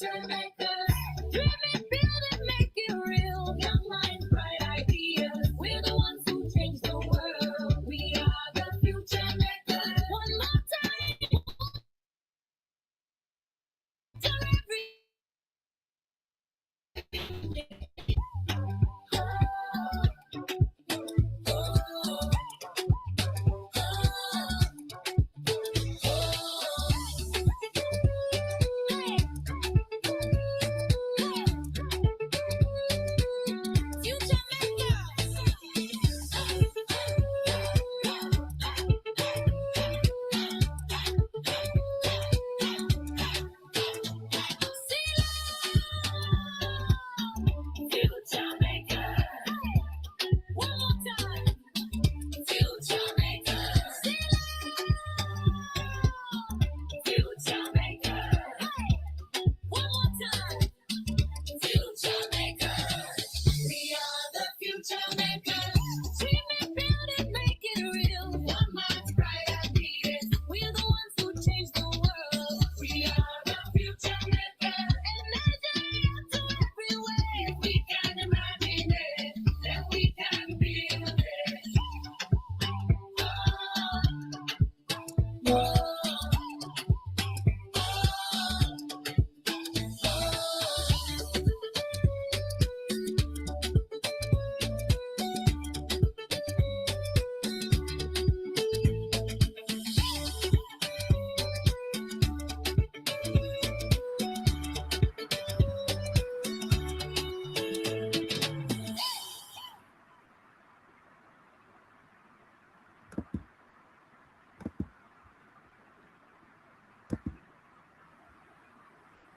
FutureMakers. Dream it, build it, make it real. Young minds, bright ideas. We're the ones who change the world. We are the FutureMakers. One more time. To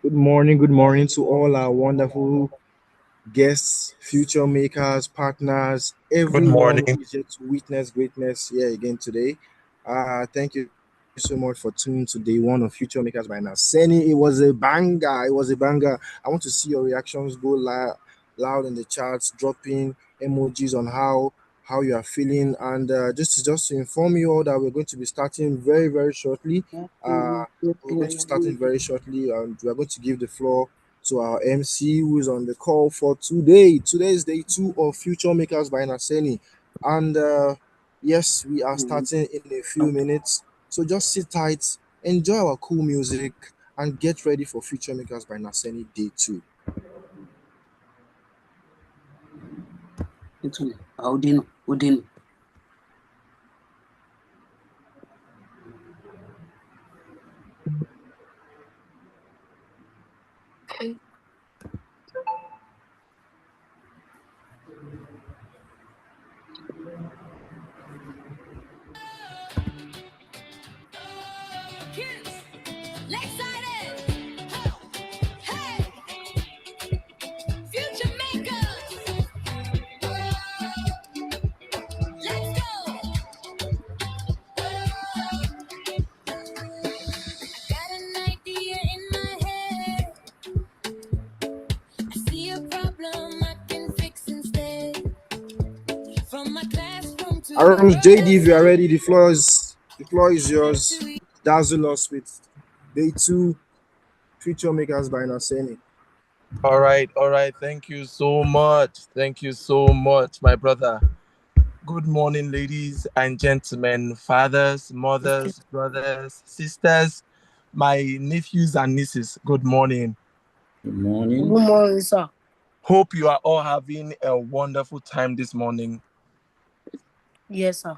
Good morning to all our wonderful guests, future makers, partners, everyone who is yet to witness greatness here again today. Thank you so much for tuning to day one of Future Makers by NASENI. It was a banger. It was a banger. I want to see your reactions go loud in the charts, dropping emojis on how you are feeling, and just to inform you all that we're going to be starting very shortly. We're going to be starting very shortly, and we're going to give the floor to our MC who is on the call for today. Today is day 2 of Future Makers by NASENI, and yes, we are starting in a few minutes. So just sit tight, enjoy our cool music, and get ready for Future Makers by NASENI day 2. Udin. JD, if you are ready, the floor is yours. Dazzle us with day 2 Future Makers by NASENI. All right. Thank you so much, my brother. Good morning, ladies and gentlemen, fathers, mothers, brothers, sisters, my nephews and nieces. Good morning. Good morning. Good morning, sir. Hope you are all having a wonderful time this morning. Yes, sir.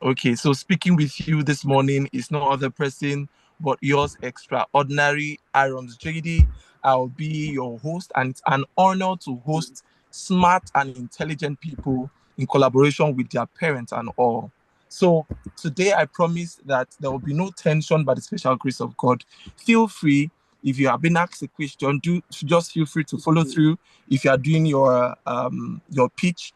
Okay, so speaking with you this morning is no other person but yours extraordinary, Irons JD. I'll be your host, and it's an honor to host smart and intelligent people in collaboration with their parents and all. So today I promise that there will be no tension by the special grace of God. Feel free, if you have been asked a question, just feel free to follow through. If you are doing your pitch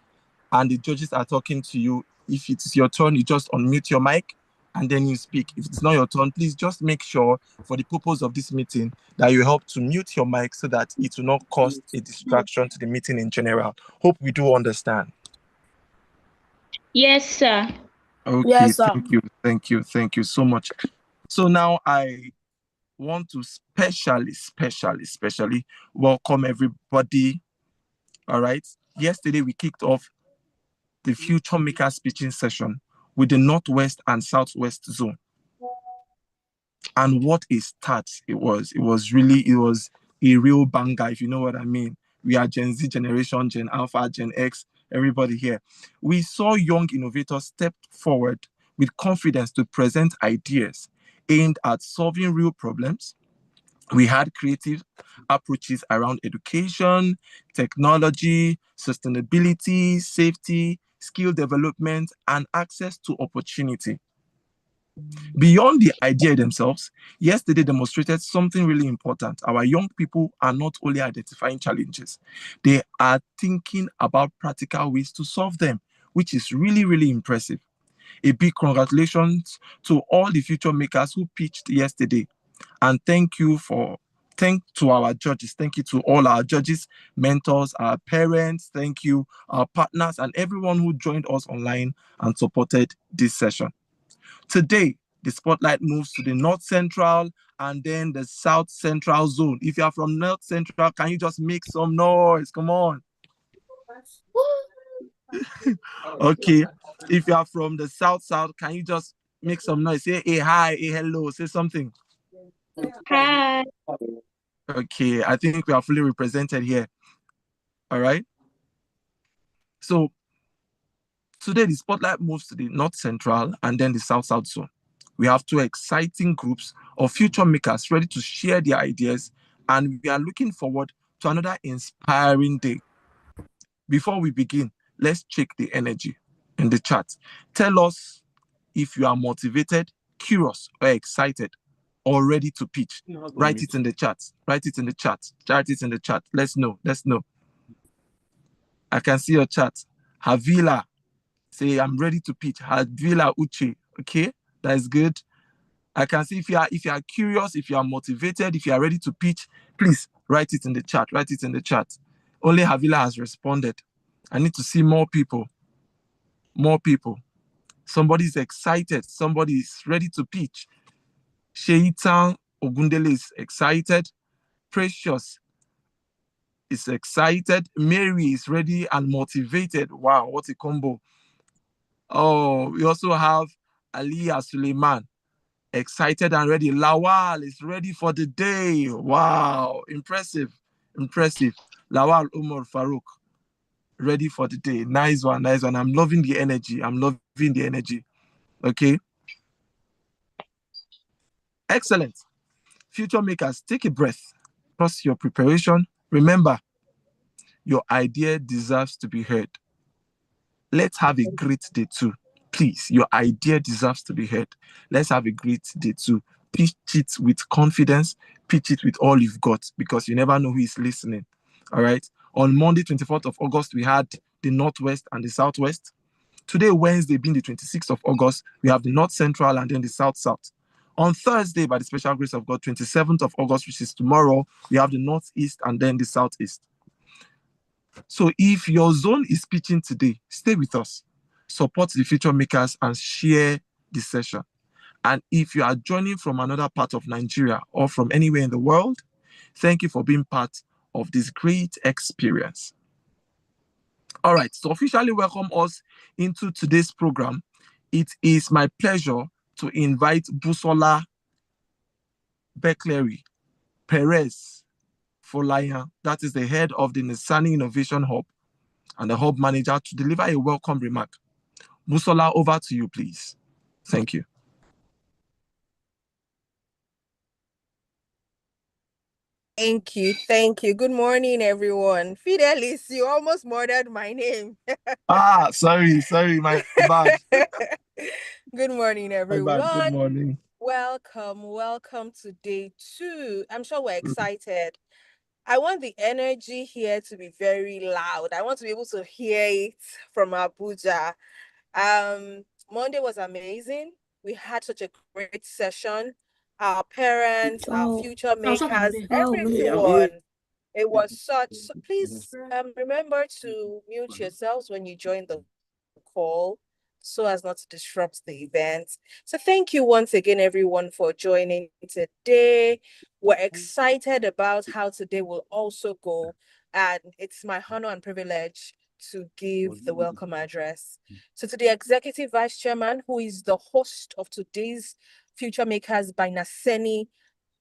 and the judges are talking to you, if it's your turn, you just unmute your mic and then you speak. If it's not your turn, please just make sure, for the purpose of this meeting, that you help to mute your mic so that it will not cause a distraction to the meeting in general. Hope we do understand. Yes, sir. Okay, Yes, sir. Thank you so much. So now I want to specially welcome everybody. All right. Yesterday, we kicked off the FutureMakers speaking session with the Northwest and Southwest zone. And what a start it was. It was a real banger, if you know what I mean. We are Gen Z generation, Gen Alpha, Gen X, everybody here. We saw young innovators step forward with confidence to present ideas aimed at solving real problems. We had creative approaches around education, technology, sustainability, safety, skill development, and access to opportunity. Beyond the idea themselves, yesterday demonstrated something really important. Our young people are not only identifying challenges, they are thinking about practical ways to solve them, which is really, really impressive. A big congratulations to all the future makers who pitched yesterday. And thank to our judges. Thank you to all our judges, mentors, our parents. Thank you, our partners, and everyone who joined us online and supported this session. Today, the spotlight moves to the North Central and then the South Central zone. If you are from North Central, can you just make some noise? Come on. Okay. If you are from the South, can you just make some noise? Say hey, hi, hey, hello, say something. Hi. Okay, I think we are fully represented here. All right. So today, the spotlight moves to the North Central and then the South zone. We have two exciting groups of future makers ready to share their ideas, and we are looking forward to another inspiring day. Before we begin, let's check the energy in the chat. Tell us if you are motivated, curious, or excited, or ready to pitch. Write it in the chat. Write it in the chat. Write it in the chat. Let's know. I can see your chat. Havila, say I'm ready to pitch. Havila Uche. Okay, that is good. I can see if you are curious, if you are motivated, if you are ready to pitch, please write it in the chat. Write it in the chat. Only Havila has responded. I need to see more people. More people. Somebody's excited. Somebody is ready to pitch. Sheitan Ogundele is excited. Precious is excited. Mary is ready and motivated. Wow, what a combo. Oh, we also have Aliyah Suleiman, excited and ready. Lawal is ready for the day. Wow, impressive. Lawal Umar Farouk, ready for the day. Nice one. I'm loving the energy. Okay. Excellent. Future makers, take a breath. Trust your preparation. Remember, your idea deserves to be heard. Let's have a great day too. Please, your idea deserves to be heard. Let's have a great day too. Pitch it with confidence. Pitch it with all you've got, because you never know who is listening. All right. On Monday, 24th of August, we had the Northwest and the Southwest. Today, Wednesday, being the 26th of August, we have the North Central and then the South. On Thursday, by the special grace of God, 27th of August, which is tomorrow, we have the Northeast and then the Southeast. So if your zone is pitching today, stay with us. Support the future makers and share the session. And if you are joining from another part of Nigeria or from anywhere in the world, thank you for being part of this great experience. All right, to officially welcome us into today's program, it is my pleasure to invite Busola Bekleri Perez Folayan, that is the head of the NASENI Innovation Hub and the Hub Manager, to deliver a welcome remark. Busola, over to you, please. Thank you. Thank you. Good morning, everyone. Fidelis, you almost murdered my name. Sorry, my bad. Good morning, everyone. Good morning. Welcome to day 2. I'm sure we're excited. I want the energy here to be very loud. I want to be able to hear it from Abuja. Monday was amazing. We had such a great session. Our parents, our future makers, everyone. It was such. So please remember to mute yourselves when you join the call. so as not to disrupt the event. So thank you once again, everyone, for joining today. We're excited about how today will also go, and it's my honor and privilege to give the welcome address. So to the Executive Vice Chairman, who is the host of today's Future Makers by NASENI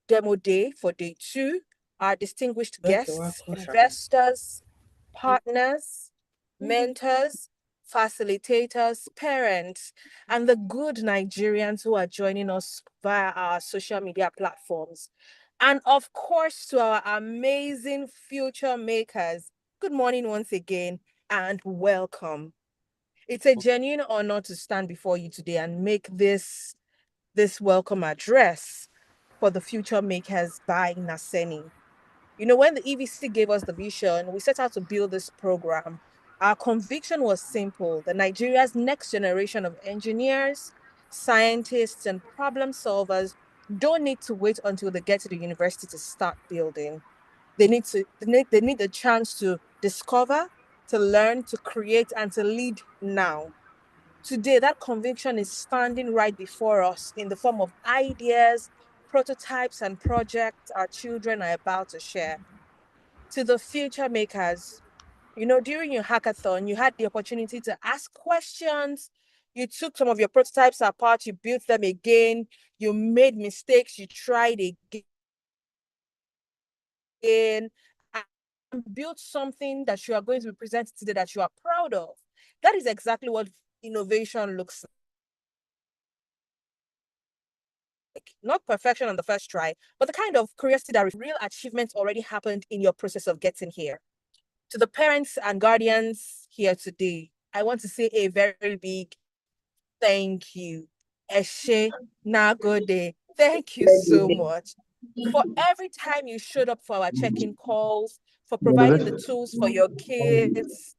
Demo Day for Day 2, our distinguished guests, investors, partners, mentors, facilitators, parents, and the good Nigerians who are joining us via our social media platforms. And of course, to our amazing future makers, good morning once again and welcome. It's a genuine honor to stand before you today and make this welcome address for the future makers by NASENI. You know, when the EVC gave us the vision, we set out to build this program. Our conviction was simple: that Nigeria's next generation of engineers, scientists, and problem solvers don't need to wait until they get to the university to start building. They need the chance to discover, to learn, to create, and to lead now. Today, that conviction is standing right before us in the form of ideas, prototypes, and projects our children are about to share. To the future makers, you know, during your hackathon, you had the opportunity to ask questions. You took some of your prototypes apart, you built them again, you made mistakes, you tried again, and built something that you are going to be presenting today that you are proud of. That is exactly what innovation looks like. Not perfection on the first try, but the kind of curiosity that real achievements already happened in your process of getting here. To the parents and guardians here today, I want to say a very big thank you. Eshe Nagode. Thank you so much for every time you showed up for our check-in calls, for providing the tools for your kids,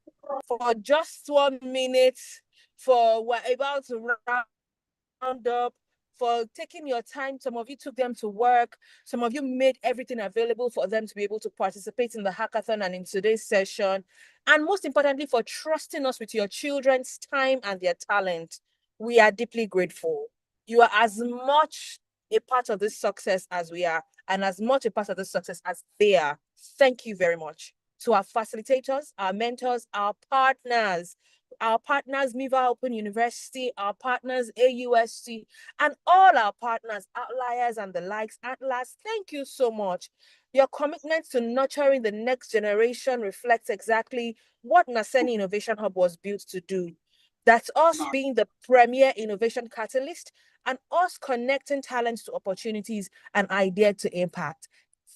for just 1 minute, for we're about to round up, for taking your time. Some of you took them to work. Some of you made everything available for them to be able to participate in the hackathon and in today's session. And most importantly, for trusting us with your children's time and their talent. We are deeply grateful. You are as much a part of this success as we are, and as much a part of this success as they are. Thank you very much. To our facilitators, our mentors, our partners, Miva Open University, our partners, AUSC, and all our partners, Outliers and the likes. At last, thank you so much. Your commitment to nurturing the next generation reflects exactly what NASENI Innovation Hub was built to do. That's us being the premier innovation catalyst and us connecting talents to opportunities and idea to impact.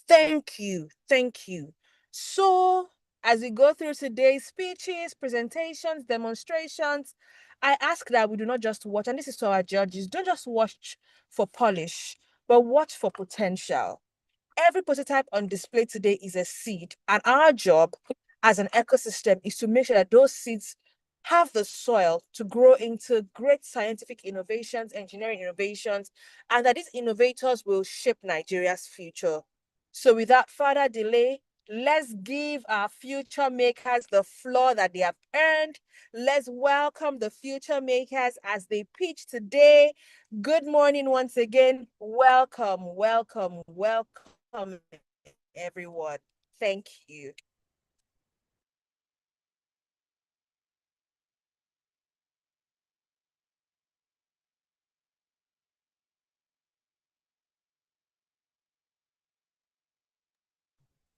Thank you. Thank you. So, as we go through today's speeches, presentations, demonstrations, I ask that we do not just watch, and this is to our judges, don't just watch for polish, but watch for potential. Every prototype on display today is a seed, and our job as an ecosystem is to make sure that those seeds have the soil to grow into great scientific innovations, engineering innovations, and that these innovators will shape Nigeria's future. So without further delay, let's give our future makers the floor that they have earned. Let's welcome the future makers as they pitch today. Good morning once again. Welcome, welcome, welcome, everyone. Thank you.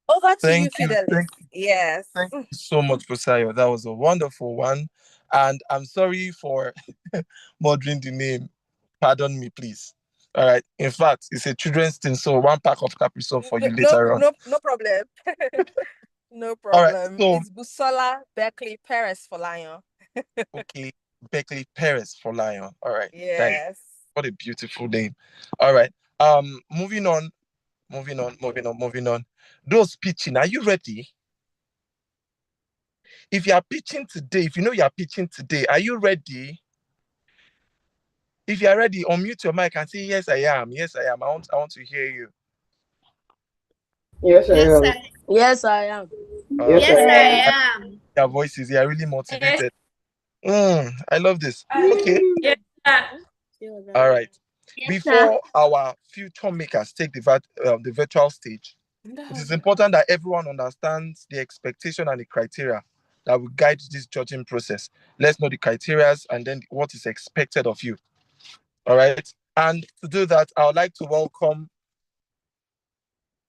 Over to you, Thank you. Fidelis. Yes. Thank you so much, Busayo. That was a wonderful one. And I'm sorry for murdering the name. Pardon me, please. All right. In fact, it's a children's thing, so one pack of Capri Sun for you later on. No problem. No All right. problem. So, It's Busola Berkeley Perez for Lion. okay, Beckley Perez for Lion. All right. Yes. What a beautiful name. All right. Moving on. Moving on. Those pitching, are you ready? If you are pitching today, if you know you are pitching today, are you ready? If you are ready, unmute your mic and say, yes, I am. Yes, I am. I want to hear you. Yes, I am. Yes, I am. Yes, I am. Your voices, you are really motivated. I love this. Okay. Yes, All right. Yes, sir. Before our future makers take the virtual stage, it is important that everyone understands the expectation and the criteria that will guide this judging process. Let's know the criteria and then what is expected of you. All right. And to do that, I would like to welcome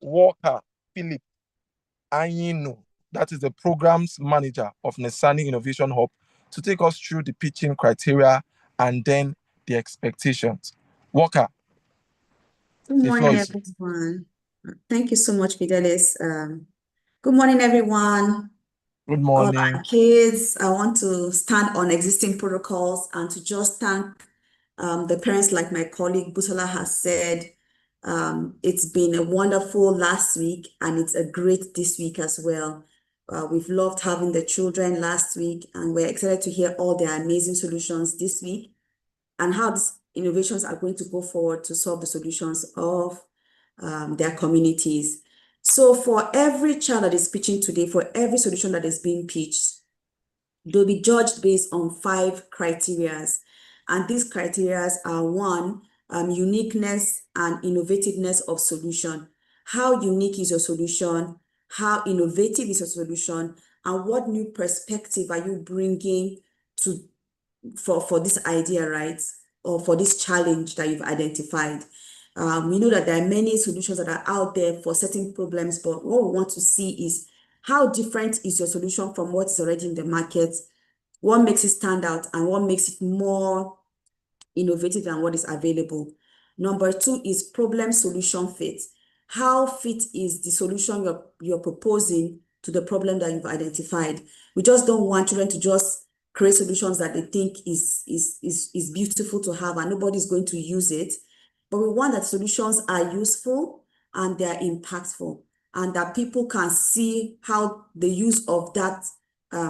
Walker Philip Ayinu, that is the programs manager of NASENI Innovation Hub, to take us through the pitching criteria and then the expectations. Walker, Good the floor morning, is yours. everyone. Thank you so much, Fidelis. Good morning, everyone. Good All morning. our kids, I want to stand on existing protocols and to just thank the parents, like my colleague Busola has said. It's been a wonderful last week and it's a great this week as well. We've loved having the children last week and we're excited to hear all their amazing solutions this week and how these innovations are going to go forward to solve the solutions of their communities. So for every child that is pitching today, for every solution that is being pitched, they'll be judged based on 5 criteria. And these criteria are 1, uniqueness and innovativeness of solution. How unique is your solution? How innovative is your solution? And what new perspective are you bringing to for this idea, right? Or for this challenge that you've identified. We know that there are many solutions that are out there for certain problems, but what we want to see is how different is your solution from what is already in the market, what makes it stand out, and what makes it more innovative than what is available. Number 2 is problem solution fit. How fit is the solution you're proposing to the problem that you've identified? We just don't want children to just create solutions that they think is beautiful to have and nobody's going to use it. But we want that solutions are useful and they're impactful and that people can see how the use of that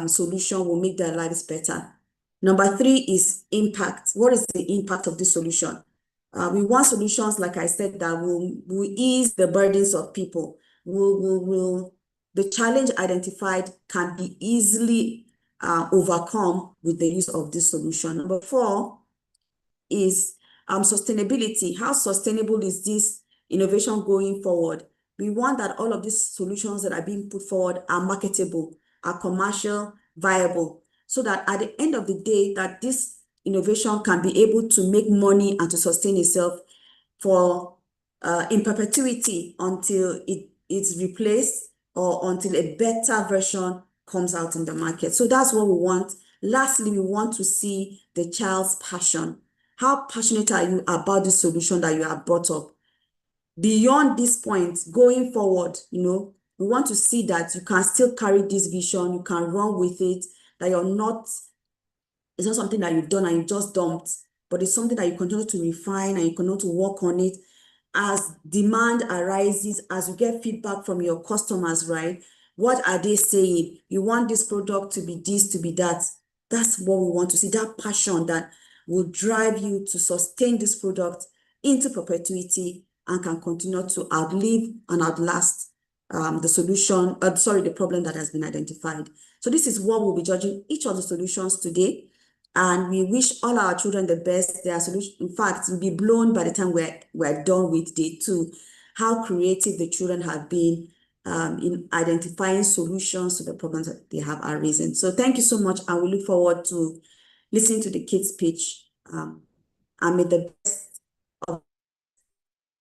solution will make their lives better. Number 3 is impact. What is the impact of this solution? We want solutions, like I said, that will ease the burdens of people. The challenge identified can be easily overcome with the use of this solution. Number 4 is sustainability. How sustainable is this innovation going forward? We want that all of these solutions that are being put forward are marketable, are commercial, viable, so that at the end of the day, that this innovation can be able to make money and to sustain itself for in perpetuity until it's replaced or until a better version comes out in the market. So that's what we want. Lastly, we want to see the child's passion. How passionate are you about the solution that you have brought up? Beyond this point, going forward, we want to see that you can still carry this vision, you can run with it, that it's not something that you've done and you just dumped, but it's something that you continue to refine and you continue to work on it. As demand arises, as you get feedback from your customers, right? What are they saying? You want this product to be this, to be that. That's what we want to see, that passion that will drive you to sustain this product into perpetuity and can continue to outlive and outlast the problem that has been identified. So this is what we'll be judging each of the solutions today. And we wish all our children the best. Their solution, in fact, will be blown by the time we're done with day 2. How creative the children have been in identifying solutions to the problems that they have arisen. So thank you so much, and we look forward to listening to the kids' pitch. And may the best of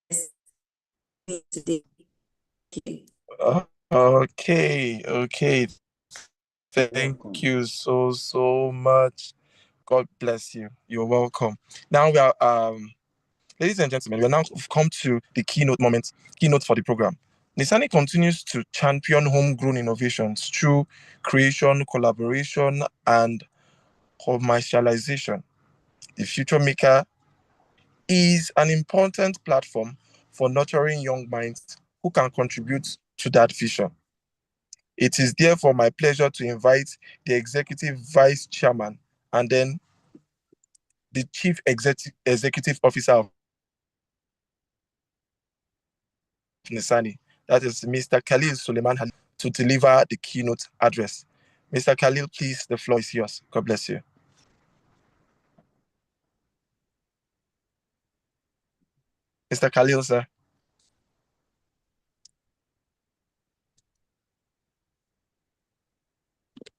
us today. Okay. Thank you so much. God bless you. You're welcome. Now we are ladies and gentlemen, we are now come to the keynote for the program. NASENI continues to champion homegrown innovations through creation, collaboration, and commercialization. The Future Maker is an important platform for nurturing young minds who can contribute to that vision. It is therefore my pleasure to invite the Executive Vice Chairman and then the Chief Executive Officer of NASENI, that is Mr. Khalil Suleiman, to deliver the keynote address. Mr. Khalil, please, the floor is yours. God bless you. Mr. Khalil, sir.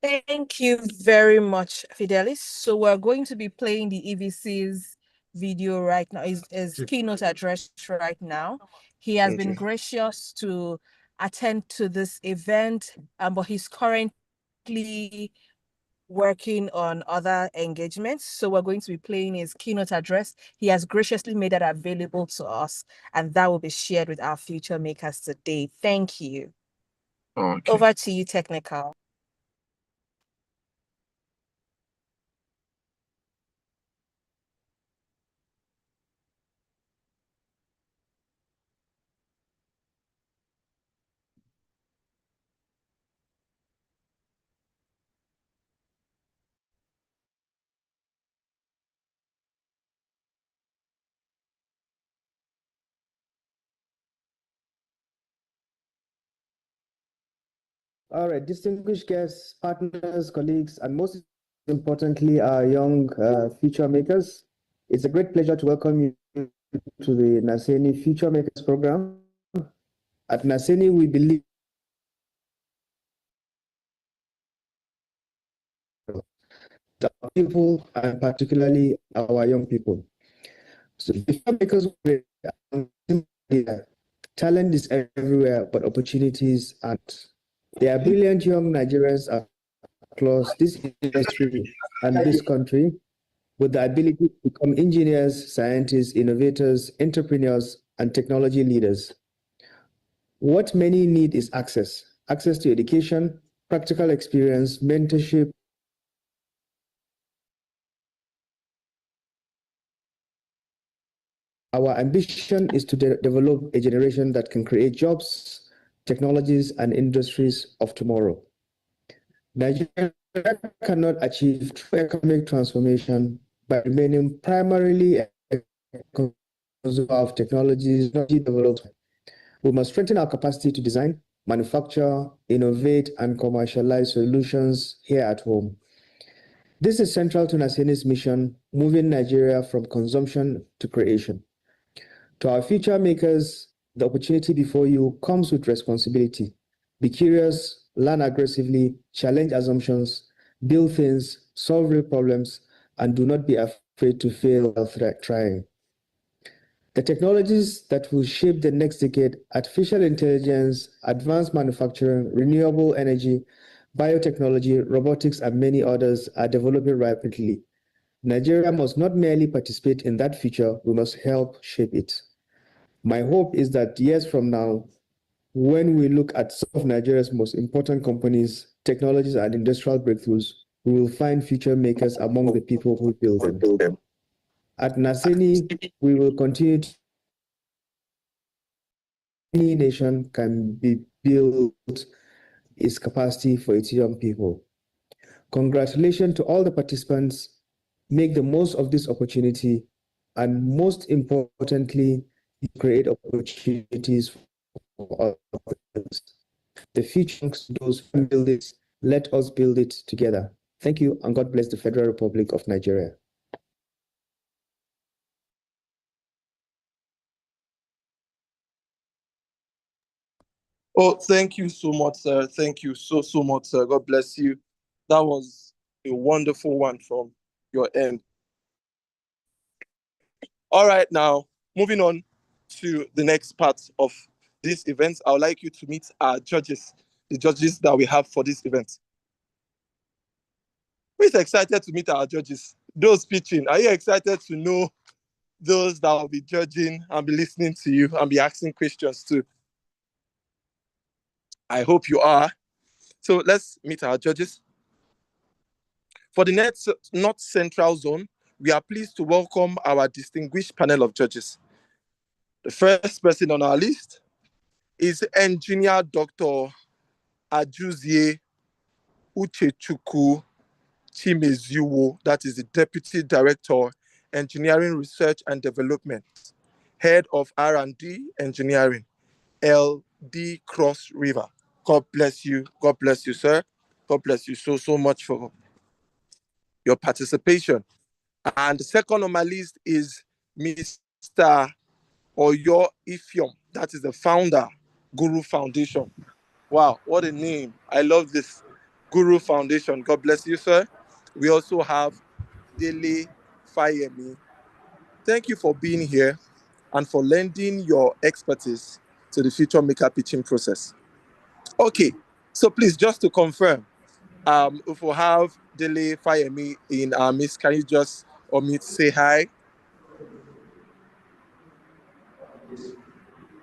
Thank you very much, Fidelis. So we're going to be playing the EVC's video right now, his keynote address right now. He has been gracious to attend to this event, but he's currently working on other engagements. So we're going to be playing his keynote address. He has graciously made that available to us, and that will be shared with our future makers today. Thank you. Okay. Over to you, Technical. All right, distinguished guests, partners, colleagues, and most importantly, our young future makers. It's a great pleasure to welcome you to the NASENI Future Makers program. At NASENI, we believe that people, and particularly our young people. So future makers, talent is everywhere, but opportunities aren't. There are brilliant young Nigerians across this industry and this country with the ability to become engineers, scientists, innovators, entrepreneurs, and technology leaders. What many need is access to education, practical experience, mentorship. Our ambition is to develop a generation that can create jobs, technologies, and industries of tomorrow. Nigeria cannot achieve true economic transformation by remaining primarily a consumer of technologies, development. We must strengthen our capacity to design, manufacture, innovate, and commercialize solutions here at home. This is central to NASENI's mission, moving Nigeria from consumption to creation. To our future makers, the opportunity before you comes with responsibility. Be curious, learn aggressively, challenge assumptions, build things, solve real problems, and do not be afraid to fail while trying. The technologies that will shape the next decade, artificial intelligence, advanced manufacturing, renewable energy, biotechnology, robotics, and many others are developing rapidly. Nigeria must not merely participate in that future, we must help shape it. My hope is that years from now, when we look at some of Nigeria's most important companies, technologies, and industrial breakthroughs, we will find future makers among the people who build them. At NASENI, we will continue to any nation can be built its capacity for its young people. Congratulations to all the participants. Make the most of this opportunity, and most importantly, create opportunities for others. The future, those who build it, let us build it together. Thank you, and God bless the Federal Republic of Nigeria. Oh, thank you so much, sir. Thank you so much, sir. God bless you. That was a wonderful one from your end. All right, now, moving on to the next part of this event, I would like you to meet our judges, the judges that we have for this event. We're excited to meet our judges. Those pitching, are you excited to know those that will be judging and be listening to you and be asking questions too? I hope you are. So let's meet our judges. For the North Central Zone, we are pleased to welcome our distinguished panel of judges. The first person on our list is Engineer Dr. Ajuzie Uchechukwu Chimeziwo, that is the Deputy Director, Engineering Research and Development, Head of R&D Engineering, LD Cross River. God bless you. God bless you, sir. God bless you so much for your participation. And the second on my list is Mr. Oyo Ifyom, that is the founder, Guru Foundation. Wow, what a name. I love this. Guru Foundation. God bless you, sir. We also have Dele Fayemi. Thank you for being here and for lending your expertise to the Future Maker pitching process. Okay, so please, just to confirm, if we have Dele Fayemi in our midst, can you just unmute, say hi?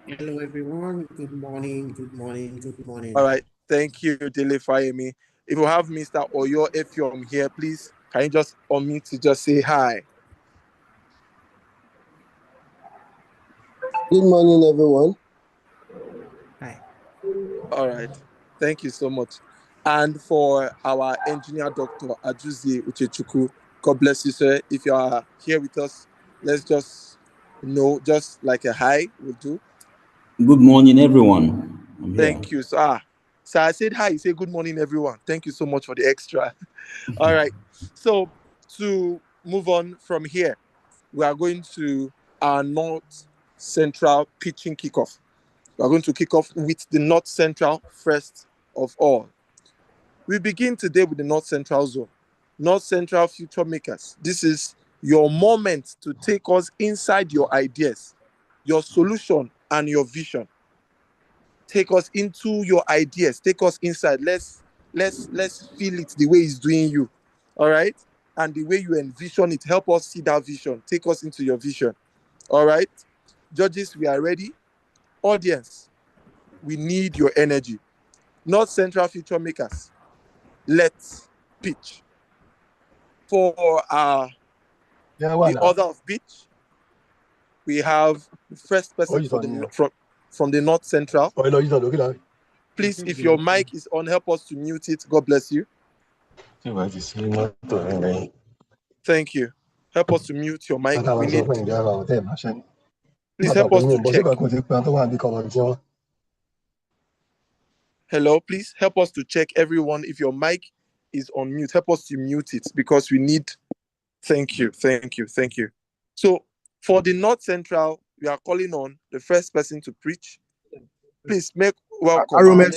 Hello, everyone. Good morning. Good morning. Good morning. All right, thank you, Dele Fayemi. If we have Mr. Oyo Efyom here, please, can you just unmute to just say hi? Good morning, everyone. Hi. All right, thank you so much. And for our engineer, Dr. Ajuzie Uchechukwu, God bless you, sir. If you are here with us, let's just know, just like a hi will do. Good morning, everyone. I'm here. Thank you, sir. So I said hi, you say good morning, everyone. Thank you so much for the extra. All right. So to move on from here, we are going to our North Central pitching kickoff. We are going to kick off with the North Central first of all. We begin today with the North Central zone. North Central Future Makers. This is your moment to take us inside your ideas, your solution, and your vision. Take us into your ideas. Take us inside. Let's feel it the way it's doing you. All right? And the way you envision it, help us see that vision. Take us into your vision. All right? Judges, we are ready. Audience, we need your energy. North Central Future Makers, let's pitch. For the order of pitch, we have the first person from the North Central. Please, if your mic is on, help us to mute it. God bless you. Thank you. Help us to mute your mic. We need... Please help us to check. Hello, please help us to check, everyone. If your mic is on mute, help us to mute it because we need... Thank you, thank you, thank you. So for the North Central, we are calling on the first person to preach. Please make welcome. Aromet,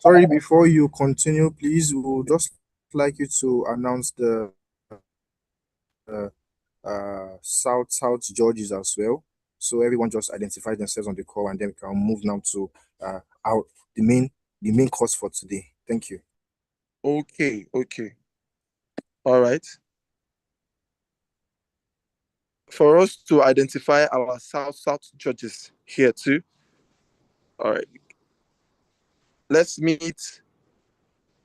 sorry, before you continue, please, we would just like you to announce the South judges as well. So everyone just identify themselves on the call, and then we can move now to the main course for today. Thank you. Okay. All right. For us to identify our South judges here too. All right. Let's meet,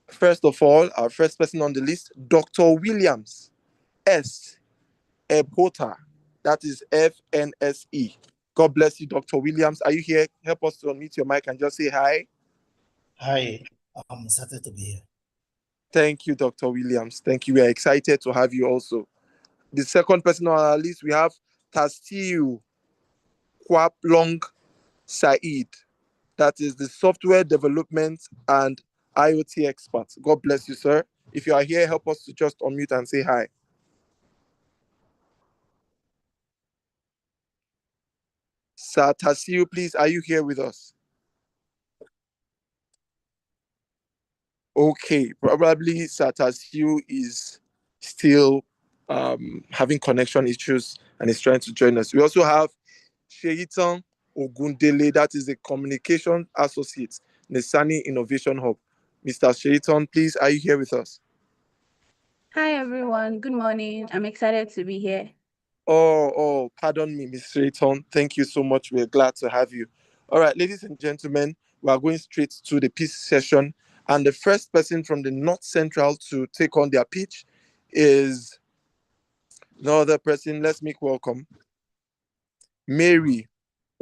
first of all, our first person on the list, Dr. Williams S. Ebota. That is FNSE. God bless you, Dr. Williams. Are you here? Help us to unmute your mic and just say hi. Hi, I'm excited to be here. Thank you, Dr. Williams. Thank you. We are excited to have you also. The second person on our list, we have Tastiu Kwaplong Said. That is the software development and IoT expert. God bless you, sir. If you are here, help us to just unmute and say hi. Sir Tastiu, please, are you here with us? Okay, probably Sir Tastiu is still having connection issues and is trying to join us. We also have Sheitan Ogundele, that is the communication associate, NASENI Innovation Hub. Mr. Sheitan, please, are you here with us? Hi, everyone. Good morning. I'm excited to be here. Oh, pardon me, Ms. Sheitan. Thank you so much. We're glad to have you. All right, ladies and gentlemen, we are going straight to the pitch session. And the first person from the North Central to take on their pitch is no other person. Let's make welcome Mary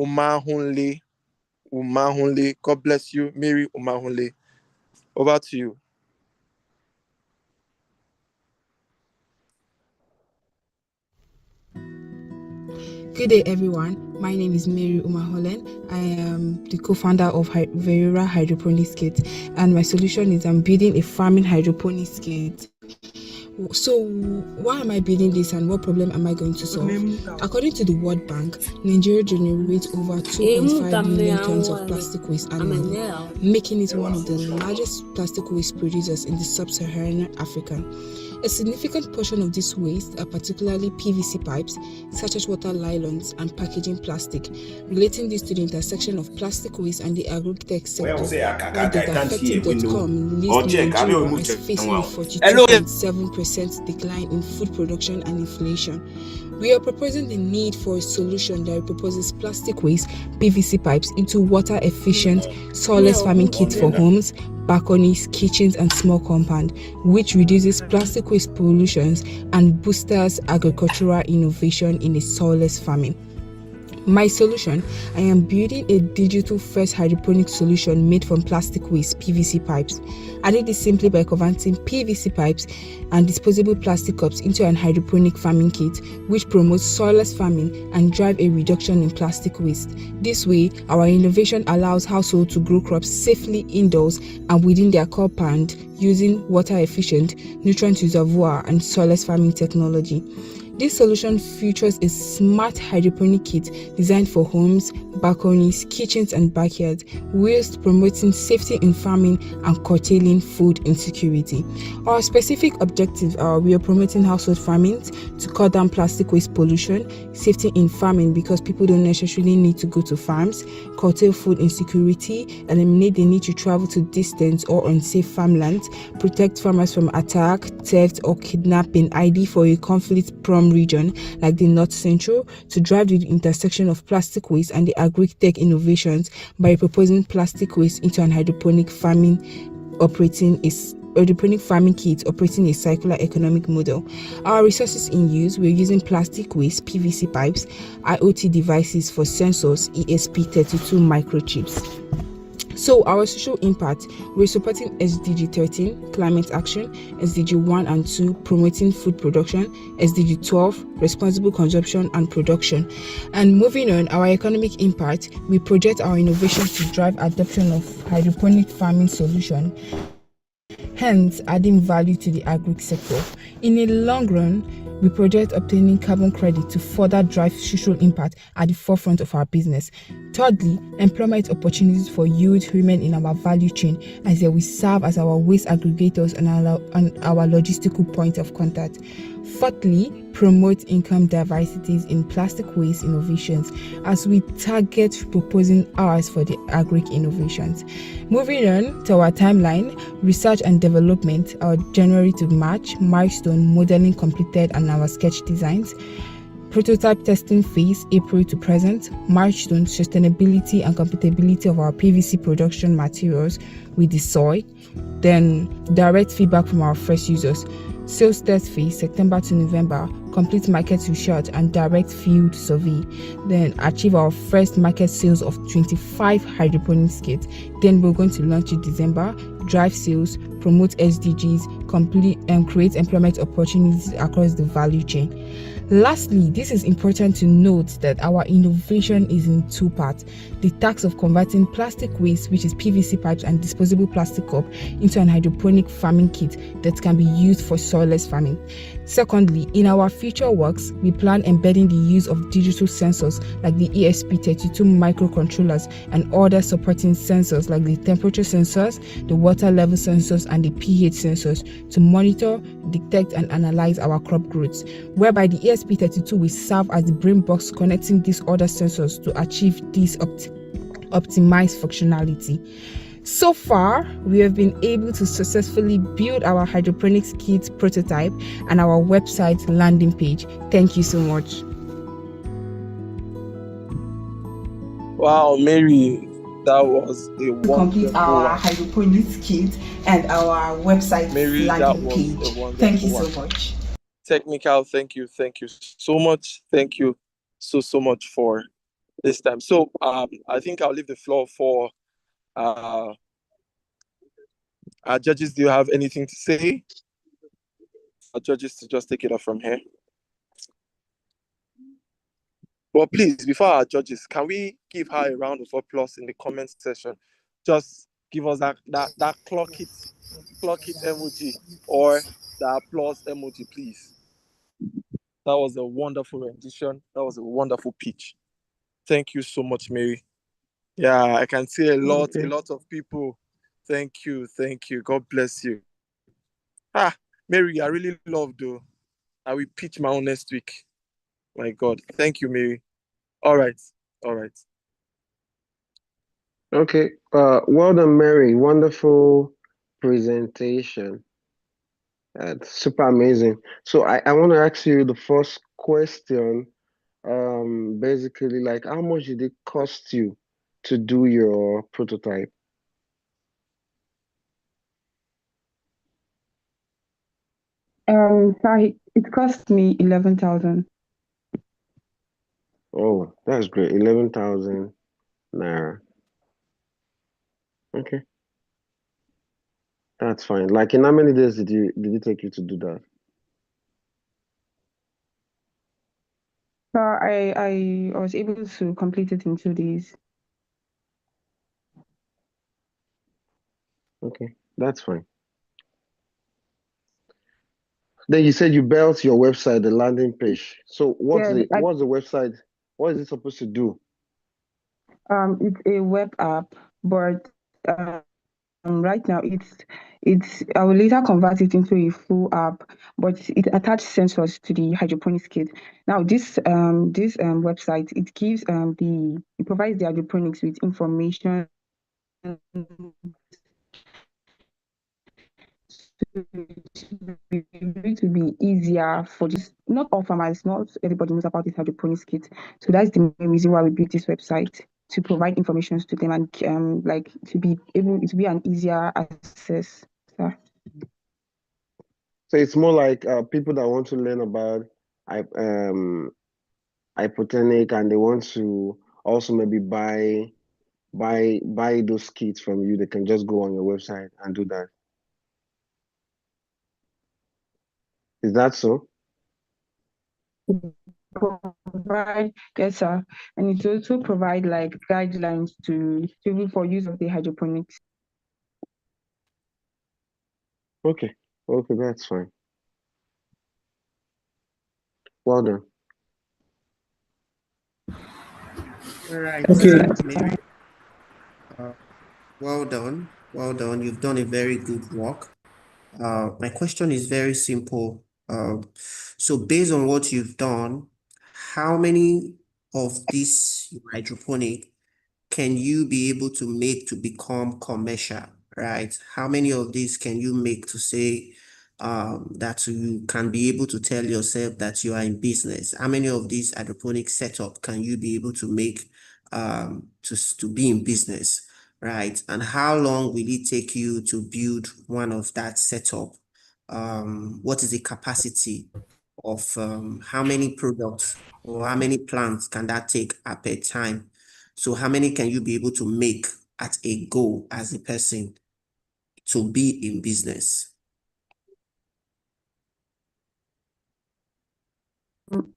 Umahunle. God bless you, Mary Umahunle. Over to you. Good day, everyone. My name is Mary Umaholen. I am the co-founder of Verera Hydroponics Kit, and my solution is I'm building a farming hydroponics kit So why am I building this and what problem am I going to solve? According to the World Bank, Nigeria generates over 2.5 million tons of plastic waste annually, making it one of the largest plastic waste producers in the sub-Saharan Africa. A significant portion of this waste are particularly PVC pipes, such as water nylons and packaging plastic, relating this to the intersection of plastic waste and the agri-tech sector, where DataFacting.com lists Nigeria as facing a 42.7% decline in food production and inflation. We are proposing the need for a solution that proposes plastic waste, PVC pipes into water-efficient, soilless farming kits for homes, balconies, kitchens, and small compound, which reduces plastic waste pollutions and boosts agricultural innovation in a soilless farming. My solution: I am building a digital-first hydroponic solution made from plastic waste, PVC pipes. I did this simply by converting PVC pipes and disposable plastic cups into an hydroponic farming kit, which promotes soilless farming and drive a reduction in plastic waste. This way, our innovation allows households to grow crops safely indoors and within their compound using water-efficient, nutrient reservoir, and soilless farming technology. This solution features a smart hydroponic kit designed for homes, balconies, kitchens, and backyards, whilst promoting safety in farming and curtailing food insecurity. Our specific objectives are: we are promoting household farming to cut down plastic waste pollution, safety in farming because people don't necessarily need to go to farms, curtail food insecurity, eliminate the need to travel to distant or unsafe farmlands, protect farmers from attack, theft, or kidnapping, ID for a conflict-prone region like the North Central, to drive the intersection of plastic waste and the agri-tech innovations by proposing plastic waste into an hydroponic farming kit operating a circular economic model. Our resources in use: we're using plastic waste, PVC pipes, IoT devices for sensors, ESP32 microchips. So our social impact: we're supporting SDG 13, climate action, SDG 1 and 2, promoting food production, SDG 12, responsible consumption and production. And moving on, our economic impact: we project our innovations to drive adoption of hydroponic farming solution, hence adding value to the agri sector. In a long run, we project obtaining carbon credit to further drive social impact at the forefront of our business. Thirdly, employment opportunities for youth women in our value chain, as they will serve as our waste aggregators and our logistical point of contact. Fourthly, promote income diversities in plastic waste innovations, as we target proposing hours for the agri innovations. Moving on to our timeline: research and development, our January to March, milestone modeling completed and our sketch designs. Prototype testing phase, April to present. Milestone: sustainability and compatibility of our PVC production materials with the soil. Then direct feedback from our first users. Sales test phase, September to November. Complete market research and direct field survey. Then achieve our first market sales of 25 hydroponics kits. Then we're going to launch in December. Drive sales, promote SDGs, complete and create employment opportunities across the value chain. Lastly, this is important to note that our innovation is in two parts: the task of converting plastic waste, which is PVC pipes and disposable plastic cup, into an hydroponic farming kit that can be used for soilless farming. Secondly, in our future works, we plan embedding the use of digital sensors like the ESP32 microcontrollers and other supporting sensors like the temperature sensors, the water level sensors, and the pH sensors to monitor, detect, and analyze our crop growth, whereby the ESP32 will serve as the brain box connecting these other sensors to achieve this optimized functionality. So far, we have been able to successfully build our hydroponics kit prototype and our website landing page. Thank you so much. Wow, Mary, that was a wonderful Complete our one. hydroponics kit and our website Mary, that landing was page. a wonderful Thank you one. so much. Technical, thank you so much. Thank you so much for this time. So I think I'll leave the floor for our judges. Do you have anything to say? Our judges to just take it off from here. Well, please, before our judges, can we give her a round of applause in the comment section? Just give give us that clock it emoji or the applause emoji, please. That was a wonderful rendition. That was a wonderful pitch. Thank you so much, Mary. Yeah, I can see a lot of people. Thank you. God bless you. Mary, I really love though. I will pitch my own next week. My God. Thank you, Mary. All right. Okay. Well done, Mary. Wonderful presentation. That's super amazing. So I want to ask you the first question. Basically, like, how much did it cost you to do your prototype? Sorry, it cost me 11,000. Oh, that's great. 11,000 naira. Okay, that's fine. Like, in how many days did it take you to do that? So I was able to complete it in 2 days. Okay, that's fine. Then you said you built your website, the landing page. So what's the website? What is it supposed to do? It's a web app, but right now it's I will later convert it into a full app, but it attaches sensors to the hydroponics kit. Now this website, it provides the hydroponics with information to be easier for this. Not all farmers, not everybody knows about this hydroponics kit. So that's the main reason why we built this website, to provide information to them and like to be an easier access. So it's more like people that want to learn about hypotonic and they want to also maybe buy those kits from you. They can just go on your website and do that. Is that so? Yes, sir. And it also provide like guidelines for use of the hydroponics. Okay, that's fine. Well done. All right. Okay. Mary. Well done. You've done a very good work. My question is very simple. So based on what you've done, how many of this hydroponic can you be able to make to become commercial, right? How many of these can you make to say that you can be able to tell yourself that you are in business? How many of these hydroponic setup can you be able to make to be in business, right? And how long will it take you to build one of that setup? What is the capacity of how many products or how many plants can that take at a time? So how many can you be able to make at a go as a person to be in business?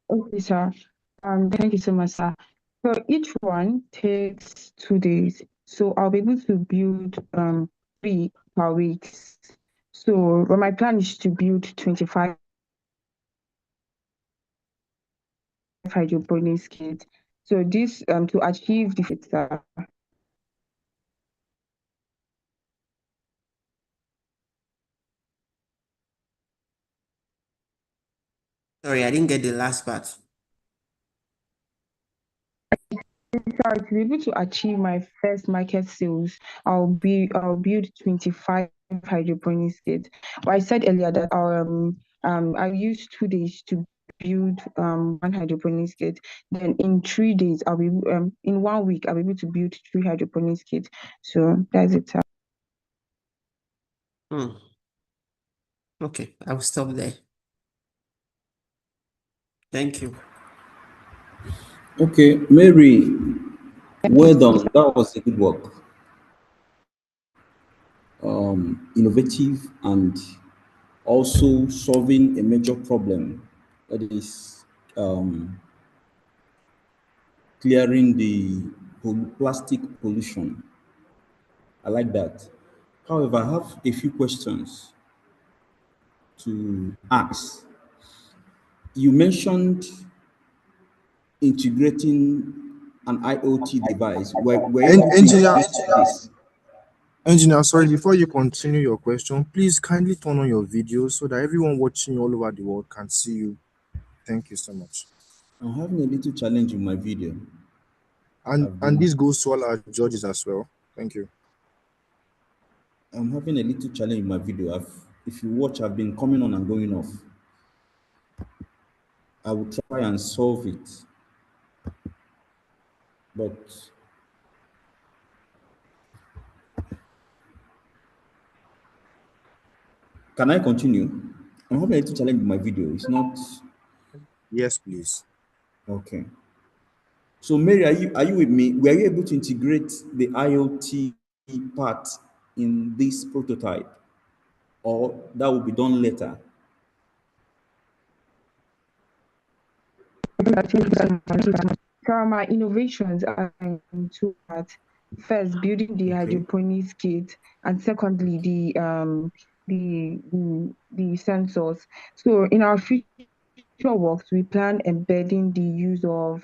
Okay, sir. Thank you so much, sir. So each one takes 2 days. So I'll be able to build 3 per week. So my plan is to build 25 hydroponics kits. So this to achieve this, sir. Sorry, I didn't get the last part. Sorry, to be able to achieve my first market sales, I'll build 25 hydroponics kits. But I said earlier that I'll use 2 days to build one hydroponics kit. Then in 3 days, I'll be in 1 week I'll be able to build 3 hydroponics kits. So that's it, sir. Okay, I will stop there. Thank you. Okay, Mary, well done. That was a good work. Innovative and also solving a major problem, that is clearing the plastic pollution. I like that. However, I have a few questions to ask. You mentioned integrating an IoT device. Were you able to Engineer, integrate this? engineer, sorry, before you continue your question, please kindly turn on your video so that everyone watching you all over the world can see you. Thank you so much. I'm having a little challenge with my video. And this goes to all our judges as well. Thank you. I'm having a little challenge with my video. If you watch, I've been coming on and going off. I will try and solve it, but can I continue? I'm having a little challenge with my video. It's not Yes, please. okay. So Mary, are you with me? Were you able to integrate the IoT part in this prototype, or that will be done later? So my innovations are into that. First, building the Okay. hydroponics kit, and secondly, the sensors. So in our future works, we plan embedding the use of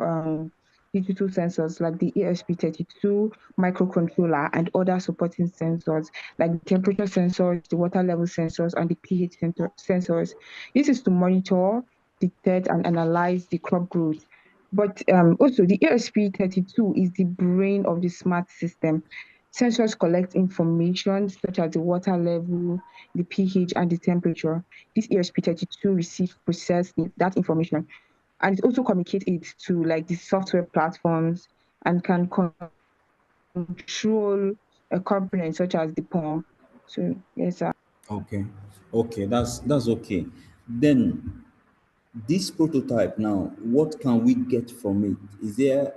digital sensors like the ESP32 microcontroller and other supporting sensors like the temperature sensors, the water level sensors, and the pH sensors. This is to monitor, detect, and analyze the crop growth. But also, the ESP32 is the brain of the smart system. Sensors collect information such as the water level, the pH, and the temperature. This ESP32 receives, process that information, and it also communicates it to like the software platforms and can control a component such as the pump. So yes, sir. Okay. Okay, that's okay. Then this prototype now, what can we get from it? Is there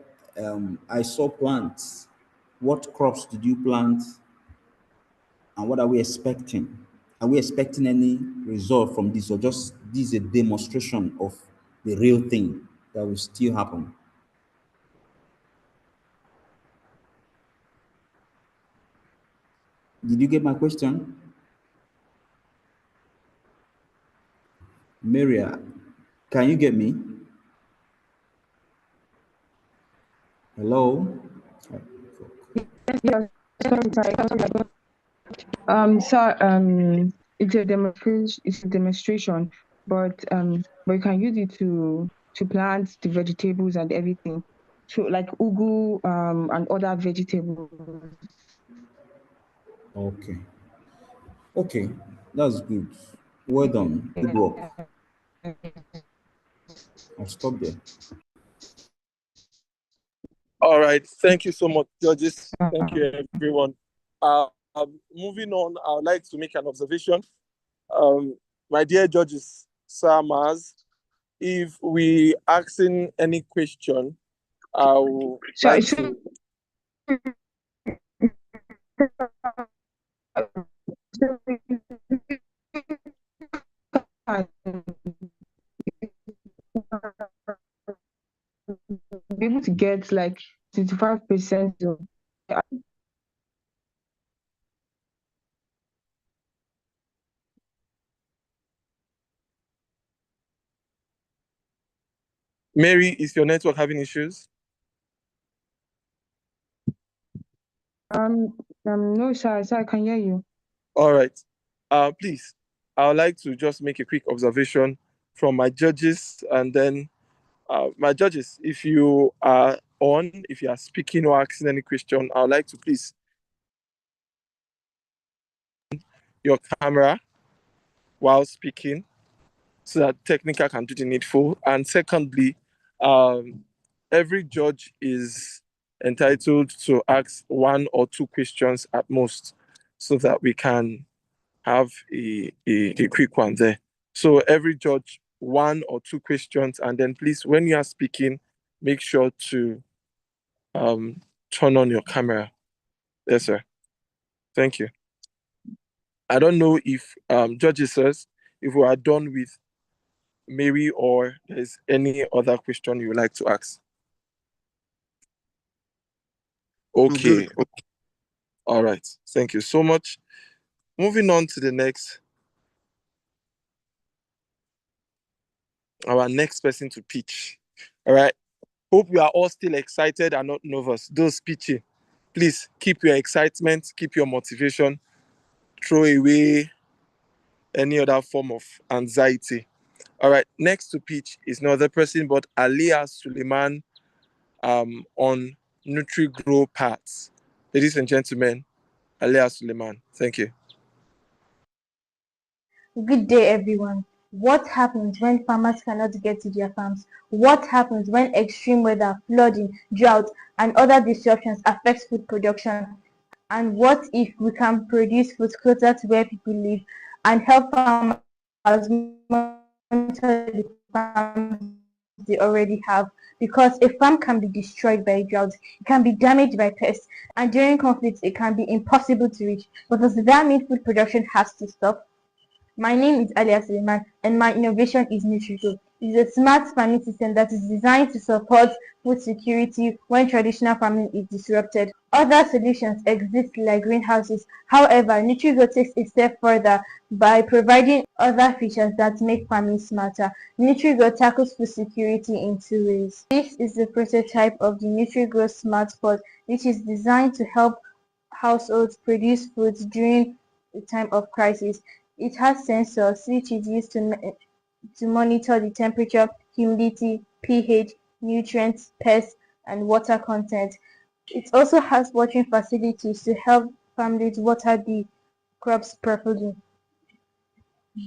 I saw plants. What crops did you plant and what are we expecting? Are we expecting any result from this, or just this is a demonstration of the real thing that will still happen? Did you get my question? Maria, can you get me? Hello? Yes, sorry. So it's a demonstration, but you can use it to plant the vegetables and everything. So like ugu and other vegetables. Okay. Okay, that's good. Well done. Good work. I'll stop there. All right. Thank you so much, judges. Thank you, everyone. Moving on, I would like to make an observation. My dear judges, Sir Maz, if we asking any question, I would like to. Be able to get like 25% of Mary, is your network having issues? no, sir, I can hear you. All right. Please, I would like to just make a quick observation from my judges, and then my judges, if you are on, if you are speaking or asking any question, I would like to please your camera while speaking so that technical can do the needful. And secondly, every judge is entitled to ask one or two questions at most so that we can have a quick one there. So every judge, one or two questions, and then please, when you are speaking, make sure to turn on your camera. Yes, sir. Thank you. I don't know if judges, sirs, if we are done with Mary or there's any other question you would like to ask. Okay. All right. Thank you so much. Moving on to the next. Our next person to pitch. All right. Hope you are all still excited and not nervous. Those pitching, please keep your excitement, keep your motivation, throw away any other form of anxiety. All right. Next to pitch is no other person but Alia Suleiman on NutriGrow parts. Ladies and gentlemen, Alia Suleiman. Thank you. Good day, everyone. What happens when farmers cannot get to their farms? What happens when extreme weather, flooding, drought, and other disruptions affect food production? And what if we can produce food closer to where people live and help farmers monitor the farms they already have? Because a farm can be destroyed by drought, it can be damaged by pests, and during conflicts it can be impossible to reach. But does that mean food production has to stop? My name is Alia Suleiman and my innovation is NutriGrow. It is a smart farming system that is designed to support food security when traditional farming is disrupted. Other solutions exist like greenhouses. However, NutriGrow takes a step further by providing other features that make farming smarter. NutriGrow tackles food security in two ways. This is the prototype of the NutriGrow Smart Pod, which is designed to help households produce food during a time of crisis. It has sensors which is used to monitor the temperature, humidity, pH, nutrients, pests, and water content. It also has watering facilities to help families water the crops properly.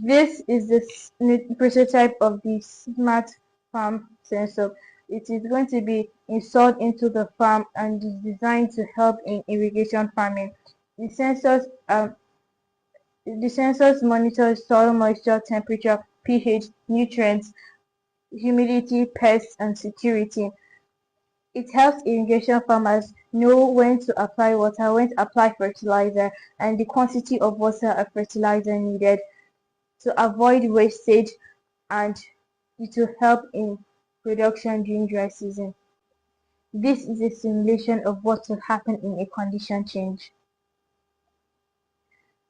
This is the prototype of the smart farm sensor. It is going to be installed into the farm and is designed to help in irrigation farming. The sensors monitor soil moisture, temperature, pH, nutrients, humidity, pests, and security. It helps irrigation farmers know when to apply water, when to apply fertilizer, and the quantity of water or fertilizer needed to avoid wastage, and it will help in production during dry season. This is a simulation of what will happen in a condition change.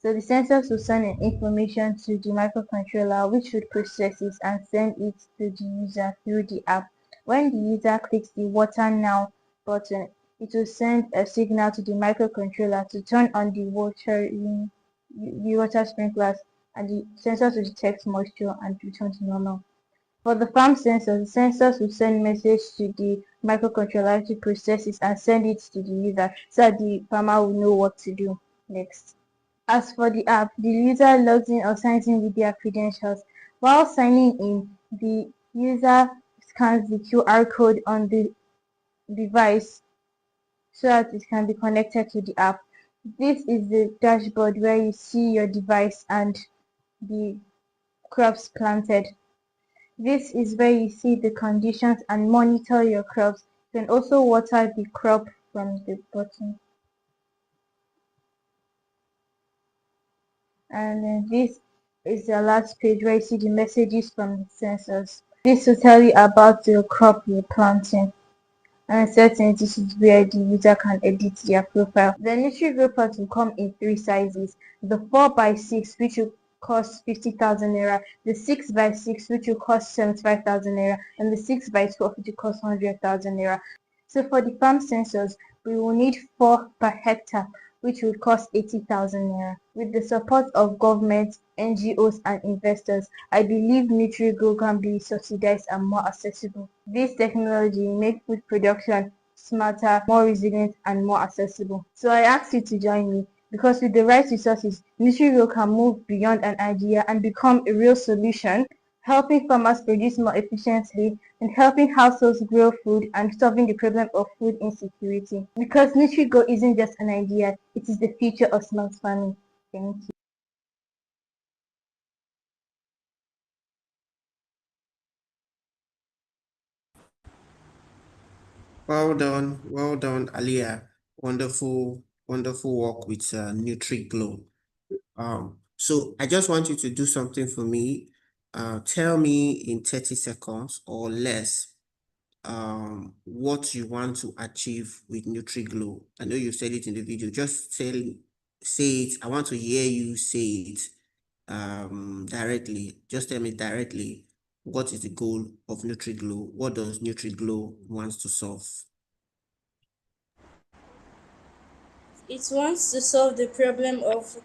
So the sensors will send an information to the microcontroller which would process it and send it to the user through the app. When the user clicks the water now button, it will send a signal to the microcontroller to turn on the water sprinklers, and the sensors will detect moisture and return to normal. For the farm sensors, the sensors will send message to the microcontroller to process it and send it to the user so that the farmer will know what to do next. As for the app, the user logs in or signs in with their credentials. While signing in, the user scans the QR code on the device so that it can be connected to the app. This is the dashboard where you see your device and the crops planted. This is where you see the conditions and monitor your crops. You can also water the crop from the bottom. And then this is the last page where you see the messages from the sensors. This will tell you about the crop you're planting. And certainly this is where the user can edit their profile. The NutriGrow pot will come in three sizes. The 4x6 which will cost 50,000 naira, the 6x6 which will cost 75,000 naira, and the 6x12 which will cost 100,000 naira. So for the farm sensors, we will need 4 per hectare, which would cost 80,000 naira. With the support of government, NGOs, and investors, I believe NutriGrow can be subsidized and more accessible. This technology makes food production smarter, more resilient, and more accessible. So I ask you to join me, because with the right resources, NutriGrow can move beyond an idea and become a real solution, helping farmers produce more efficiently and helping households grow food and solving the problem of food insecurity. Because NutriGrow isn't just an idea, it is the future of smart farming. Thank you. Well done, Alia. Wonderful, wonderful work with NutriGlow. So I just want you to do something for me. Tell me in 30 seconds or less what you want to achieve with NutriGlow. I know you said it in the video. Just say it. I want to hear you say it directly. Just tell me directly, what is the goal of NutriGlow? What does NutriGlow wants to solve? It wants to solve the problem of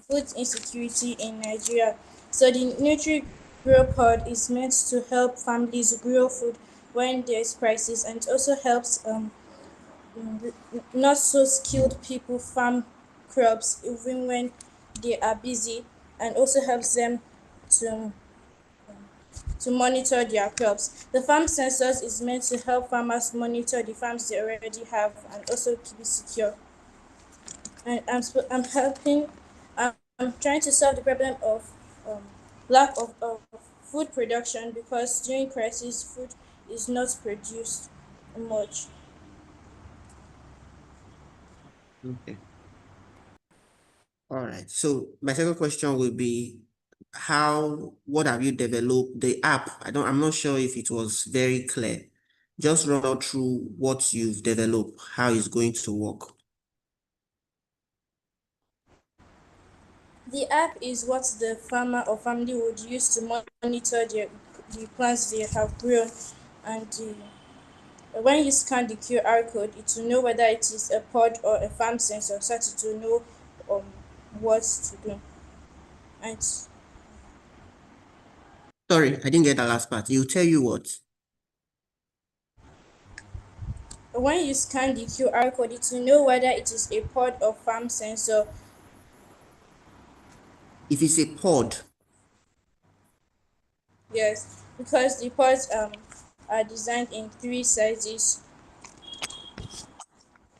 food insecurity in Nigeria. So the Nutri-Grow pod is meant to help families grow food when there's crisis, and it also helps not so skilled people farm crops even when they are busy, and also helps them to monitor their crops. The farm sensors is meant to help farmers monitor the farms they already have and also keep it secure. And I'm helping. I'm trying to solve the problem of lack of food production, because during crisis, food is not produced much. Okay. All right. So my second question will be, what have you developed the app? I'm not sure if it was very clear. Just run out through what you've developed, how it's going to work. The app is what the farmer or family would use to monitor the plants they have grown, and when you scan the QR code, it will know whether it is a pod or a farm sensor, so that it will know what to do. And Sorry, I didn't get the last part. It'll tell you what? when you scan the QR code, it will know whether it is a pod or farm sensor. If it's a pod, Yes, because the pods are designed in 3 sizes,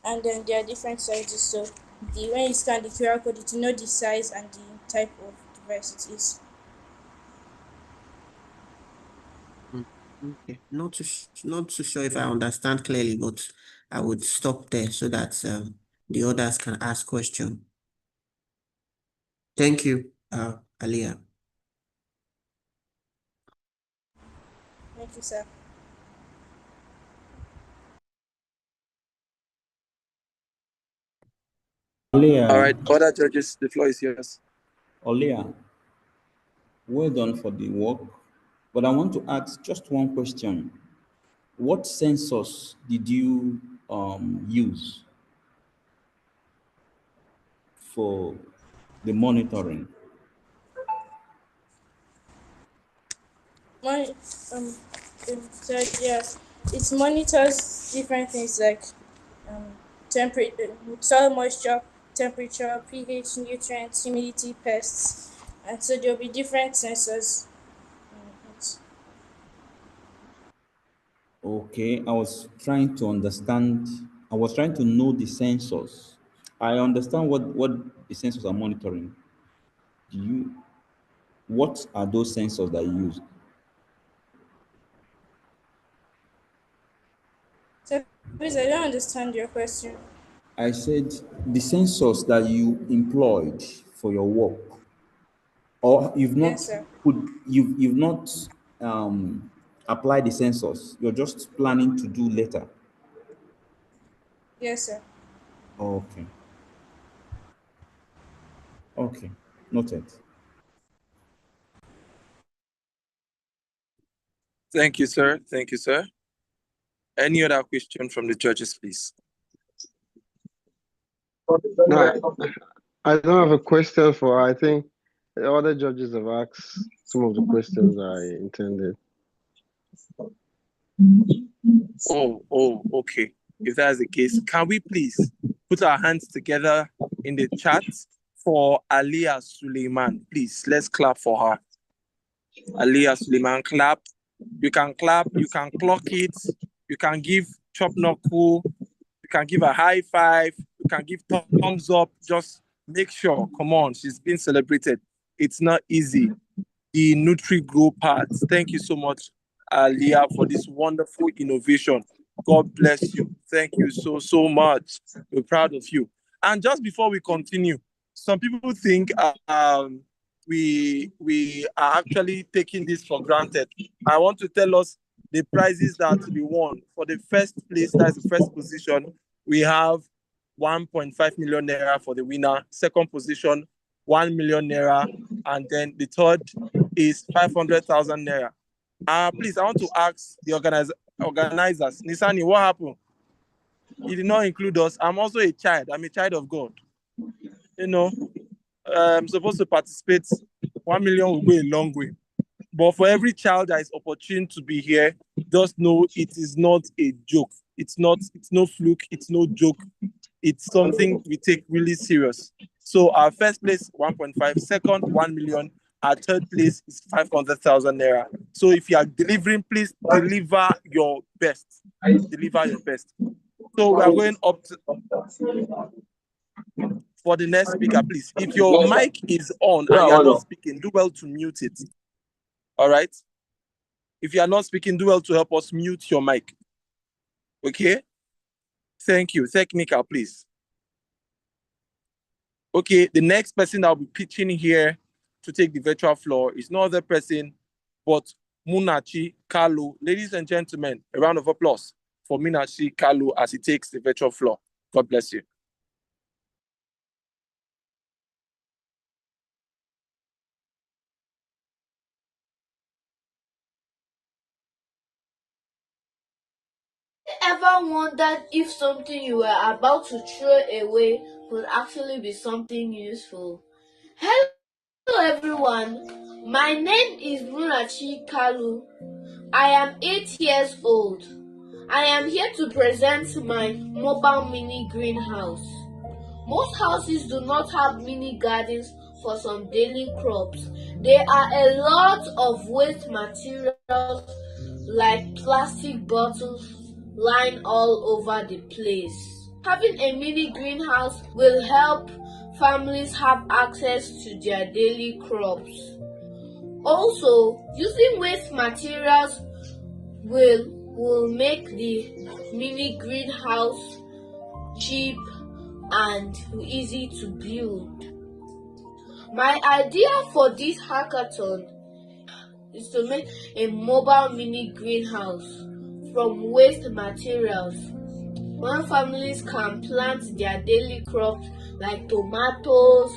and then there are different sizes. So when you scan the QR code, it will know the size and the type of device it is. okay. Not too sure if I understand clearly, but I would stop there so that the others can ask questions. Thank you, Aliyah. Thank you, sir. All right, other judges, the floor is yours. Olia, well done for the work. But I want to ask just one question. What sensors did you use for the monitoring? Mon- um, so yeah, it monitors different things like temperature, soil moisture, temperature, pH, nutrients, humidity, pests, and so there'll be different sensors. Okay, I was trying to understand, I was trying to know the sensors. I understand what the sensors are monitoring. What are those sensors that you use? So, please, I don't understand your question. I said the sensors that you employed for your work, or you've not Yes, sir. put, you've not applied the sensors. You're just planning to do later. Yes, sir. Okay. Okay. Noted. Thank you, sir. Thank you, sir. Any other question from the judges, please? No, I don't have a question for. I think the other judges have asked some of the questions I intended. Oh, okay. If that's the case, can we please put our hands together in the chat for Aliyah Suleiman? Please, let's clap for her. Aliyah Suleiman, clap. You can clap, you can clock it, you can give chop knuckle, you can give a high five, you can give thumbs up. Just make sure, come on, she's been celebrated. It's not easy. The Nutri-Grow parts. Thank you so much, Aliyah, for this wonderful innovation. God bless you. Thank you so much. We're proud of you. And just before we continue, some people think we are actually taking this for granted. I want to tell us the prizes that are to be won. For the first place, that's the first position, we have 1.5 million naira for the winner. Second position, 1 million naira. And then the third is 500,000 naira. Please, I want to ask the organizers, Nisani, what happened? You did not include us. I'm also a child. I'm a child of God. You know, I'm supposed to participate. 1 million will go a long way. But for every child that is opportune to be here, just know it is not a joke. It's no fluke. It's no joke. It's something we take really serious. So our first place, 1.5. Second, 1 million. Our third place is 500,000 naira. So if you are delivering, please deliver your best. Deliver your best. So we are going up for the next speaker, please. If your mic is on and you are not speaking, do well to mute it. All right? If you are not speaking, do well to help us mute your mic. Okay? Thank you. Technical, please. Okay, the next person that will be pitching here to take the virtual floor is no other person but Munachi Kalu. Ladies and gentlemen, a round of applause for Munachi Kalu as he takes the virtual floor. God bless you. Ever wondered if something you were about to throw away could actually be something useful? Hello everyone, my name is Munachi Kalu. I am 8 years old. I am here to present my mobile mini greenhouse. Most houses do not have mini gardens for some daily crops. There are a lot of waste materials like plastic bottles lying all over the place. Having a mini greenhouse will help families have access to their daily crops. Also, using waste materials will make the mini greenhouse cheap and easy to build. My idea for this hackathon is to make a mobile mini greenhouse from waste materials. One families can plant their daily crops like tomatoes,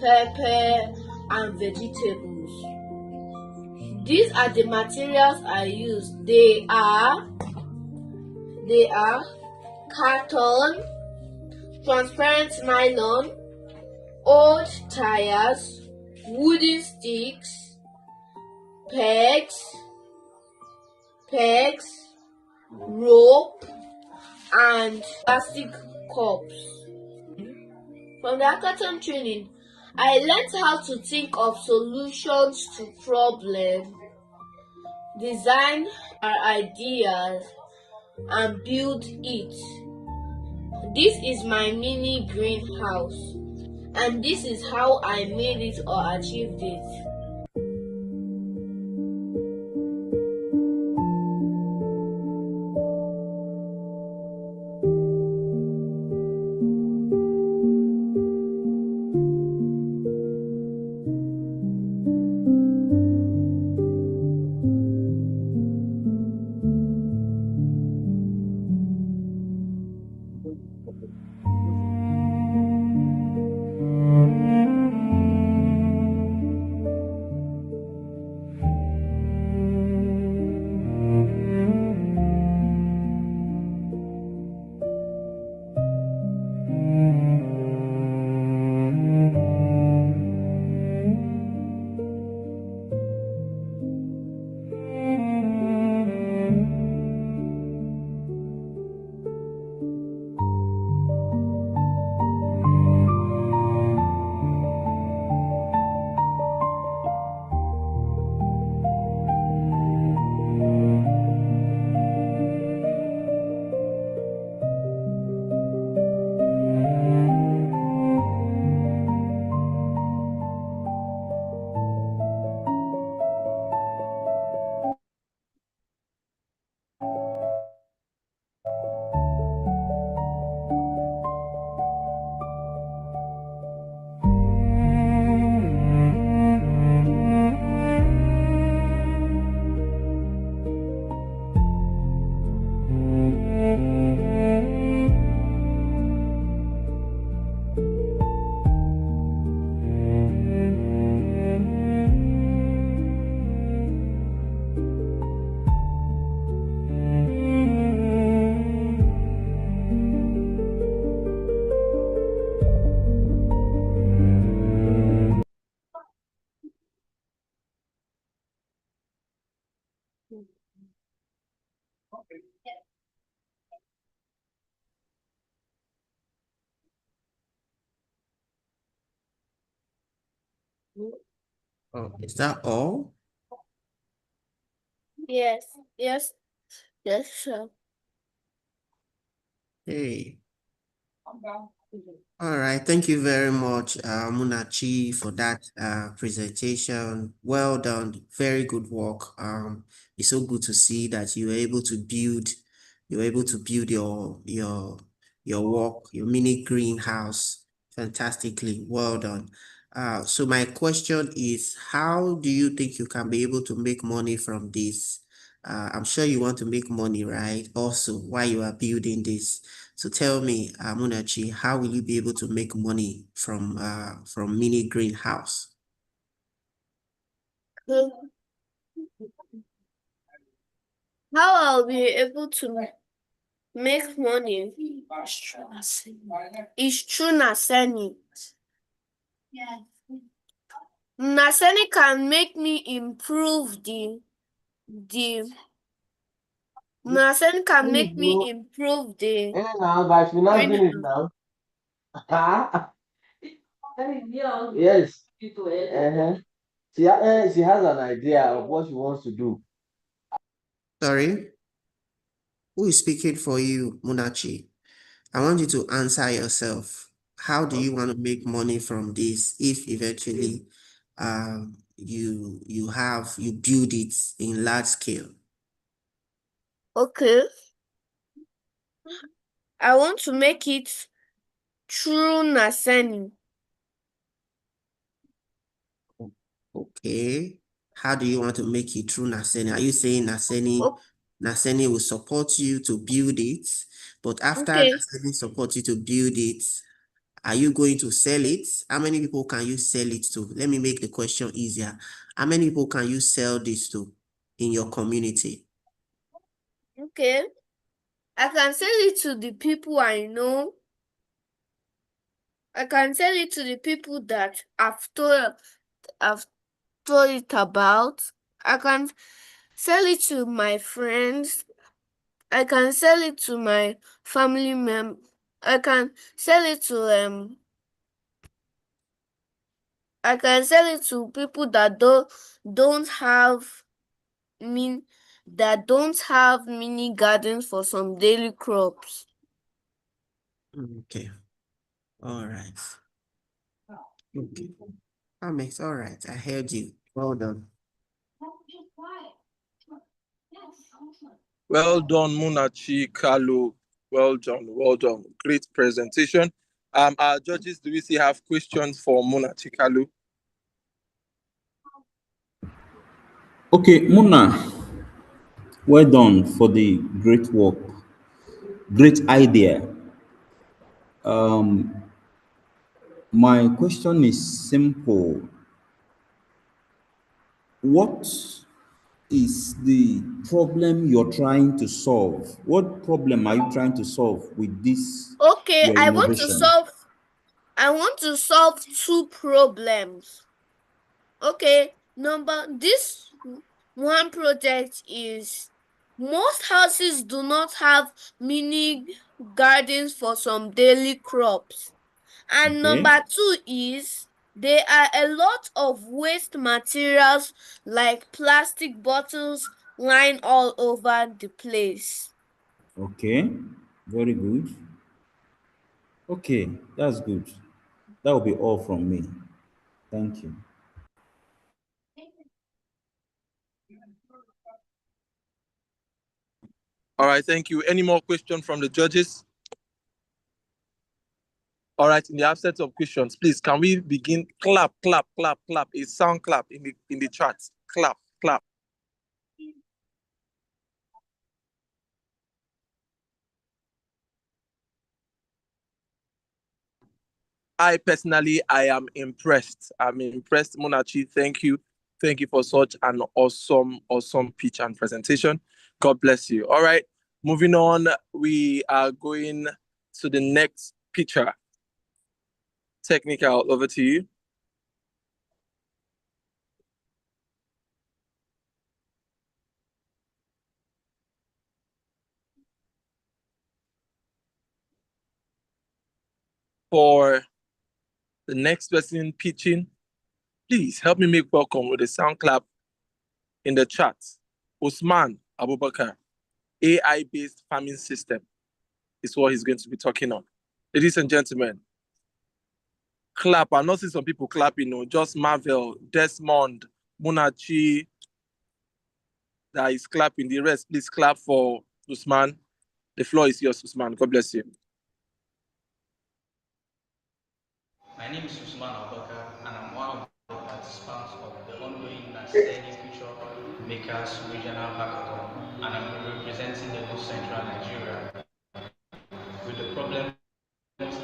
pepper, and vegetables. These are the materials I use. They are carton, transparent nylon, old tires, wooden sticks, pegs, rope, and plastic cups. From the hackathon training, I learned how to think of solutions to problems, design our ideas, and build it. This is my mini greenhouse, and this is how I made it or achieved it. Oh, is that all? Yes, yes, yes, sir. Hey. All right, thank you very much, Munachi, for that presentation. Well done, very good work. It's so good to see that you were able to build your work, your mini greenhouse, fantastically. Well done. So my question is, how do you think you can be able to make money from this? I'm sure you want to make money, right? Also, while you are building this. So tell me, Munachi, how will you be able to make money from mini greenhouse? How I'll be able to make money is through NASENI. NASENI can make me improve the NASENI can make me improve the Now, guys, we now finish greenhouse. now. Yes. Uh-huh. She has an idea of what she wants to do. Sorry, who is speaking for you, Munachi? I want you to answer yourself. How do you want to make money from this if eventually you build it in large scale? Okay. I want to make it through NASENI. Okay. How do you want to make it through NASENI? Are you saying NASENI will support you to build it, but after Okay. NASENI support you to build it, are you going to sell it? How many people can you sell it to? Let me make the question easier. How many people can you sell this to in your community? Okay. I can sell it to the people I know. I can sell it to the people that I've told it about. I can sell it to my friends. I can sell it to my family members. I can sell it to I can sell it to people that don't have that don't have mini gardens for some daily crops. Okay. All right. Okay. That makes all right. I heard you. Well done. Well done, Munachi Kalu. Well done, well done. Great presentation. Our judges, do we still have questions for Munachi Kalu? Okay, Muna, well done for the great work, great idea. Um, my question is simple. What is the problem you're trying to solve? What problem are you trying to solve with this, Okay, your innovation? I want to solve two problems. Okay, this one project is most houses do not have mini gardens for some daily crops. And Okay, number two is there are a lot of waste materials like plastic bottles lying all over the place. okay, very good. Okay, that's good. That will be all from me. Thank you. All right, thank you. Any more questions from the judges? All right, in the absence of questions, please, can we begin? Clap, clap, clap, clap. A sound clap in the chat. Clap, clap. I personally, I am impressed. I'm impressed, Munachi. Thank you. Thank you for such an awesome pitch and presentation. God bless you. All right, moving on. We are going to the next pitcher. Technical, over to you. for the next person pitching, please help me make welcome with a sound clap in the chat. Usman Abubakar, AI-based farming system is what he's going to be talking on. Ladies and gentlemen, clap. I not see some people clapping, just Marvel, Desmond, Munachi, that is clapping. The rest, please clap for Usman. The floor is yours, Usman. God bless you. My name is Usman Abubakar, and I'm one of the participants of the ongoing NASENI FutureMakers Regional Hackathon, and I'm representing the North Central Nigeria with the problem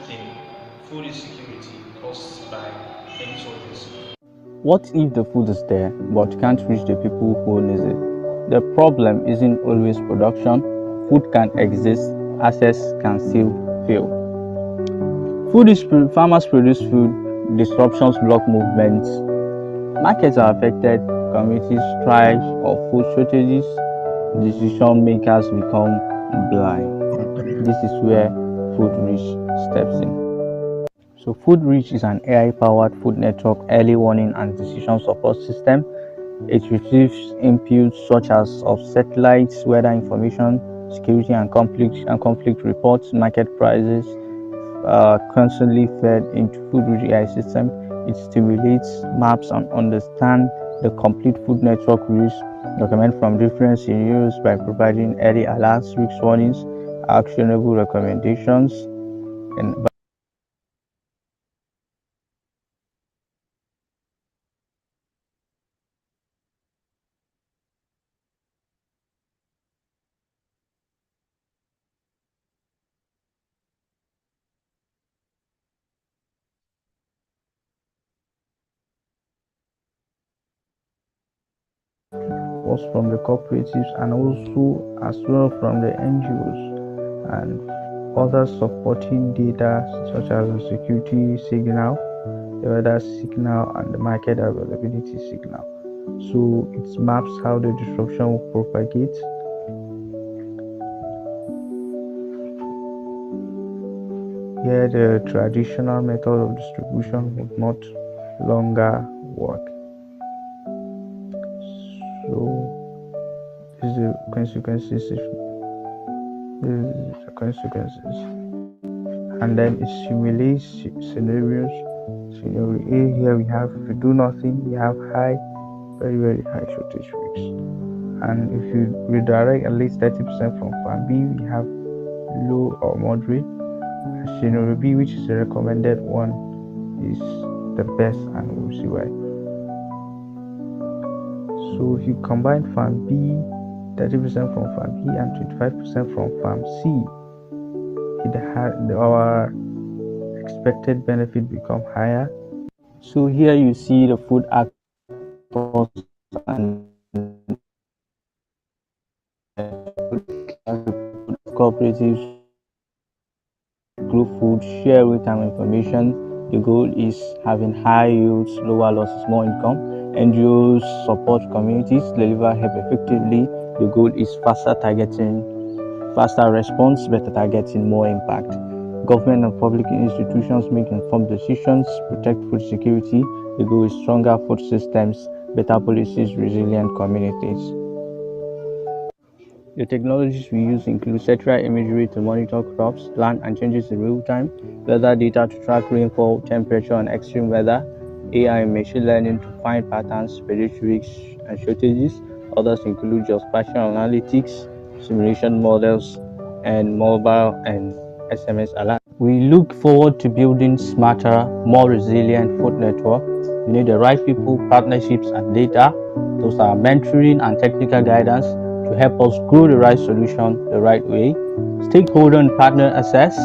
theme, food insecurity caused by insolvency. What if the food is there but can't reach the people who need it? The problem isn't always production. Food can exist, access can still fail. Farmers produce food, disruptions block movements, markets are affected, communities thrive, or food shortages, decision makers become blind. This is where FoodReach steps in. So FoodReach is an AI-powered food network early warning and decision support system. It retrieves inputs such as of satellites, weather information, security and conflict reports, market prices, constantly fed into FoodReach AI system. It stimulates, maps, and understands the complete food network risk, recommend from different scenarios by providing early alerts, risk warnings, actionable recommendations, and was from the cooperatives and also as well from the NGOs and other supporting data such as the security signal, the weather signal, and the market availability signal. So it maps how the disruption will propagate. Here the traditional method of distribution would not longer work. So this is the consequences. And then it simulates scenarios. Scenario A, here we have, if you do nothing, we have very high shortage risks. And if you redirect at least 30% from farm B, we have low or moderate. Scenario B, which is the recommended one, is the best, and we'll see why. So if you combine farm B, 30% from farm B and 25% from farm C, our expected benefit become higher. So here you see the food actors and cooperatives group food, share real-time information. The goal is having high yields, lower losses, more income. NGOs support communities, deliver help effectively. The goal is faster response, better targeting, more impact. Government and public institutions make informed decisions, protect food security. The goal is stronger food systems, better policies, resilient communities. The technologies we use include satellite imagery to monitor crops, land, and changes in real time, weather data to track rainfall, temperature, and extreme weather, AI and machine learning to find patterns, predict risks and shortages. Others include geospatial analytics, simulation models, and mobile and SMS alerts. We look forward to building smarter, more resilient food network. We need the right people, partnerships, and data. Those are mentoring and technical guidance to help us grow the right solution the right way. Stakeholder and partner access.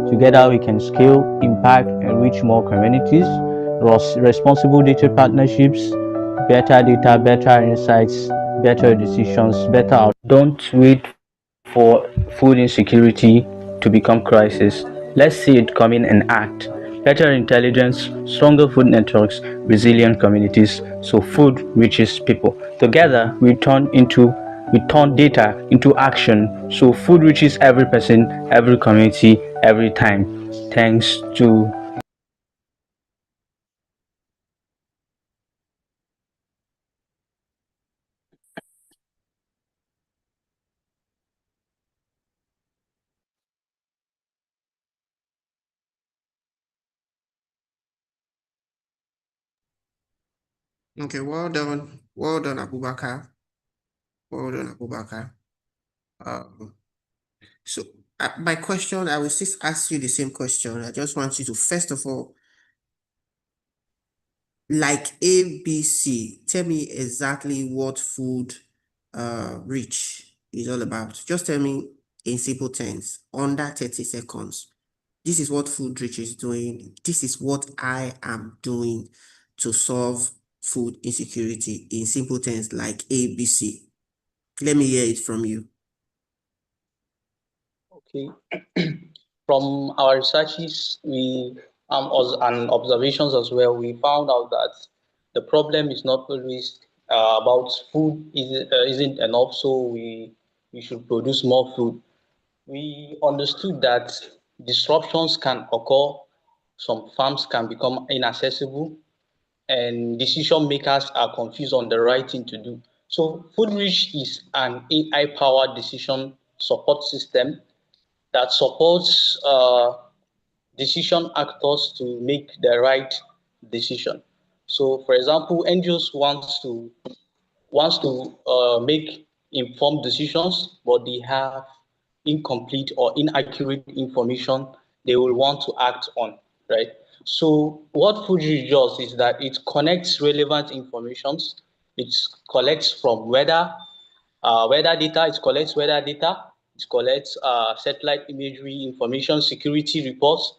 Together we can scale, impact, and reach more communities. Responsible data partnerships, better data, better insights, better decisions, better out. Don't wait for food insecurity to become crisis. Let's see it coming and act. Better intelligence, stronger food networks, resilient communities, so food reaches people. Together we turn data into action, so food reaches every person, every community, every time. Thanks to Okay, well done. Well done, Abubakar. Well done, Abubakar. So my question, I will just ask you the same question. I just want you to, first of all, like ABC, tell me exactly what food rich is all about. Just tell me in simple terms, under 30 seconds. This is what food rich is doing. This is what I am doing to solve food insecurity in simple terms, like ABC. Let me hear it from you. Okay. From our researches, and observations as well, we found out that the problem is not always about food isn't enough, so we should produce more food. We understood that disruptions can occur, some farms can become inaccessible, and decision makers are confused on the right thing to do. So FoodReach is an AI-powered decision support system that supports decision actors to make the right decision. So, for example, NGOs wants to make informed decisions, but they have incomplete or inaccurate information they will want to act on, right? So what Fuji does is that it connects relevant informations. It collects from weather data, it collects weather data, it collects satellite imagery information, security reports,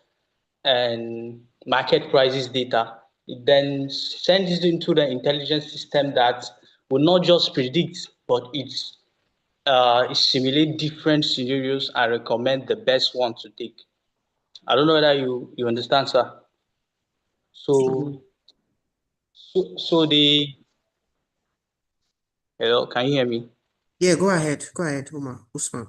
and market prices data. It then sends it into the intelligence system that will not just predict, but it simulate different scenarios and recommend the best one to take. I don't know whether you understand, sir. So so they hello, can you hear me? Yeah, go ahead. Go ahead, Usman.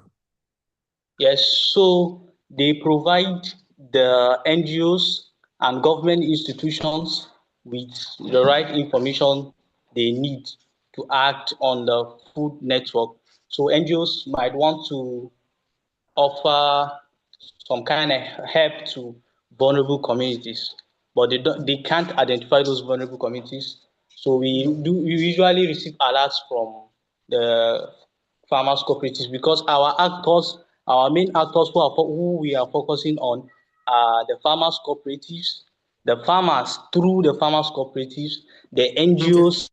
Yes, so they provide the NGOs and government institutions with the right information they need to act on the food network. So NGOs might want to offer some kind of help to vulnerable communities, but they can't identify those vulnerable communities. So we usually receive alerts from the farmers cooperatives because our main actors who we are focusing on are the farmers cooperatives, the farmers through the farmers cooperatives, the Okay. NGOs.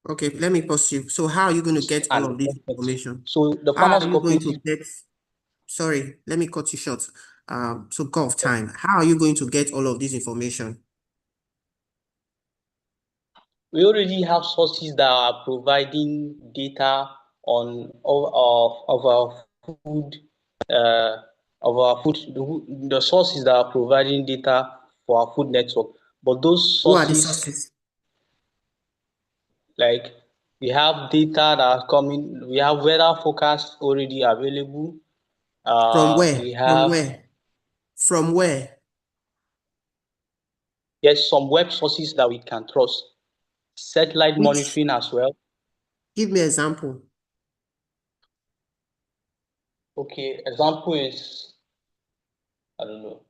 Okay, let me pause you. So how are you going to get all of And this information? so the How farmers are you going to cooperative. get, sorry, let me cut you short. So go off time. How are you going to get all of this information? We already have sources that are providing data on of our food, the sources that are providing data for our food network. But those Who are the sources, sources? like we have data that are coming, we have weather forecasts already available. From where? We From have, where? From where? yes, some web sources that we can trust. Satellite Which? monitoring as well. Give me example. Okay, example is, I don't know.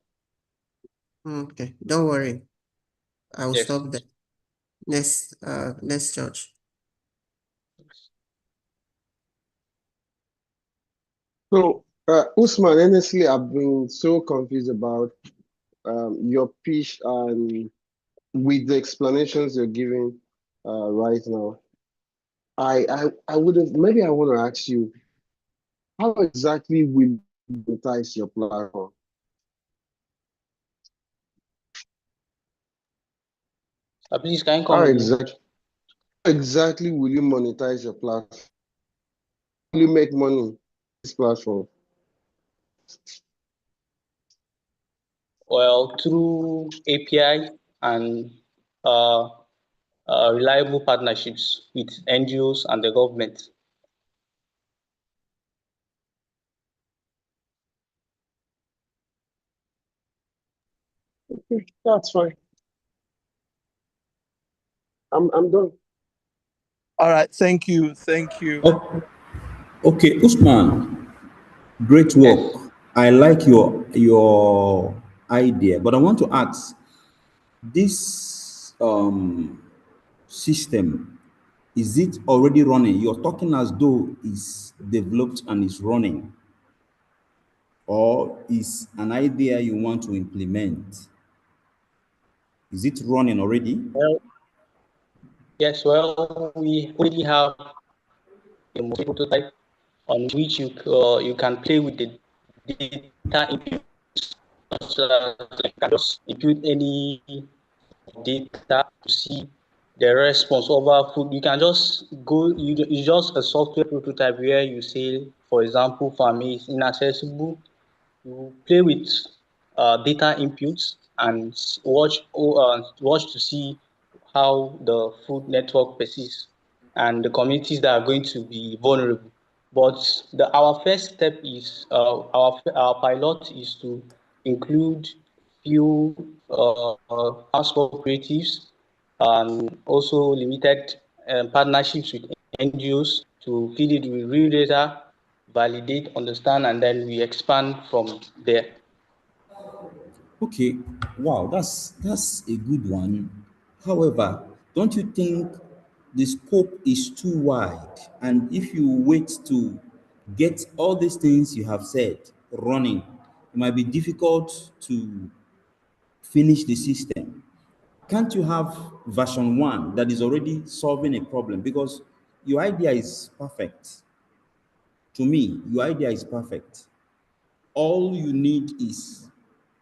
Okay, don't worry. I will Yes. stop there. Next judge. So, Usman, honestly, I've been so confused about your pitch and with the explanations you're giving right now. I would have maybe I want to ask you, how exactly will you monetize your platform? Please, can you How come again? exactly will you monetize your platform? Will you make money on this platform? Well, through API and uh, reliable partnerships with NGOs and the government. Okay, that's fine. I'm done. All right. Thank you. Thank you. Oh, okay, Usman, great Yes. work. I like your idea, but I want to ask this system, is it already running? You're talking as though it's developed and is running, or is an idea you want to implement? Is it running already? Well, yes, well, we already have a prototype on which you can play with the data inputs. You can just input any data to see the response over food. You can just go, it's just a software prototype where you say, for example, for me, it's inaccessible. You play with data inputs and watch to see how the food network persists and the communities that are going to be vulnerable. But our first step is our pilot is to include few house cooperatives and also limited partnerships with NGOs to feed it with real data, validate, understand, and then we expand from there. Okay, wow, that's a good one. However, don't you think the scope is too wide? And if you wait to get all these things you have said running, it might be difficult to finish the system. Can't you have version one that is already solving a problem? Because your idea is perfect. To me, your idea is perfect. All you need is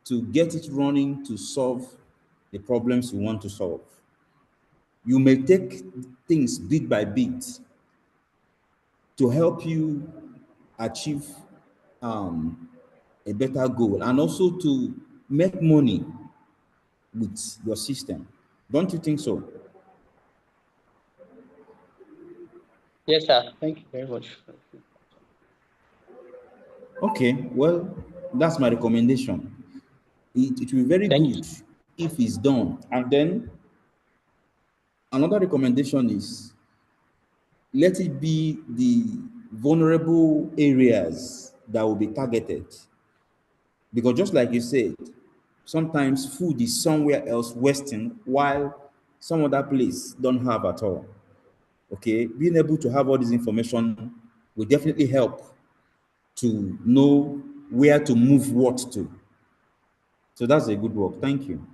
to get it running to solve the problems you want to solve. You may take things bit by bit to help you achieve a better goal and also to make money with your system. Don't you think so? Yes, sir. Thank you very much. Okay, well, that's my recommendation. It will be very Thank good you. if it's done. And then another recommendation is let it be the vulnerable areas that will be targeted. Because just like you said, sometimes food is somewhere else wasting while some other place don't have at all. Okay, being able to have all this information will definitely help to know where to move what to. So that's a good work. Thank you.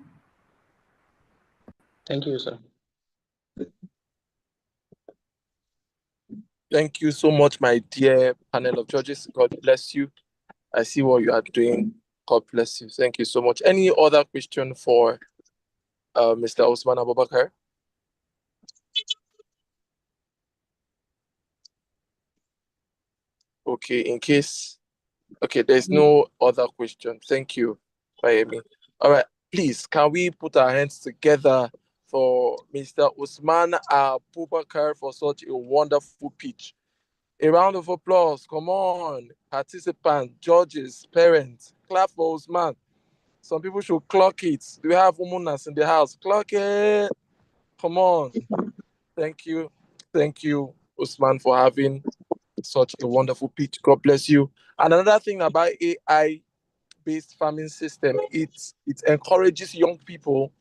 Thank you, sir. Thank you so much, my dear panel of judges. God bless you. I see what you are doing. God bless you. Thank you so much. Any other question for Mr. Osman Abubakar? Okay, in case, okay, there's no other question. Thank you, Fayemi. All right, please, can we put our hands together for Mr. Usman Abubakar for such a wonderful pitch? A round of applause. Come on, participants, judges, parents, clap for Usman. Some people should clock it. Do we have womaness in the house? Clock it. Come on. Thank you. Thank you, Usman, for having such a wonderful pitch. God bless you. And another thing about AI-based farming system, it encourages young people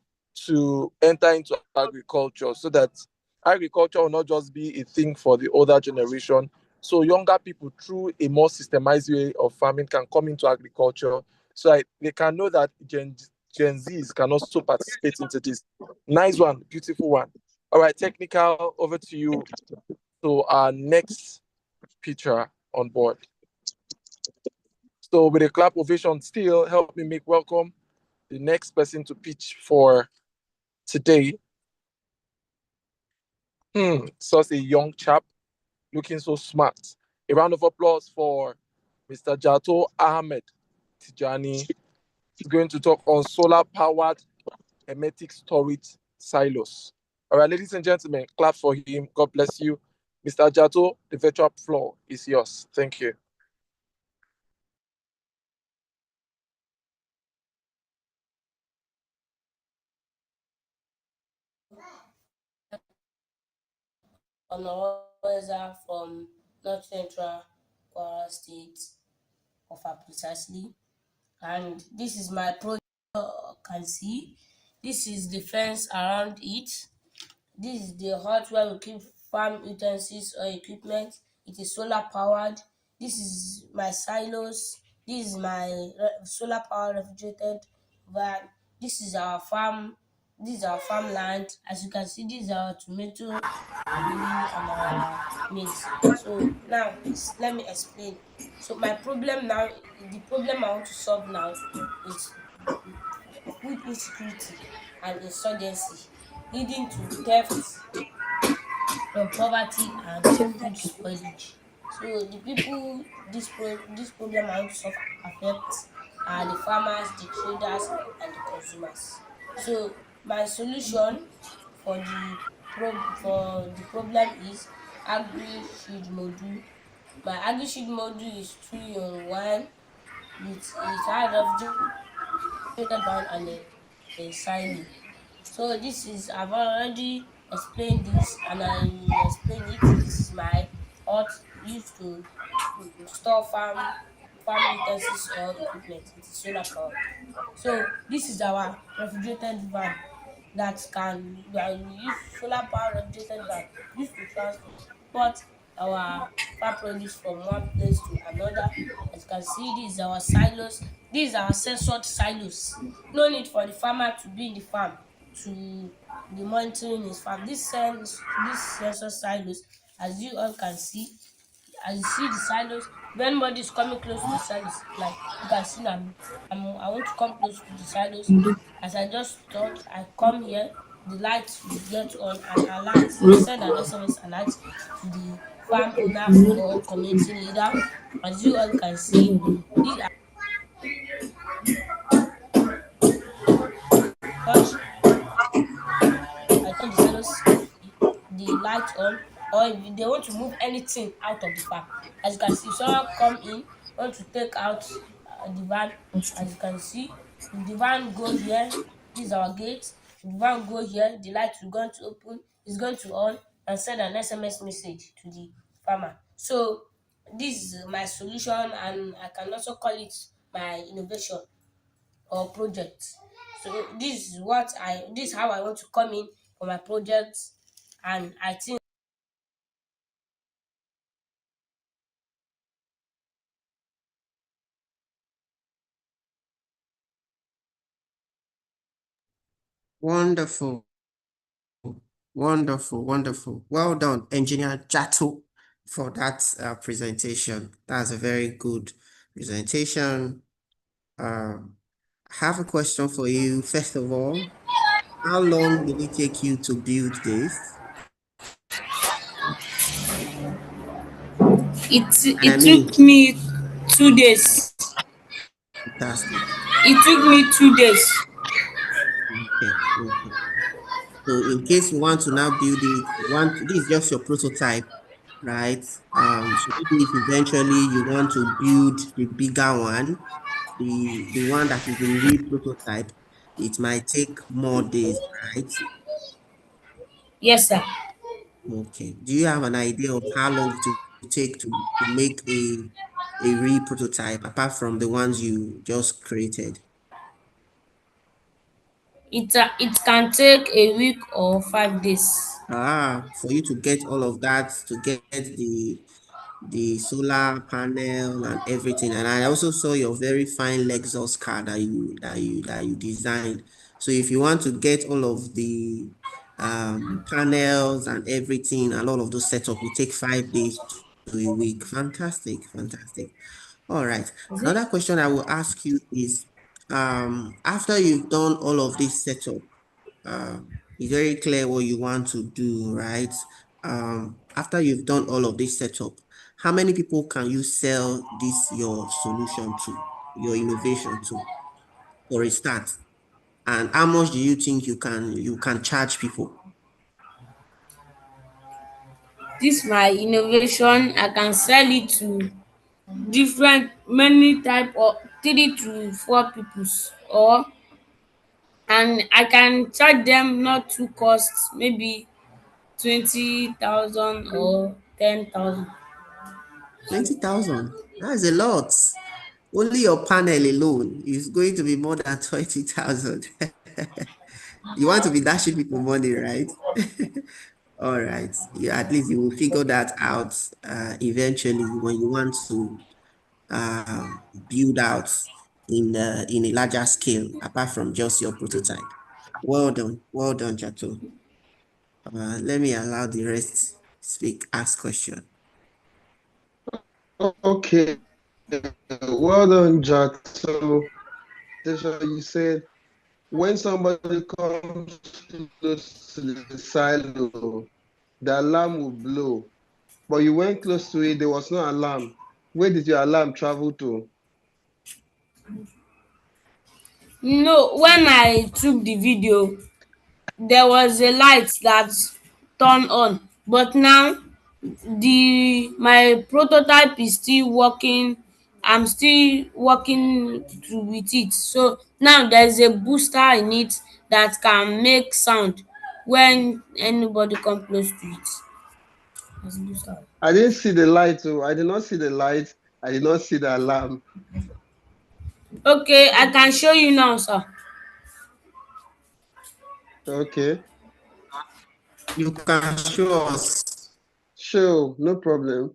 to enter into agriculture so that agriculture will not just be a thing for the older generation. So younger people, through a more systemized way of farming, can come into agriculture so that they can know that Gen Zs can also participate into this. Nice one, beautiful one. All right, technical, over to you. So our next pitcher on board. So with a clap ovation still, help me make welcome the next person to pitch for today. Such a young chap, looking so smart. A round of applause for Mr. Jato Ahmed Tijani. He's going to talk on solar-powered hermetic storage silos. All right, ladies and gentlemen, clap for him. God bless you. Mr. Jato, the virtual floor is yours. Thank you. Honorable from North Central Kwara State, of precisely. And this is my project. Can see this is the fence around it. This is the hut where we keep farm utensils or equipment. It is solar powered. This is my silos. This is my solar powered refrigerated van. This is our farm. This is our farmland. As you can see, this is our tomato, lily, and our maize. So now let me explain. So my problem now, the problem I want to solve now is food insecurity and insurgency, leading to theft, poverty, and food spoilage. So the people this problem I want to solve affects are the farmers, the traders, and the consumers. So my solution for the problem is agri shield module. My agri shield module is two in one with it has refrigerated van and a silo. So this is I've already explained this and I will explain it. This is my hut used to store farm utensils or equipment. It is solar powered. So this is our refrigerated van that we use solar powered refrigerated van used to transport our farm produce from one place to another. As you can see, this is our silos. These are censored silos. No need for the farmer to be in the farm to be monitoring his farm. This sensor silos, as you all can see, as you see the silos, if anybody is coming close to the silos, like you can see now, I want to come close to the silos. As I just touch, I come here, the light will get on and alert, it will send an SMS alert to the farm owner or community leader. As you all can see, these are touch I turn the silos off, the light on, or if they want to move anything out of the farm. As you can see, if someone come in, want to take out the van, as you can see, if the van go here, this is our gate. If the van go here, the light will going to open, is going to on and send an SMS message to the farmer. So this is my solution and I can also call it my innovation or project. So this is how I want to come in for my project, and I think Wonderful. Wonderful, wonderful. Well done, Engineer Jato, for that presentation. That's a very good presentation. Um, I have a question for you. First of all, how long did it take you to build this? And I it mean, took me 2 days. fantastic. It took me 2 days. Okay, okay. So in case you want to now build it, this is just your prototype, right? So maybe if eventually you want to build the bigger one, the one that is in real prototype, it might take more days, right? Yes, sir. Okay. Do you have an idea of how long it will take to make a real prototype apart from the ones you just created? It can take a week or 5 days. For you to get all of that, to get the solar panel and everything. And I also saw your very fine Lexus car that you designed. So if you want to get all of the panels and everything and all of those setup, it take 5 days to a week. Fantastic, fantastic. All right. Is it? Another question I will ask you is after you've done all of this setup, it's very clear what you want to do, right? After you've done all of this setup, how many people can you sell this your solution to, your innovation to, for a start? And how much do you think you can charge people? This my innovation. I can sell it to different many type of 3 to 4 peoples, or and I can charge them not too cost, maybe 20,000 or 10,000. 20,000. That's a lot. Only your panel alone is going to be more than 20,000. You want to be dashing people money, right? All right. Yeah, at least you will figure that out eventually when you want to build out in a larger scale apart from just your prototype. Well done, Jato. Let me allow the rest speak, ask question. Okay, well done, Jack. So, Desha, you said when somebody comes close to the silo, the alarm will blow. But you went close to it, there was no alarm. Where did your alarm travel to? No, when I took the video, there was a light that turned on, but now the my prototype is still working. I'm still working with it. So now there's a booster in it that can make sound when anybody come close to it. There's a booster. I didn't see the light, oh. I did not see the light. I did not see the alarm. Okay, I can show you now, sir. Okay, You can show us. sure, no problem.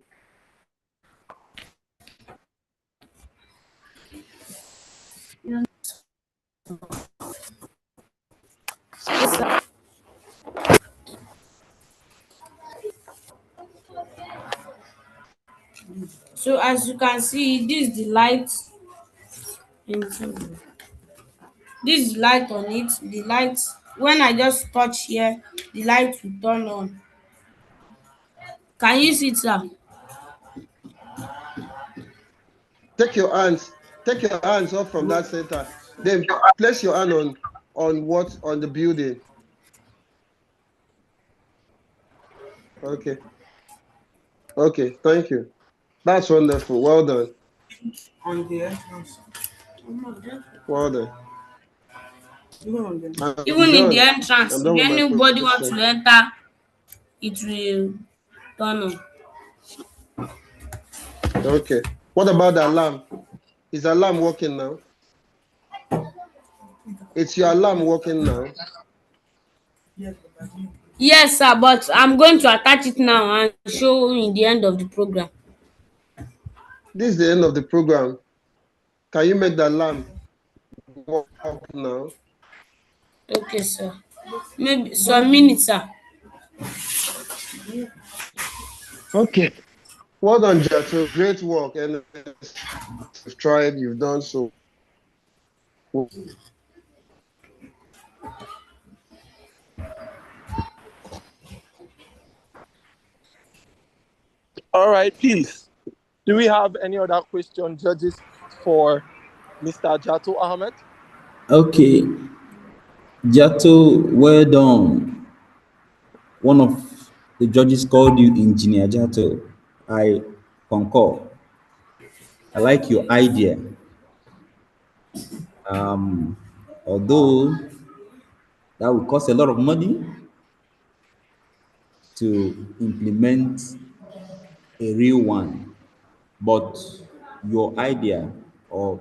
Yes, sir. So as you can see, this is the light. This is light on it. The light, when I just touch here, the light will turn on. Can you see it, sir? Take your hands, take your hands off from that center. Then place your hand on what on the building. Okay, okay, thank you. That's wonderful. Well done. On the entrance. Well done. I'm Even in the done. I'm entrance, if done with my anybody wants question. to enter, it will turn on. Okay. What about the alarm? Is the alarm working now? It's your alarm working now. Yes, sir, but I'm going to attach it now and show in the end of the program. This is the end of the program. Can you make the alarm work now? Okay, sir. Maybe some minutes, sir. Okay. Well done, Jato. Great work. And you've tried, you've done so. All right, please. Do we have any other question, judges, for Mr. Jato Ahmed? Okay, Jato, well done. One of the judges called you Engineer Jato. I concur. I like your idea. Um, although that will cost a lot of money to implement a real one, but your idea, or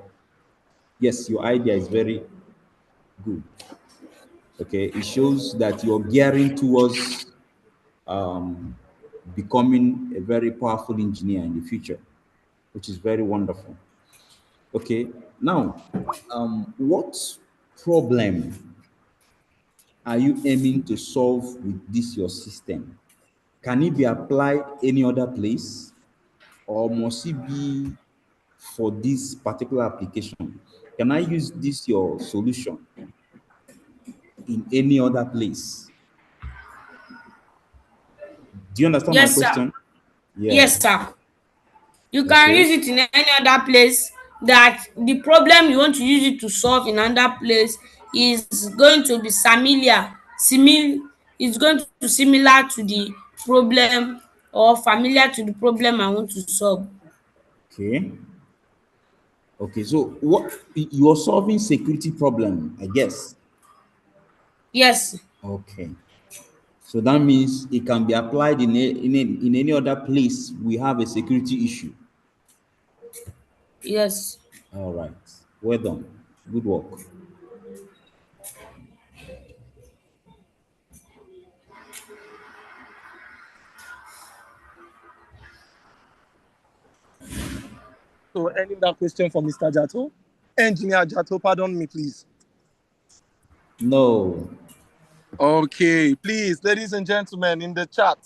yes, your idea is very good. Okay, it shows that you're gearing towards um, becoming a very powerful engineer in the future, which is very wonderful. Okay, now, what problem are you aiming to solve with this your system? Can it be applied any other place, or must it be for this particular application? Can I use this your solution in any other place? Do you understand my Yes, sir. question? Yeah. Yes, sir. You can Okay. use it in any other place that the problem you want to use it to solve in another place is going to be is going to be similar to the problem or familiar to the problem I want to solve. Okay. Okay. So what you are solving security problem, I guess. Yes, Okay. So that means it can be applied in any other place we have a security issue. yes. All right. Well done. Good work. So any other question for Mr. Jato? Engineer Jato, pardon me, please. No. Okay, please, ladies and gentlemen, in the chat,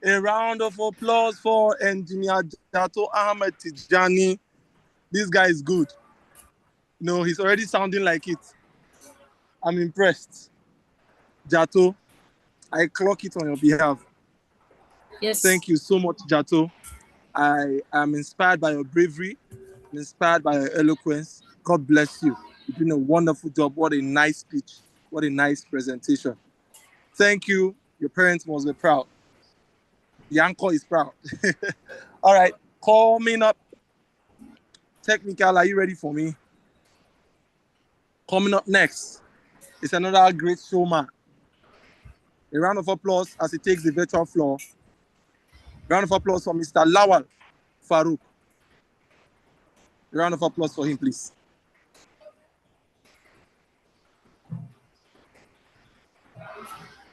a round of applause for Engineer Jato Ahmed Tijani. This guy is good. No, he's already sounding like it. I'm impressed. Jato, I clock it on your behalf. Yes. Thank you so much, Jato. I am inspired by your bravery. I'm inspired by your eloquence. God bless you. You're doing a wonderful job. What a nice speech. What a nice presentation. Thank you. Your parents must be proud. The uncle is proud. All right. Coming up. Technical, are you ready for me? Coming up next is another great showman. A round of applause as he takes the virtual floor. Round of applause for Mr. Lawal Farouk. A round of applause for him, please.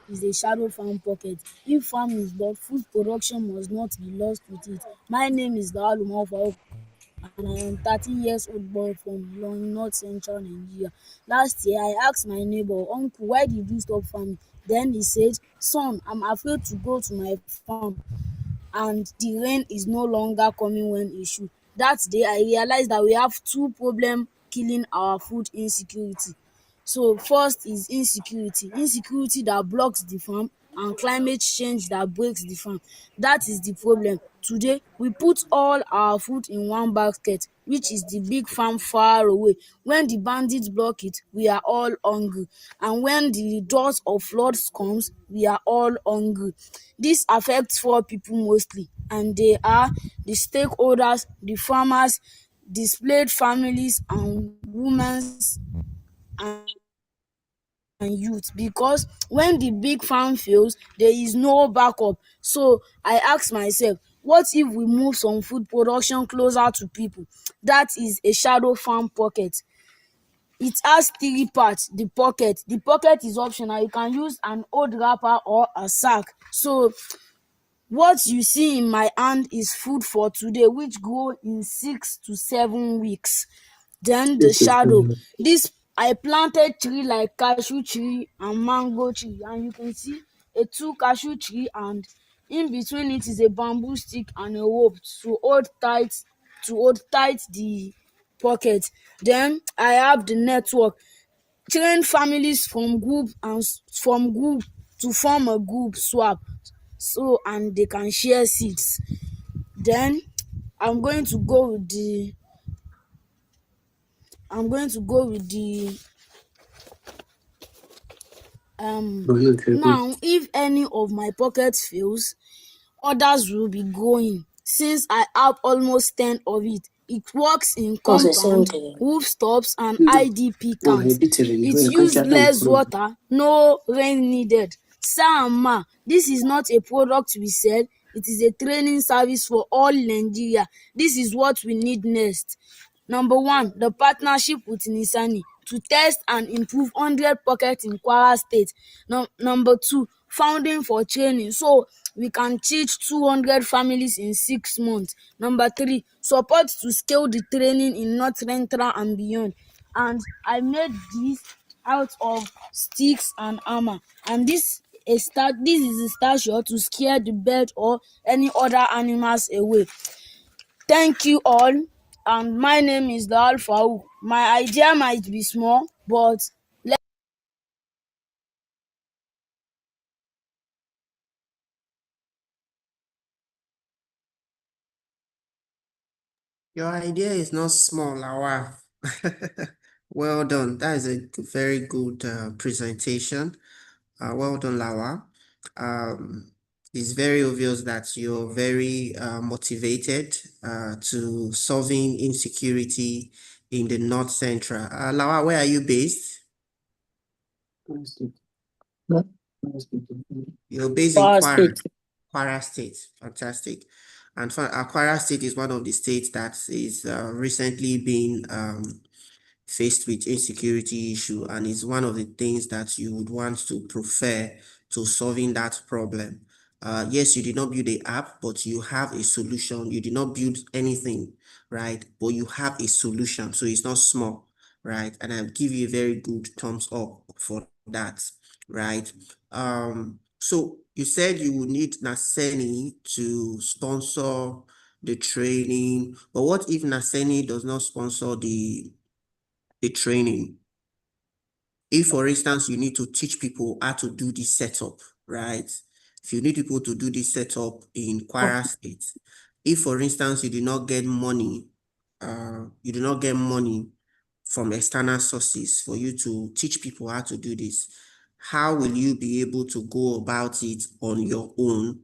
Is a shadow farm pocket. If farm is bought, food production must not be lost with it. My name is Lawal Umar Farouk and I am 13 years old boy from Long North Central Nigeria. Last year, I asked my neighbor, Uncle, why did you stop farming? Then he said, Son, I'm afraid to go to my farm and the rain is no longer coming when it should. That day, I realized that we have two problems killing our food insecurity. So first is insecurity that blocks the farm and climate change that breaks the farm. That is the problem. Today, we put all our food in one basket, which is the big farm far away. When the bandits block it, we are all hungry. And when the drought or floods comes, we are all hungry. This affects four people mostly, and they are the stakeholders, the farmers, displaced families, and women's and youth, because when the big farm fails, there is no backup. So I ask myself, what if we move some food production closer to people? That is a shadow farm pocket. It has three parts. The pocket is optional. You can use an old wrapper or a sack. So what you see in my hand is food for today, which grow in 6 to 7 weeks. Then the shadow. This I planted tree like cashew tree and mango tree, and you can see a two cashew tree, and in between it is a bamboo stick and a rope to hold tight the pocket. Then I have the network. Train families from group to form a group swap, so and they can share seeds. Then I'm going to go with the I'm going to go with the now if any of my pockets fails, others will be going. Since I have almost 10 of it, it works in compound, rooftops, and IDP camps. It uses less water, no rain needed. Sir and Ma, this is not a product we sell. It is a training service for all Nigeria. This is what we need next. Number one, the partnership with NASENI to test and improve 100 pockets in Kwara State. Number two, funding for training so we can teach 200 families in 6 months. Number three, support to scale the training in North Central and beyond. And I made this out of sticks and hammer. And this is a statue to scare the bird or any other animals away. Thank you all, and my name is Lawal Farouk. My idea might be small, but Your idea is not small, Lawa. Well done. That is a very good presentation. Well done, Lawa. It's very obvious that you're very motivated to solving insecurity in the North Central. Lawa, where are you based? You're based in Kwara State. Fantastic. And Kwara State is one of the states that is recently been faced with insecurity issue, and is one of the things that you would want to prefer to solving that problem. Yes, you did not build the app, but you have a solution. You did not build anything, right? But you have a solution, so it's not small, right? And I'll give you a very good thumbs up for that, right? So you said you would need NASENI to sponsor the training, but what if NASENI does not sponsor the training? If, for instance, you need to teach people how to do this setup, right? If you need people to do this setup in Kwara State, if, for instance, you do not get money from external sources for you to teach people how to do this, how will you be able to go about it on your own,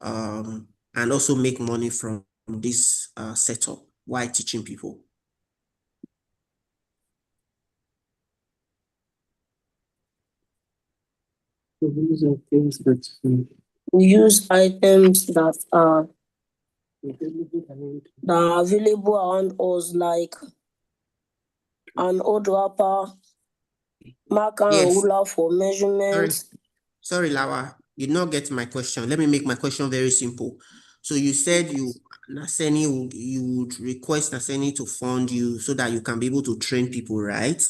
and also make money from this setup while teaching people? We use items that are available around us, like an old wrapper, marker and Yes. ruler for measurements. Sorry, Lawa, you did not get my question. Let me make my question very simple. So you said you would request Naseni to fund you so that you can be able to train people, right?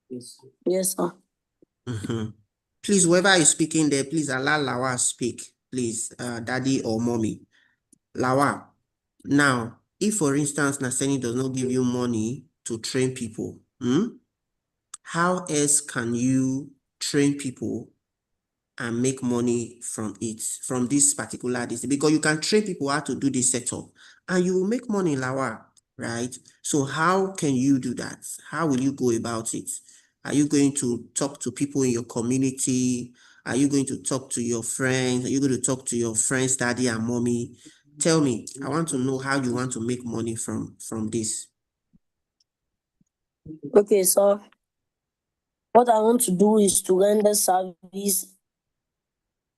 Yes, sir. Please, whoever is speaking there, please allow Lawa speak, please, daddy or mommy. Lawa, now, if for instance Naseni does not give you money to train people, how else can you train people and make money from it, from this particular district? Because you can train people how to do this setup and you will make money, Lawa, right? So how can you do that? How will you go about it? Are you going to talk to people in your community? Are you going to talk to your friends? Are you going to talk to your friends, daddy and mommy? Tell me, I want to know how you want to make money from this. Okay, so what I want to do is to render service.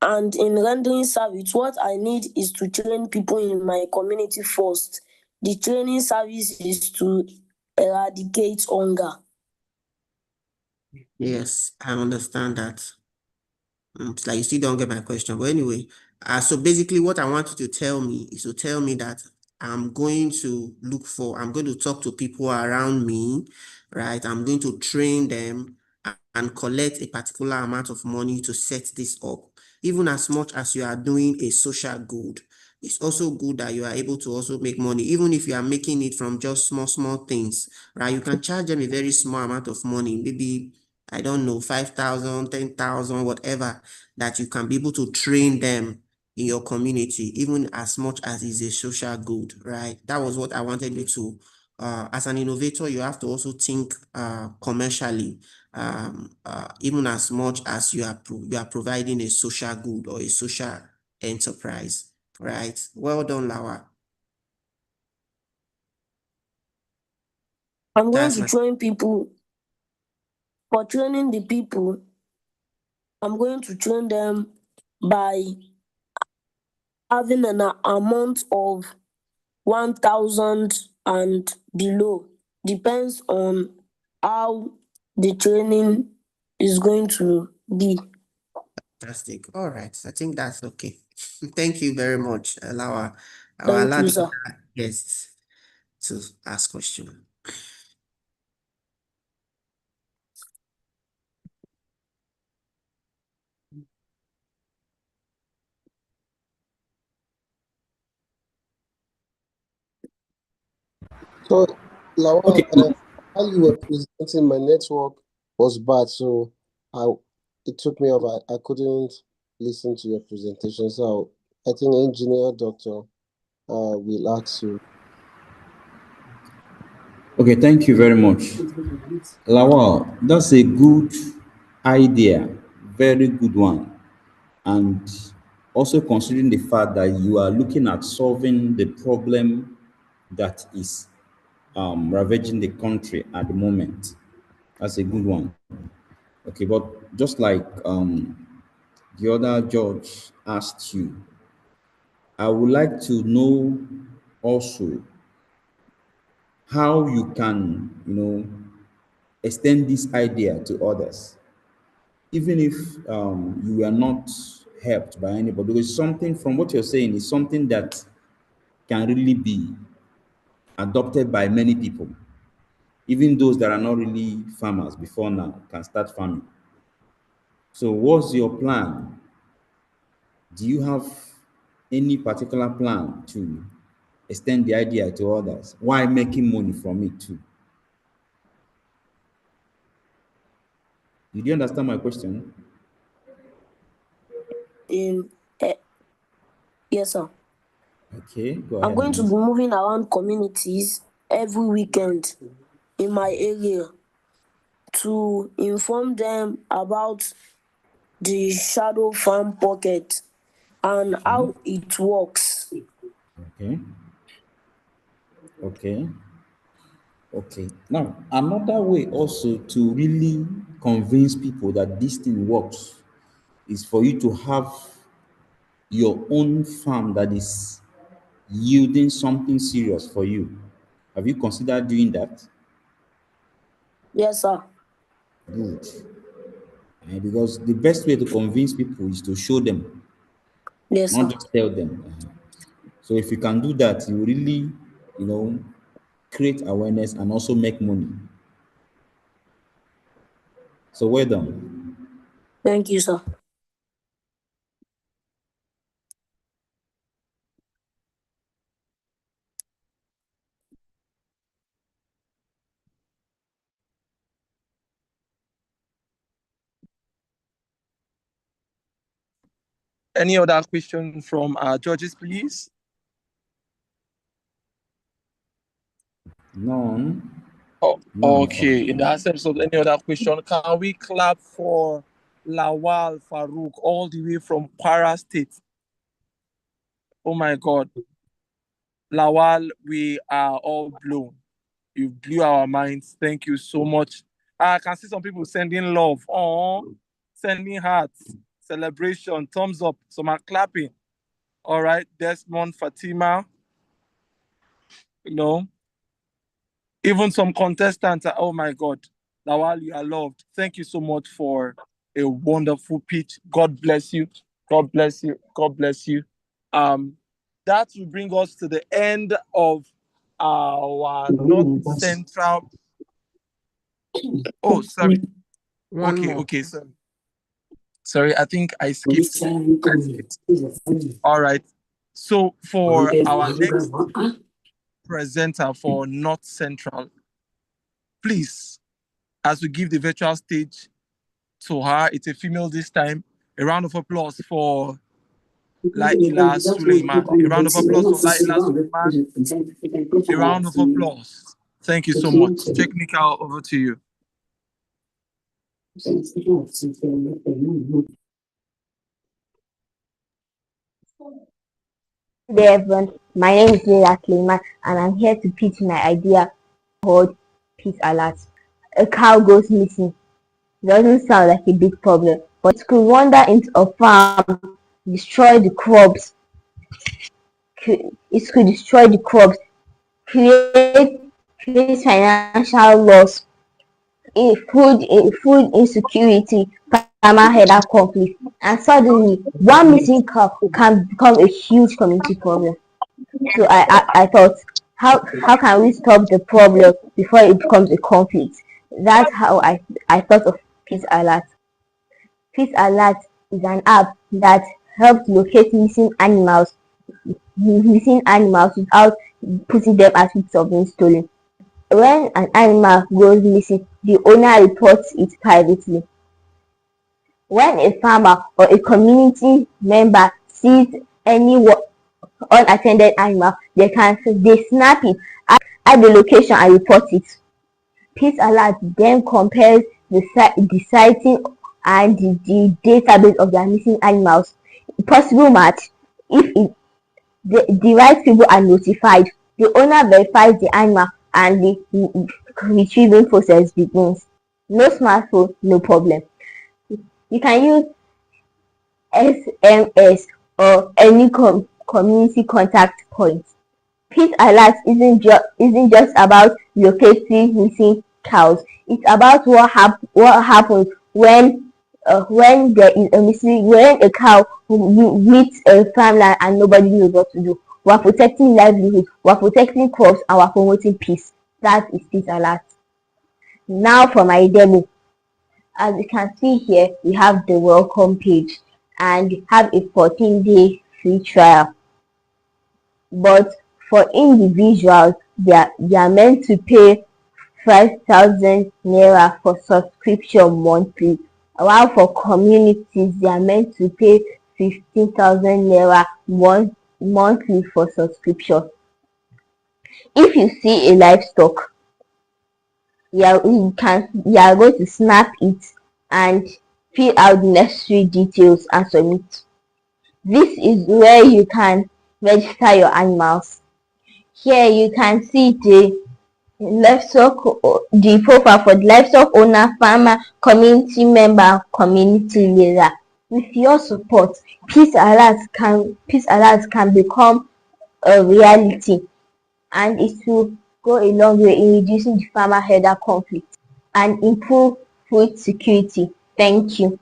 And in rendering service, what I need is to train people in my community first. The training service is to eradicate hunger. Yes, I understand that. It's like you still don't get my question. But anyway, so basically what I want you to tell me is to tell me that I'm going to talk to people around me, right? I'm going to train them and collect a particular amount of money to set this up. Even as much as you are doing a social good, it's also good that you are able to also make money, even if you are making it from just small things, right? You can charge them a very small amount of money, maybe, I don't know, 5,000, 10,000, whatever, that you can be able to train them in your community, even as much as it's a social good, right? That was what I wanted you to, as an innovator, you have to also think commercially, even as much as you are providing a social good or a social enterprise, right? Well done, Lawa. I'm going to train people. For training the people, I'm going to train them by having an amount of 1,000 and below. Depends on how the training is going to be. Fantastic. All right. I think that's okay. Thank you very much, Lawa. I will Thank allow you, the sir. other guests to ask questions. So, Lawal, Okay. while you were presenting, my network was bad, so I it took me off. I couldn't listen to your presentation. So I think engineer doctor will ask you. Okay, thank you very much. Lawal, that's a good idea, very good one. And also considering the fact that you are looking at solving the problem that is ravaging the country at the moment. That's a good one. Okay, but just like the other judge asked you, I would like to know also how you can, extend this idea to others. Even if you are not helped by anybody, because something from what you're saying is something that can really be adopted by many people. Even those that are not really farmers before now can start farming. So what's your plan? Do you have any particular plan to extend the idea to others while making money from it too? Did you understand my question? Um, eh, yes, sir. Okay, go I'm ahead going and to be answer. moving around communities every weekend in my area to inform them about the shadow farm pocket and how it works. Okay. Okay. Okay. Now, another way also to really convince people that this thing works is for you to have your own farm that is yielding something serious for you. Have you considered doing that? Yes, sir. Good. Because the best way to convince people is to show them, Yes, not sir. just tell them. So if you can do that, you really, you know, create awareness and also make money. So well done. Thank you, sir. Any other question from our judges, please? None. Oh, None from okay. In the absence of any other question, can we clap for Lawal Farouk all the way from Kwara State? Oh my God. Lawal, we are all blown. You blew our minds. Thank you so much. I can see some people sending love. Oh, sending hearts, celebration, thumbs up. Some are clapping. All right. Desmond, Fatima, you know, even some contestants are, oh my God, Lawal, you are loved. Thank you so much for a wonderful pitch. God bless you. God bless you. God bless you. That will bring us to the end of our North Central. Oh, sorry. One Okay, more. okay, sorry. Sorry, I think I skipped. All right. So for our next presenter for North Central, please, as we give the virtual stage to her, it's a female this time. A round of applause for Laila Suleiman. A round of applause for Laila Suleiman. A round of applause. Thank you so much. Technical, over to you. Good day, everyone. My name is Leila Suleiman, and I'm here to pitch my idea called Peace Alert. A cow goes missing. Doesn't sound like a big problem, but it could wander into a farm, destroy the crops. It could destroy the crops, create financial loss, food insecurity, farmer header conflict, and suddenly one missing cow can become a huge community problem. So I thought, how can we stop the problem before it becomes a conflict? That's how I thought of Peace Alert. Peace Alert is an app that helps locate missing animals without putting them at risk of being stolen. When an animal goes missing, the owner reports it privately. When a farmer or a community member sees any unattended animal, they snap it at the location and report it. Peace Alert then compares the sighting and the database of their missing animals. A possible match. If the right people are notified, the owner verifies the animal and the retrieving process begins. No smartphone, no problem. You can use SMS or any community contact point. Peace Alert isn't just about locating missing cows. It's about what happens when when there is a missing, when a cow meets a farmland and nobody knows what to do. We are protecting livelihood, we are protecting crops, and we are promoting peace. That is peace alert. Now for my demo. As you can see here, we have the welcome page and have a 14-day free trial. But for individuals, they are meant to pay 5,000 naira for subscription monthly, while for communities they are meant to pay 15,000 naira monthly for subscription. If you see a livestock, you are going to snap it and fill out the necessary details and submit. This is where you can register your animals. Here you can see the profile for the livestock owner, farmer, community member, community leader. With your support, peace alerts can become a reality, and it will go a long way in reducing the farmer herder conflict and improve food security. Thank you.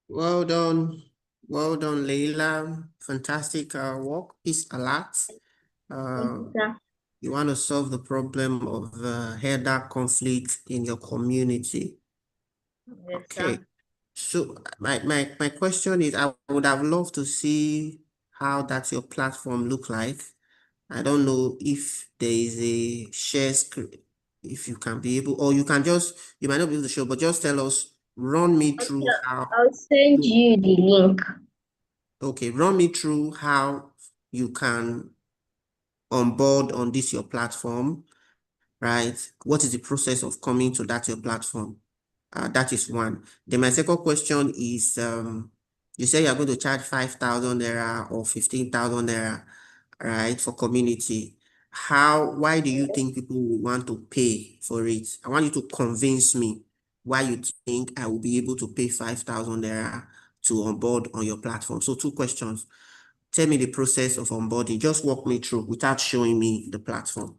Well done. Well done, Leila. Fantastic work. Peace alert. You want to solve the problem of herder conflict in your community. Yes, Okay. sir. So my question is, I would have loved to see how that your platform look like. I don't know if there is a share screen, if you can be able, or you can just, you might not be able to show, but just tell us, run me through how I'll send you the link. Okay, run me through how you can onboard on this your platform, right? What is the process of coming to that your platform? That is one. Then my second question is, you say you're going to charge 5,000 naira or 15,000 naira, right, for community. Why do you think people will want to pay for it? I want you to convince me why you think I will be able to pay 5,000 naira to onboard on your platform. So two questions. Tell me the process of onboarding. Just walk me through without showing me the platform.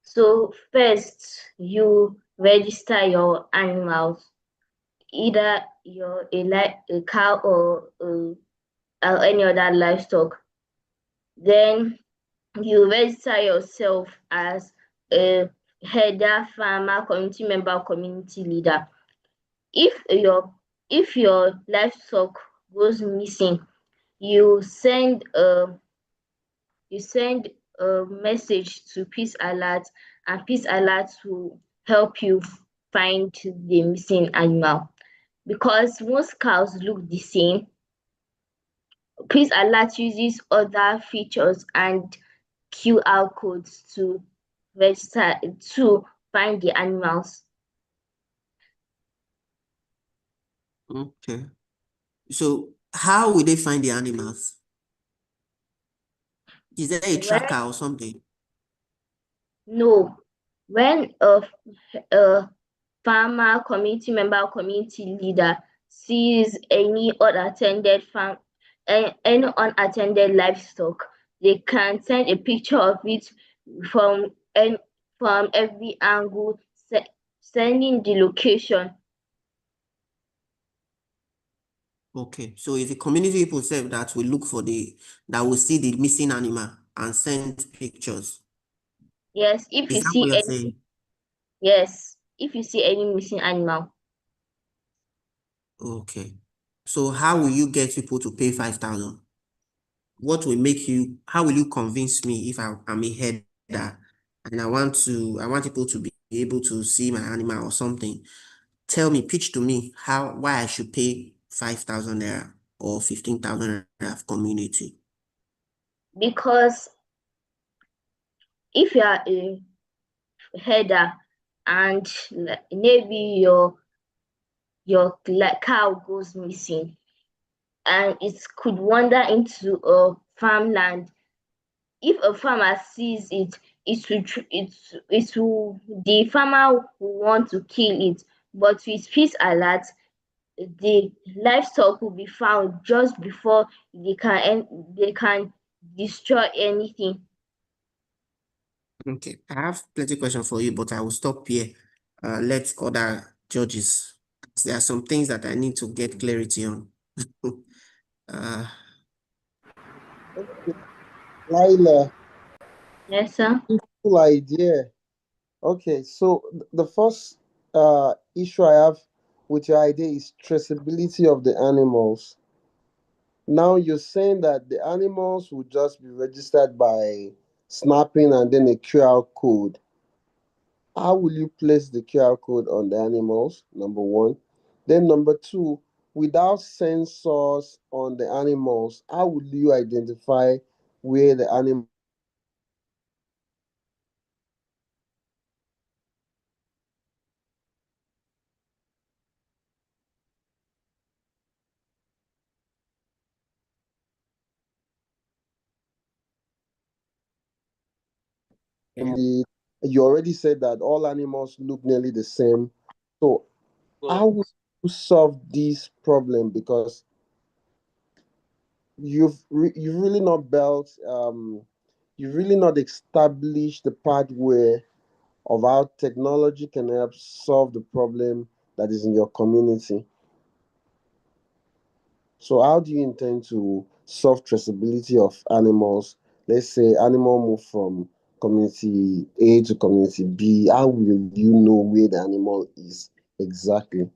So first, you register your animals, either a cow or any other livestock. Then you register yourself as a herder, farmer, community member, community leader. If your livestock goes missing, you send a message to Peace Alert, and Peace Alert will help you find the missing animal. Because most cows look the same, Peace Alert uses other features and QR codes to register to find the animals. Okay. So how will they find the animals? Is there a tracker or something? No. When a farmer, community member, community leader sees any unattended livestock, they can send a picture of it from every angle, sending the location. Okay, so it's the community people self that will look for that will see the missing animal and send pictures. Yes, if you Is that see what you're any saying? yes, if you see any missing animal. Okay. So how will you get people to pay 5,000? How will you convince me if I'm a header and I want people to be able to see my animal or something? Tell me, pitch to me why I should pay 5,000 naira or 15,000 naira of community. Because if you are a header and maybe your cow goes missing and it could wander into a farmland, if a farmer sees it, the farmer will want to kill it. But with Peace Alert, the livestock will be found just before they can destroy anything. Okay, I have plenty of questions for you, but I will stop here. Let other judges. There are some things that I need to get clarity on. uh, Laila, Yes, sir. beautiful idea. Okay, so the first issue I have with your idea is traceability of the animals. Now you're saying that the animals will just be registered by snapping and then a QR code. How will you place the QR code on the animals? Number one. Then number two, without sensors on the animals, how will you identify where the animal you already said that all animals look nearly the same. So how will you solve this problem? Because you've really not built you've really not established the pathway of how technology can help solve the problem that is in your community. So how do you intend to solve traceability of animals? Let's say animal move from community A to community B. How will you know where the animal is exactly?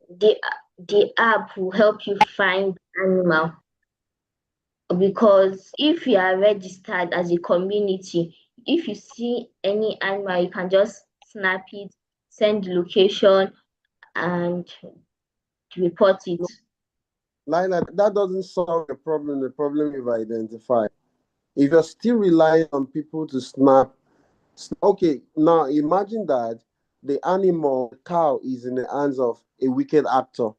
The the app will help you find animal, because if you are registered as a community, if you see any animal, you can just snap it, send the location, and report it. Lila, that doesn't solve the problem you've identified. If you're still relying on people to snap, okay, now imagine that the animal, the cow, is in the hands of a wicked actor,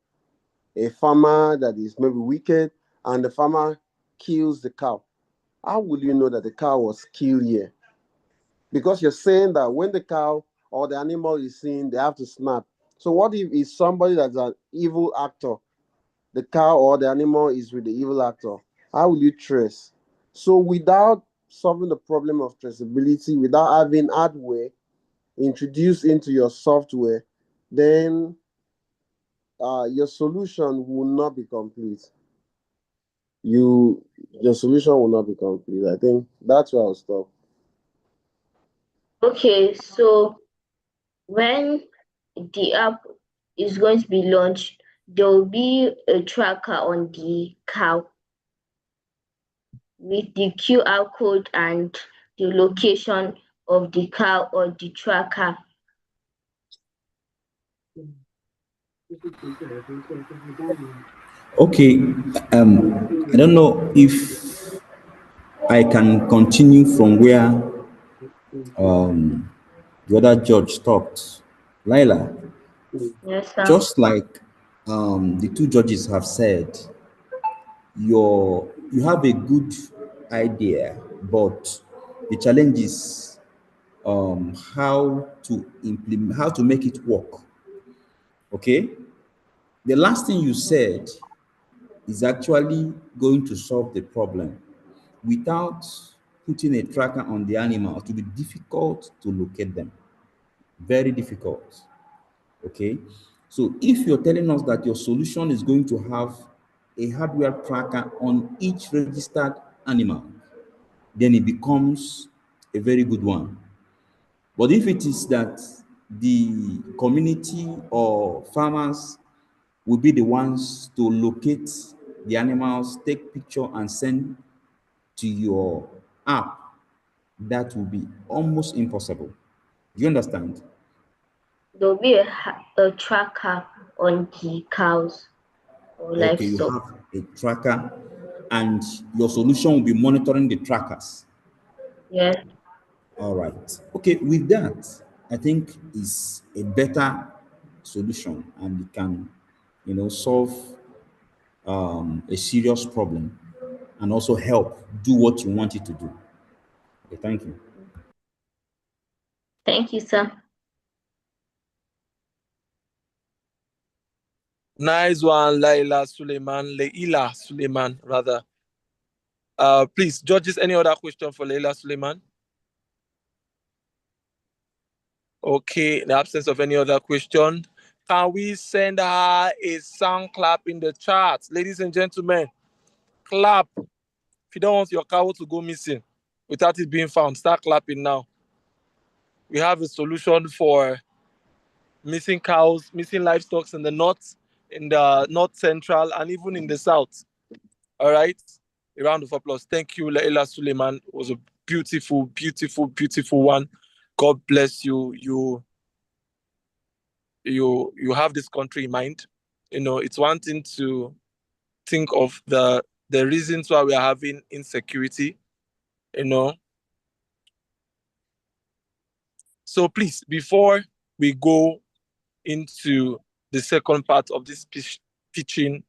a farmer that is maybe wicked, and the farmer kills the cow. How will you know that the cow was killed here? Because you're saying that when the cow or the animal is seen, they have to snap. So what if it's somebody that's an evil actor? The cow or the animal is with the evil actor. How will you trace? So without solving the problem of traceability, without having hardware introduced into your software, then your solution will not be complete. Your solution will not be complete. I think that's where I'll stop. Okay, so when the app is going to be launched, there will be a tracker on the cow with the QR code and the location of the cow or the tracker. Okay, I don't know if I can continue from where the other judge stopped. Laila, Yes, sir. just like the two judges have said, you have a good idea, but the challenge is how to implement, how to make it work. Okay, the last thing you said is actually going to solve the problem. Without putting a tracker on the animal, it will be difficult to locate them. Very difficult. Okay. So if you're telling us that your solution is going to have a hardware tracker on each registered animal, then it becomes a very good one. But if it is that the community or farmers will be the ones to locate the animals, take picture and send to your app, that will be almost impossible. Do you understand? There will be a tracker on the cows or Okay, you livestock. have a tracker and your solution will be monitoring the trackers. Yes. All right. Okay, with that, I think is a better solution and it can, solve a serious problem and also help do what you want it to do. Okay, thank you. Thank you, sir. Nice one, Leila Suleiman, rather. Please, judges, any other question for Leila Suleiman? Okay, in the absence of any other question, can we send her a sound clap in the chat? Ladies and gentlemen, clap. If you don't want your cow to go missing without it being found, start clapping now. We have a solution for missing cows, missing livestock in the north central, and even in the south. All right, a round of applause. Thank you, Leila Suleiman. It was a beautiful, beautiful, beautiful one. God bless you. You have this country in mind. You know, it's one thing to think of the reasons why we are having insecurity. You know, so please, before we go into the second part of this pitching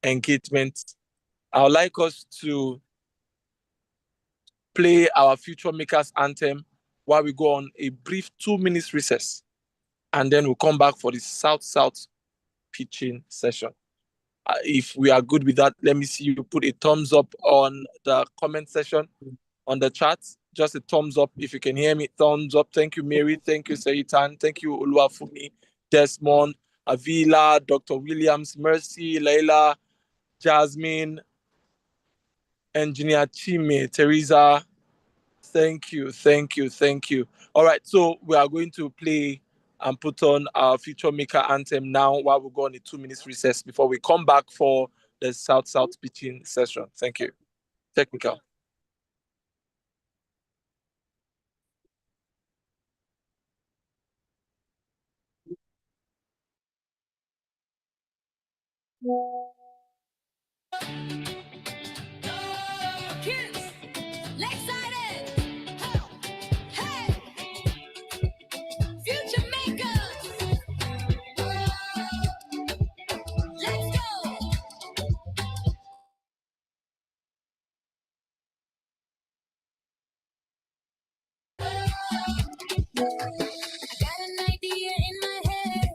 engagement, I would like us to play our Future Makers anthem while we go on a brief 2 minutes recess. And then we'll come back for the South-South pitching session. If we are good with that, let me see you put a thumbs up on the comment section on the chat. Just a thumbs up if you can hear me. Thumbs up. Thank you, Mary. Thank you, Seitan. Thank you, Oluwafumi, Desmond, Avila, Dr. Williams, Mercy, Leila, Jasmine, Engineer Chime, Teresa. Thank you, thank you, thank you. All right, so we are going to play and put on our Future Maker anthem now while we go on a 2 minutes recess before we come back for the South-South pitching session. Thank you. Technical. Kids, Lakeside, hey, Future Makers, let's go. I got an idea in my head.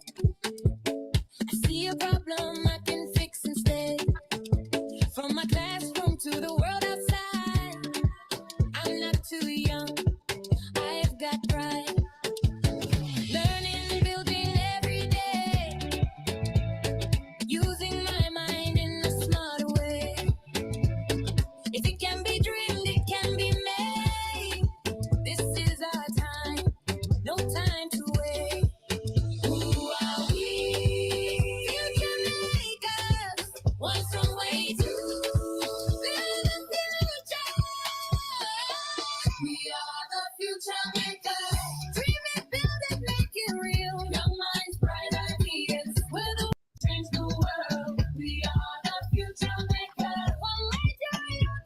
I see a problem I can fix instead. From my classroom to the world outside, I'm not too young. I've got pride. Learning, building every day. Using my mind in a smart way. If it can be dreamed, it can be made. This is our time, no time to wait. Who are we? Future makers. One strong way to build the future. We are the future makers. Dream it, build it, make it real. Young minds, bright ideas. We're the ones who change the world. We are the future makers. One way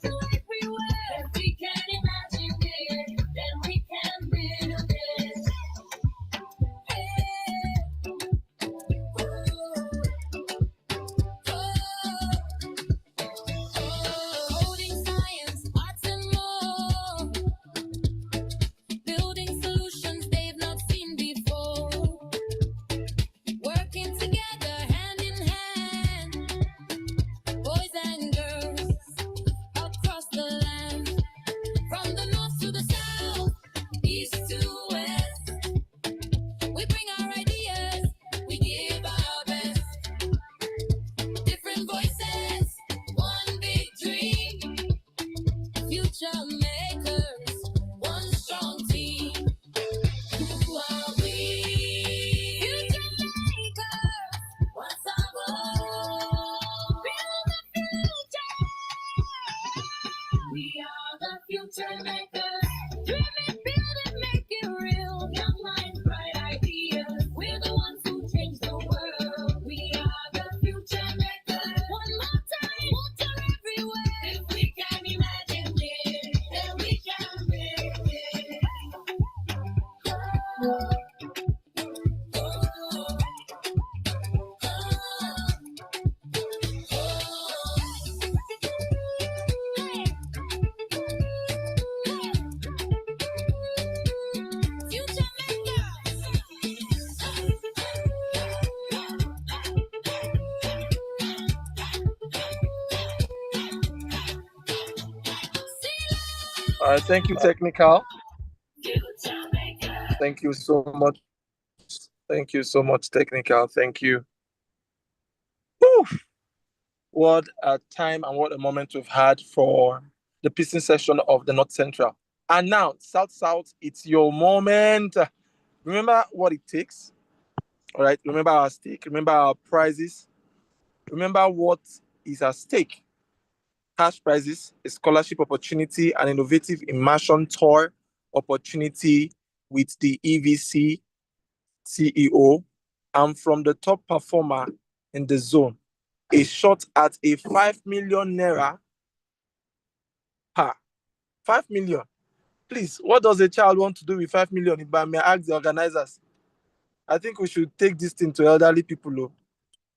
to life we will. If we can imagine it, then we can build it. Coding, science, arts, and more. Building solutions they've not seen before. Working together hand in hand. Boys and girls across the land. From the north to the south, east to west. We bring our ideas, we give our best. Different voices, one big dream. Future makers, one strong team. Who are we? Future makers, what's our goal? Build the future. We are the future makers. Dream it, build it, make it real. Young minds, bright ideas. We're the ones who change the world. We are the future makers. One more time, water everywhere. If we can imagine it, then we can build it. All right, thank you, technical. Thank you so much. Thank you so much, technical. Thank you. Whew. What a time and what a moment we've had for the pissing session of the North Central. And now, South South, it's your moment. Remember what it takes. All right. Remember our stake. Remember our prizes. Remember what is at stake. Cash prizes, a scholarship opportunity, an innovative immersion tour opportunity with the EVC CEO, and from the top performer in the zone, a shot at a 5 million naira. 5 million. Please, what does a child want to do with 5 million? If I may ask the organizers, I think we should take this thing to elderly people. Though.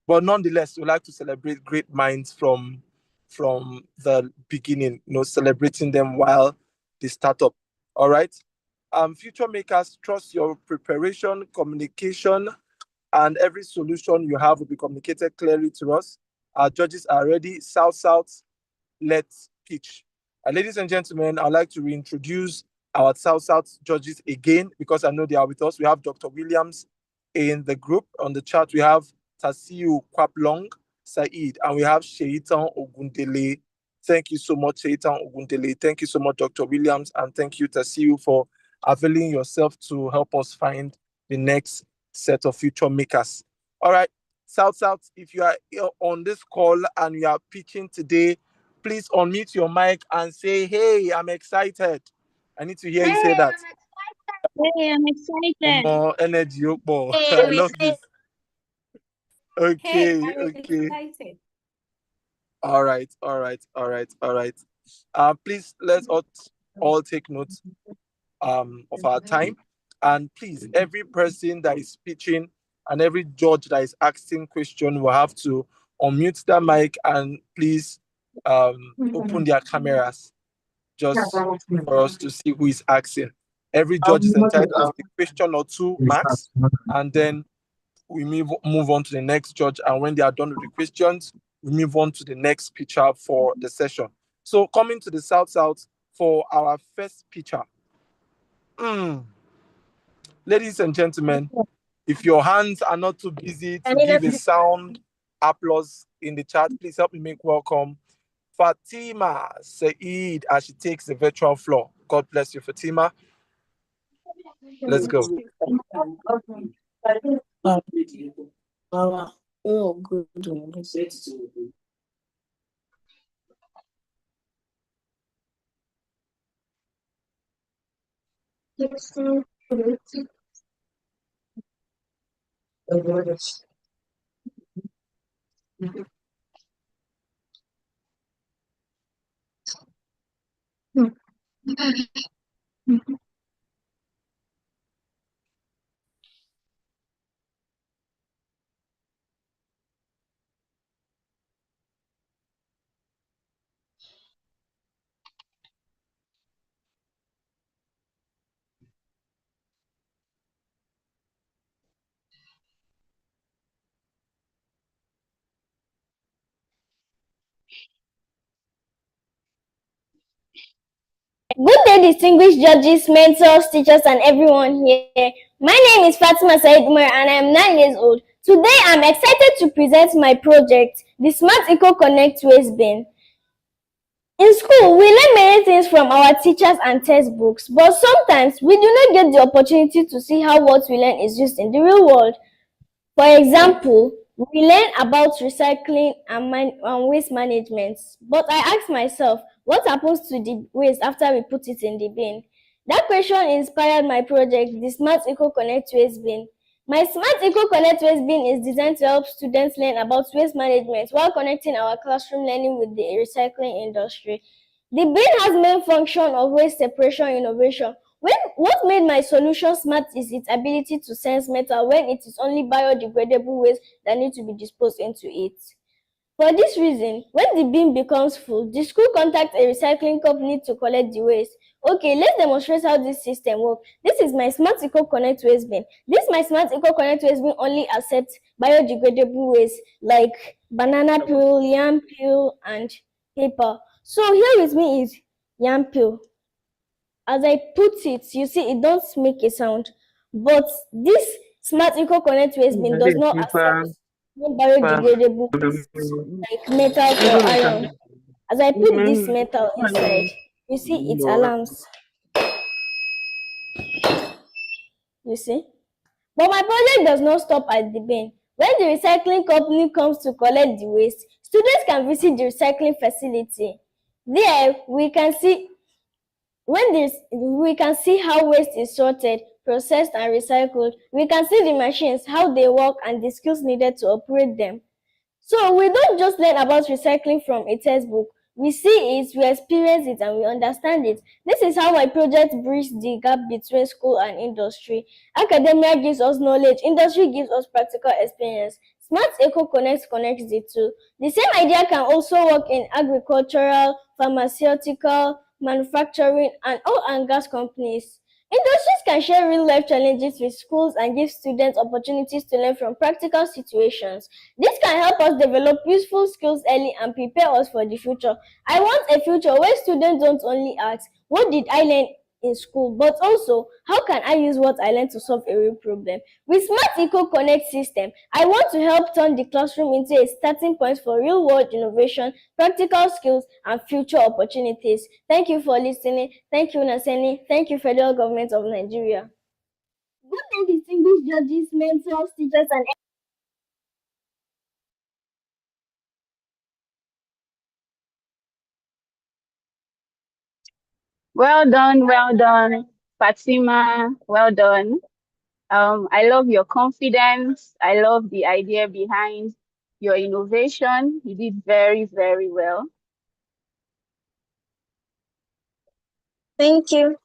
But nonetheless, we like to celebrate great minds from the beginning, celebrating them while they start up. All right. Future makers, trust your preparation, communication, and every solution you have will be communicated clearly to us. Our judges are ready. South, South, let's pitch. Ladies and gentlemen, I'd like to reintroduce our South South judges again because I know they are with us. We have Dr. Williams in the group. On the chat, we have Tasiu Kwaplong Said, and we have Sheitan Ogundele. Thank you so much, Sheitan Ogundele. Thank you so much, Dr. Williams, and thank you, Tasiu, for availing yourself to help us find the next set of future makers. All right, South South, if you are on this call and you are pitching today, please unmute your mic and say, hey, I'm excited. I need to hear you say that. Hey, I'm excited. More energy, more. Hey, I I'm love this. Okay, Hey, I'm okay. excited. All right. Please let's all take note of our time. And please, every person that is speaking and every judge that is asking question will have to unmute their mic and please open their cameras just for us to see who is asking. Every judge is entitled to a question or two max, and then we move on to the next judge. And when they are done with the questions, we move on to the next pitcher for the session. So coming to the South South for our first pitcher. Ladies and gentlemen, if your hands are not too busy to give a sound applause in the chat, please help me make welcome Fatima Saeed as she takes the virtual floor. God bless you, Fatima. Let's go. Oh, good. Good day, distinguished judges, mentors, teachers, and everyone here. My name is Fatima Said Umar, and I am 9 years old. Today, I'm excited to present my project, the Smart Eco Connect Waste Bin. In school, we learn many things from our teachers and textbooks, but sometimes we do not get the opportunity to see how what we learn is used in the real world. For example, we learn about recycling and waste management, but I ask myself, what happens to the waste after we put it in the bin? That question inspired my project, the Smart Eco Connect Waste Bin. My Smart Eco Connect Waste Bin is designed to help students learn about waste management while connecting our classroom learning with the recycling industry. The bin has main function of waste separation innovation. What made my solution smart is its ability to sense metal when it is only biodegradable waste that need to be disposed into it. For this reason, when the bin becomes full, the school contacts a recycling company to collect the waste. Okay, let's demonstrate how this system works. This is my Smart Eco Connect Waste Bin. This my Smart Eco Connect Waste Bin only accepts biodegradable waste like banana peel, yam peel, and paper. So here with me is yam peel. As I put it, you see, it don't make a sound. But this smart eco-connect waste bin does not accept non-biodegradable waste like metals or iron. As I put this metal inside, you see it alarms. You see? But my project does not stop at the bin. When the recycling company comes to collect the waste, students can visit the recycling facility. There, we can see how waste is sorted, processed, and recycled. We can see the machines, how they work, and the skills needed to operate them. So we don't just learn about recycling from a textbook. We see it, we experience it, and we understand it. This is how my project bridges the gap between school and industry. Academia gives us knowledge, industry gives us practical experience. Smart Eco connects the two. The same idea can also work in agricultural, pharmaceutical, manufacturing, and oil and gas companies. Industries can share real-life challenges with schools and give students opportunities to learn from practical situations. This can help us develop useful skills early and prepare us for the future. I want a future where students don't only ask, what did I learn in school, but also, how can I use what I learned to solve a real problem? With Smart Eco Connect system, I want to help turn the classroom into a starting point for real-world innovation, practical skills, and future opportunities. Thank you for listening. Thank you, NASENI. Thank you, Federal Government of Nigeria. Good day, distinguished judges, mentors, teachers, and Well done, Fatima. Well done. I love your confidence. I love the idea behind your innovation. You did very, very well. Thank you.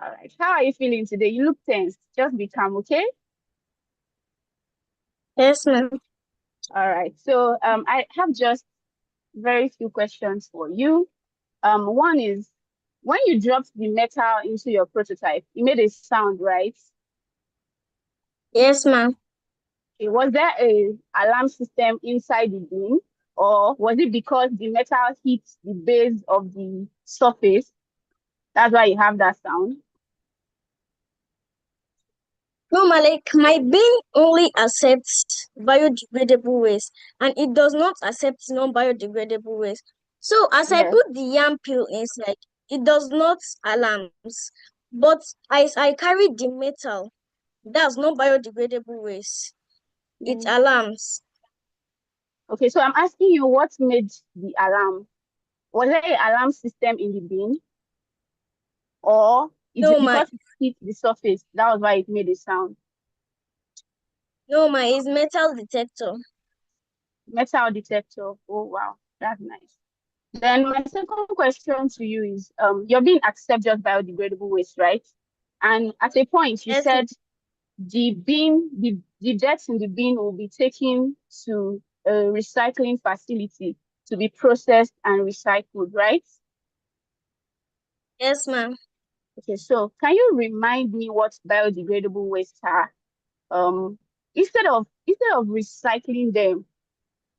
All right. How are you feeling today? You look tense. Just be calm, okay? Yes, ma'am. All right. So I have just very few questions for you. One is, when you dropped the metal into your prototype, it made a sound, right? Yes, ma'am. Was there a alarm system inside the bin, or was it because the metal hit the base of the surface? That's why you have that sound. No, Malik, my bin only accepts biodegradable waste and it does not accept non-biodegradable waste. So as I put the yam peel inside, it does not alarms. But as I carry the metal, that's non-biodegradable waste. It alarms. Okay, so I'm asking you, what made the alarm? Was there an alarm system in the bin, or is No, it because it hit the surface? That was why it made a sound. No, it's metal detector. Metal detector. Oh wow, that's nice. Then my second question to you is, you're being accept just biodegradable waste, right? And at a point you said the debt in the bin will be taken to a recycling facility to be processed and recycled, right? Yes, ma'am. Okay, so can you remind me what biodegradable wastes are? Instead of recycling them,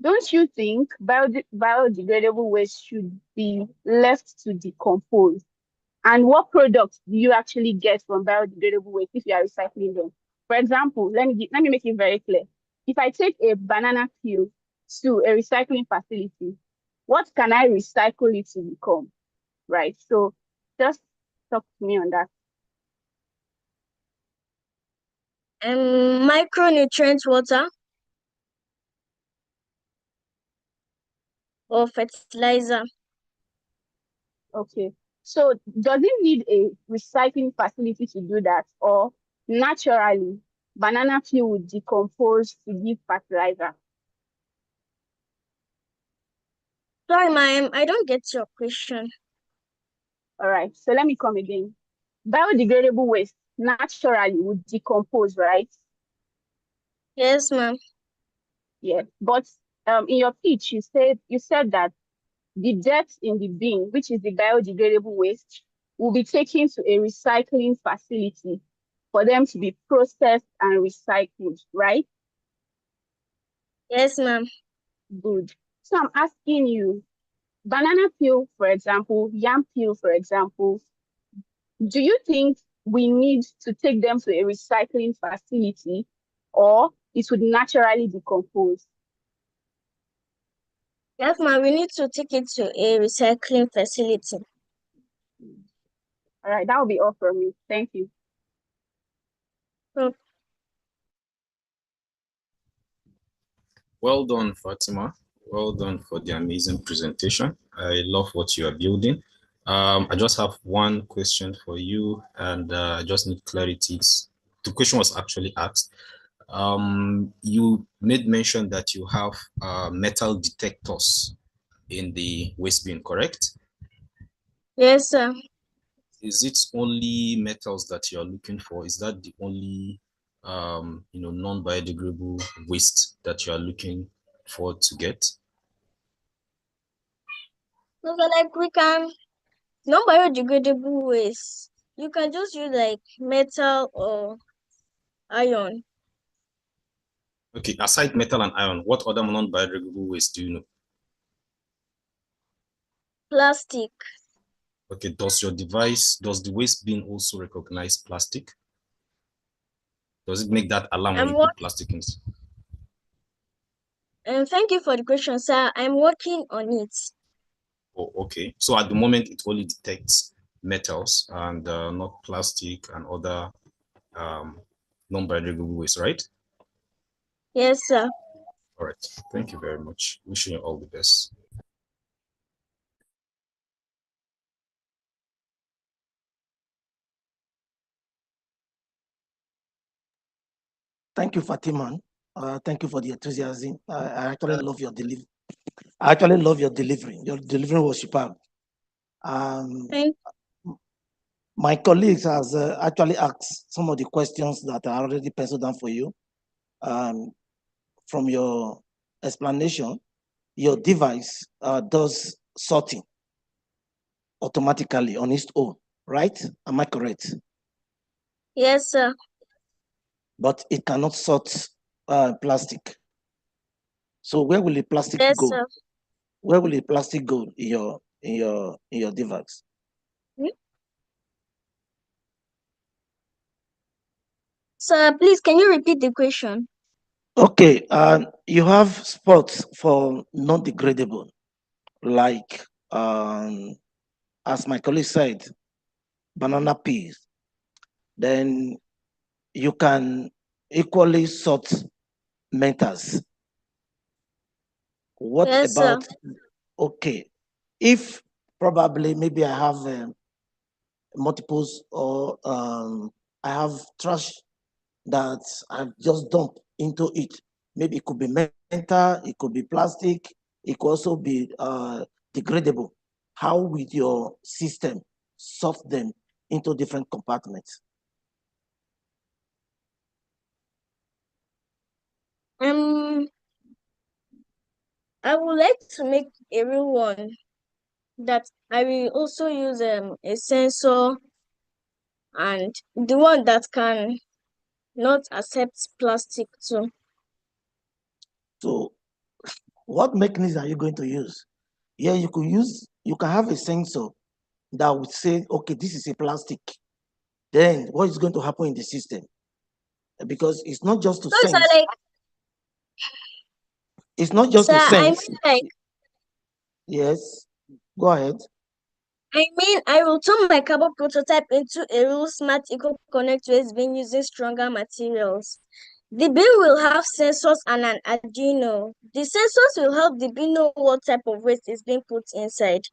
don't you think biodegradable waste should be left to decompose? And what products do you actually get from biodegradable waste if you are recycling them? For example, let me make it very clear. If I take a banana peel to a recycling facility, what can I recycle it to become? Right. So just talk to me on that. Micronutrient water or fertilizer. Okay. So does it need a recycling facility to do that, or naturally banana peel would decompose to give fertilizer? Sorry, ma'am, I don't get your question. All right, so let me come again. Biodegradable waste naturally would decompose, right? Yes, ma'am. Yeah, but in your pitch, you said that the dirt in the bin, which is the biodegradable waste, will be taken to a recycling facility for them to be processed and recycled, right? Yes, ma'am. Good. So I'm asking you, banana peel, for example, yam peel, for example, do you think we need to take them to a recycling facility, or it would naturally decompose? Yes, ma'am, we need to take it to a recycling facility. All right, that will be all from me. Thank you. Well done, Fatima. Well done for the amazing presentation. I love what you are building. I just have one question for you, and I just need clarity. The question was actually asked. You made mention that you have metal detectors in the waste bin, correct? Yes, sir. Is it only metals that you're looking for? Is that the only non-biodegradable waste that you are looking for to get? So like we can non-biodegradable waste. You can just use like metal or iron. Okay, aside metal and iron, what other non-biodegradable waste do you know? Plastic. Okay, does the waste bin also recognize plastic? Does it make that alarm when you put plastic in? Thank you for the question, sir. I'm working on it. Oh, okay. So at the moment, it only detects metals and not plastic and other non-biodegradable waste, right? Yes, sir. All right. Thank you very much. Wishing you all the best. Thank you, Fatima. Thank you for the enthusiasm. I actually love your delivery. I actually love your delivery. Your delivery was superb. My colleagues has actually asked some of the questions that are already penciled down for you. From your explanation, your device does sorting automatically on its own, right? Am I correct? Yes, sir. But it cannot sort plastic. So where will the plastic go? Sir. Where will the plastic go in your device? Sir, please, can you repeat the question? Okay, you have spots for non-degradable, like as my colleague said, banana peels. Then you can equally sort metals. What about, okay, if probably maybe I have multiples or I have trash that I've just dumped into it. Maybe it could be metal, it could be plastic, it could also be degradable. How will your system sort them into different compartments? I would like to make a real one that I will also use a sensor and the one that can not accept plastic too. So what mechanism are you going to use? Yeah, you can have a sensor that would say, okay, this is a plastic. Then what is going to happen in the system? Because it's not just to sense. It's not just to sense. Yes, go ahead. I mean, I will turn my carbon prototype into a real smart eco-connect waste bin using stronger materials. The bin will have sensors and an Arduino. The sensors will help the bin know what type of waste is being put inside.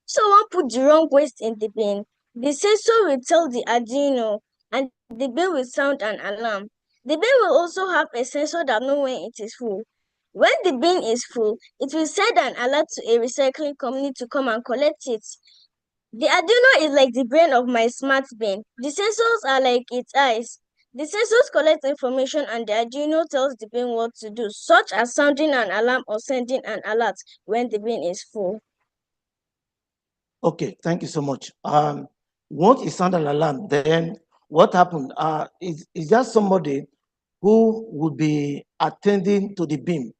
So one put the wrong waste in the bin. The sensor will tell the Arduino and the bin will sound an alarm. The bin will also have a sensor that knows when it is full. When the bin is full, it will send an alert to a recycling company to come and collect it. The Arduino is like the brain of my smart bin. The sensors are like its eyes. The sensors collect information and the Arduino tells the bin what to do, such as sounding an alarm or sending an alert when the bin is full. Okay, thank you so much. Once it sounded an alarm, then what happened? Is there somebody who would be attending to the bin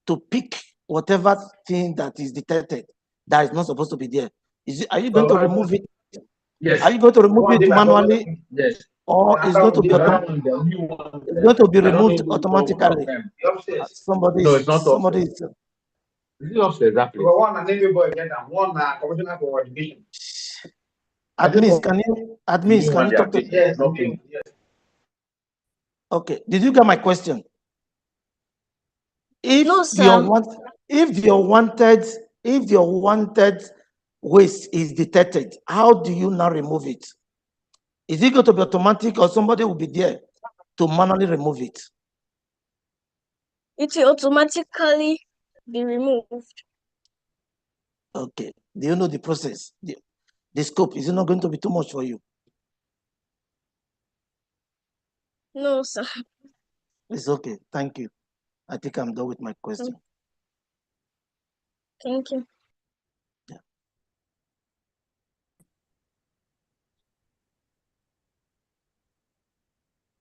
to pick whatever thing that is detected that is not supposed to be there? Are you going to remove it? Yes. Are you going to remove One it day my brother, manually, yes. or And it's after going to one be day, another one, the new one. it's going to be I don't know removed who, but one of automatically? them. The upstairs. No, it's not Somebody upstairs. is. Is it upstairs, that place? But one, and navy boy, get that. One, commissioner for education. Admins, can The new one, you they are talk to? yes, okay. Yes. Okay. Did you get my question? If No, your sir. want, if your wanted waste is detected, how do you now remove it? Is it going to be automatic, or somebody will be there to manually remove it? It will automatically be removed. Okay. Do you know the process? The scope, is it not going to be too much for you? No, sir. It's okay. Thank you. I think I'm done with my question. Thank you.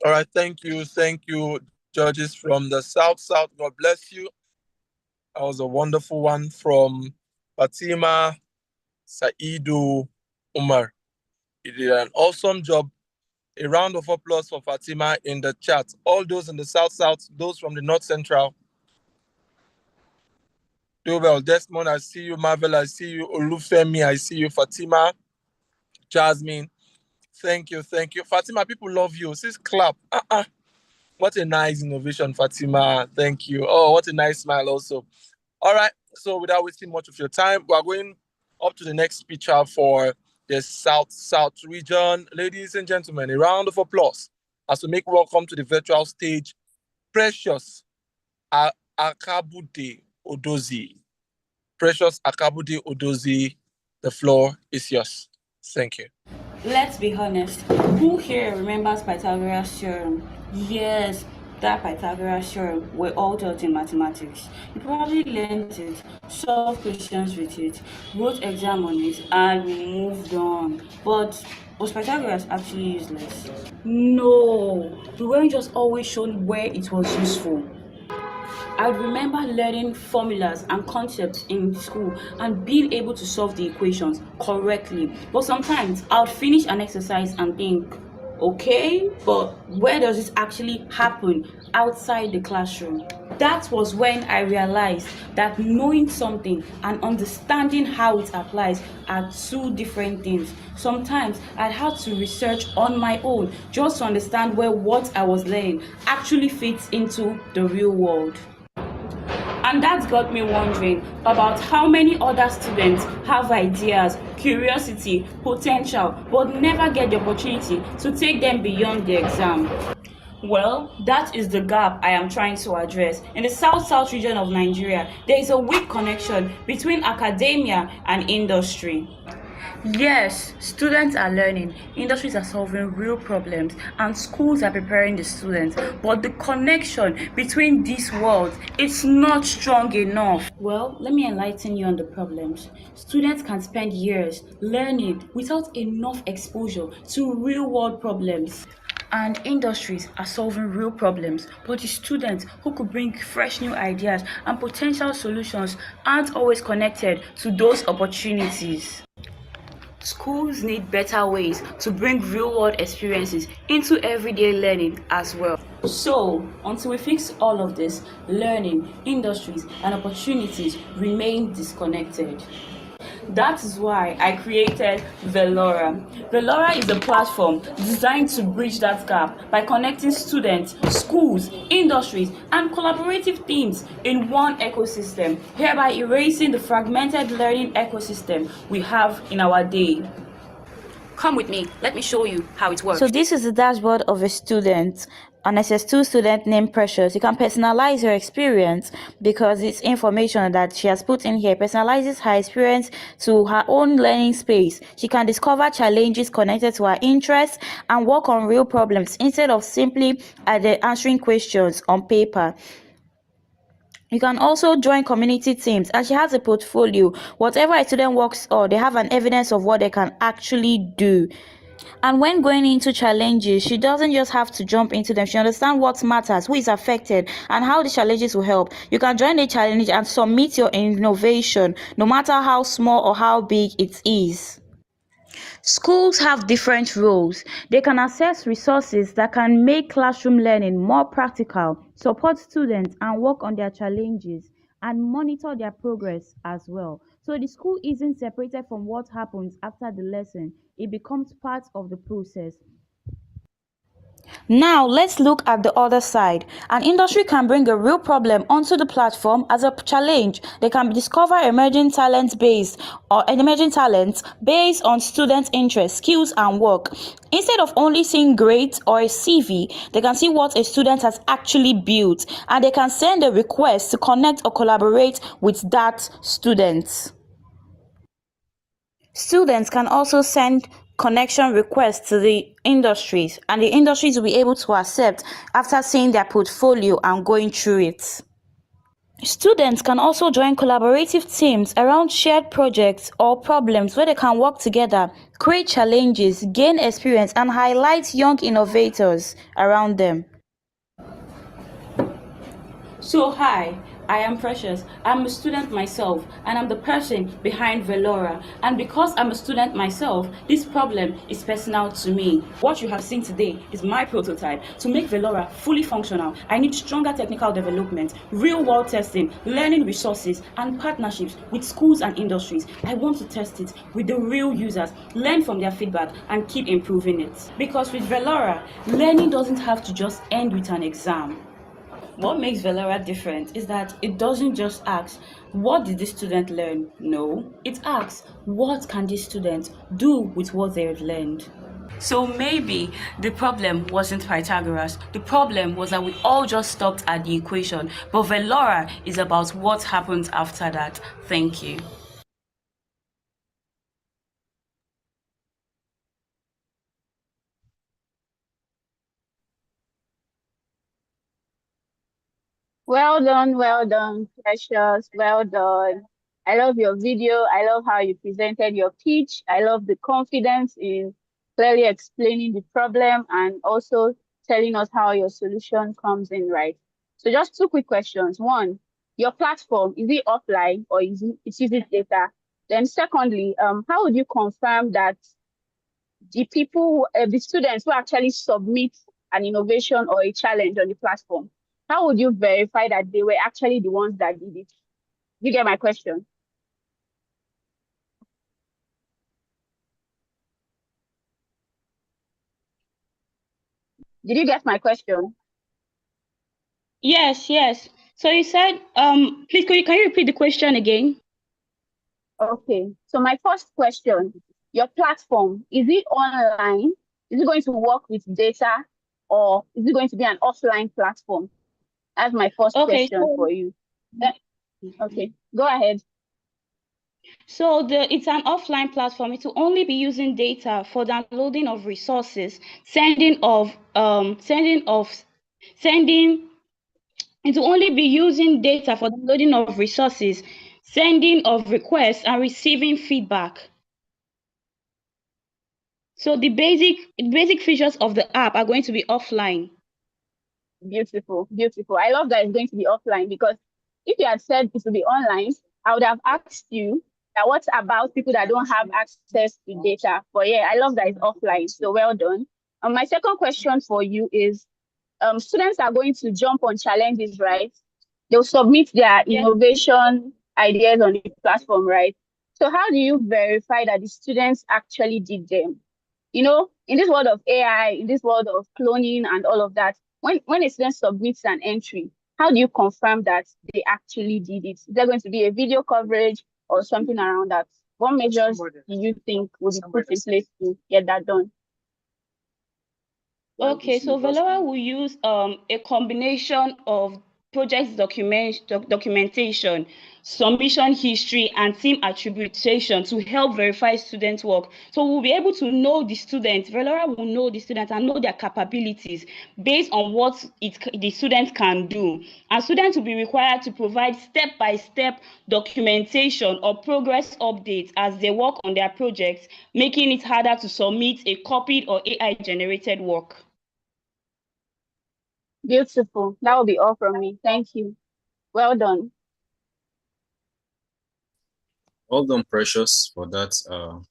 All right, thank you, judges from the South. God bless you. That was a wonderful one from Fatima Saidu Umar. You did an awesome job. A round of applause for Fatima in the chat. All those in the South, those from the North Central. Do well. Desmond, I see you. Marvel, I see you. Olufemi, I see you. Fatima, Jasmine, thank you. Fatima, people love you. Sis, clap. What a nice innovation, Fatima. Thank you. Oh, what a nice smile also. All right. So without wasting much of your time, we're going up to the next speaker for the South region. Ladies and gentlemen, a round of applause as we make welcome to the virtual stage, Precious Akabude Odozi. Precious Akabude Odozi, the floor is yours. Thank you. Let's be honest. Who here remembers Pythagoras' theorem? Yes, that Pythagoras theorem. We're all taught in mathematics. You probably learned it, solved questions with it, wrote exam on it, and moved on. But was Pythagoras actually useless? No, we weren't just always shown where it was useful. I remember learning formulas and concepts in school and being able to solve the equations correctly. But sometimes I would finish an exercise and think, okay, but where does this actually happen outside the classroom? That was when I realized that knowing something and understanding how it applies are two different things. Sometimes I had to research on my own just to understand where what I was learning actually fits into the real world. And that got me wondering about how many other students have ideas, curiosity, potential, but never get the opportunity to take them beyond the exam. Well, that is the gap I am trying to address. In the South region of Nigeria, there is a weak connection between academia and industry. Yes, students are learning, industries are solving real problems, and schools are preparing the students. But the connection between these worlds is not strong enough. Well, let me enlighten you on the problems. Students can spend years learning without enough exposure to real world problems. And industries are solving real problems, but the students who could bring fresh new ideas and potential solutions aren't always connected to those opportunities. Schools need better ways to bring real-world experiences into everyday learning as well. So, until we fix all of this, learning, industries, and opportunities remain disconnected. That is why I created Velora. Velora is a platform designed to bridge that gap by connecting students, schools, industries, and collaborative teams in one ecosystem, hereby erasing the fragmented learning ecosystem we have in our day. Come with me, let me show you how it works. So this is the dashboard of a student, an SS2 student named Precious. You can personalize her experience because it's information that she has put in here personalizes her experience to her own learning space. She can discover challenges connected to her interests and work on real problems instead of simply answering questions on paper. You can also join community teams, and she has a portfolio. Whatever a student works on, they have an evidence of what they can actually do. And when going into challenges, she doesn't just have to jump into them. She understands what matters, who is affected, and how the challenges will help. You can join the challenge and submit your innovation, no matter how small or how big it is. Schools have different roles. They can access resources that can make classroom learning more practical, support students and work on their challenges, and monitor their progress as well. So the school isn't separated from what happens after the lesson, it becomes part of the process. Now, let's look at the other side. An industry can bring a real problem onto the platform as a challenge. They can discover emerging talents based on students' interests, skills, and work. Instead of only seeing grades or a CV, they can see what a student has actually built, and they can send a request to connect or collaborate with that student. Students can also send connection requests to the industries, and the industries will be able to accept after seeing their portfolio and going through it. Students can also join collaborative teams around shared projects or problems where they can work together, create challenges, gain experience, and highlight young innovators around them. So hi, I am Precious. I'm a student myself and I'm the person behind Velora. And because I'm a student myself, this problem is personal to me. What you have seen today is my prototype. To make Velora fully functional, I need stronger technical development, real-world testing, learning resources, and partnerships with schools and industries. I want to test it with the real users, learn from their feedback, and keep improving it. Because with Velora, learning doesn't have to just end with an exam. What makes Velera different is that it doesn't just ask, what did this student learn? No, it asks, what can this student do with what they've learned? So maybe the problem wasn't Pythagoras. The problem was that we all just stopped at the equation. But Velora is about what happens after that. Thank you. Well done, Precious. Well done. I love your video. I love how you presented your pitch. I love the confidence in clearly explaining the problem and also telling us how your solution comes in, right? So just two quick questions. One, your platform, is it offline or it uses data? Then secondly, how would you confirm that the students who actually submit an innovation or a challenge on the platform, how would you verify that they were actually the ones that did it? You get my question? Did you get my question? Yes. So you said, please, can you repeat the question again? Okay. So my first question, your platform, is it online? Is it going to work with data or is it going to be an offline platform? That's my first Okay, question for you. Okay, go ahead. so it's an offline platform. It will only be using data for downloading of resources, sending. It will only be using data for downloading of resources, sending of requests, and receiving feedback. So the basic features of the app are going to be offline. Beautiful. I love that it's going to be offline because if you had said it will be online, I would have asked you that what about people that don't have access to data? But yeah, I love that it's offline. So well done. My second question for you is students are going to jump on challenges, right? They'll submit their innovation ideas on the platform, right? So how do you verify that the students actually did them? In this world of AI, in this world of cloning and all of that, when a student submits an entry, how do you confirm that they actually did it? Is there going to be a video coverage or something around that? What measures do you think will be put in place to get that done? Okay, so Velora will use a combination of documentation, submission history, and team attribution to help verify student work. So we'll be able to know the students. Velora will know the students and know their capabilities based on what the students can do. And students will be required to provide step-by-step documentation or progress updates as they work on their projects, making it harder to submit a copied or AI-generated work. Beautiful. That will be all from me. Thank you. Well done. Well done, Precious, for that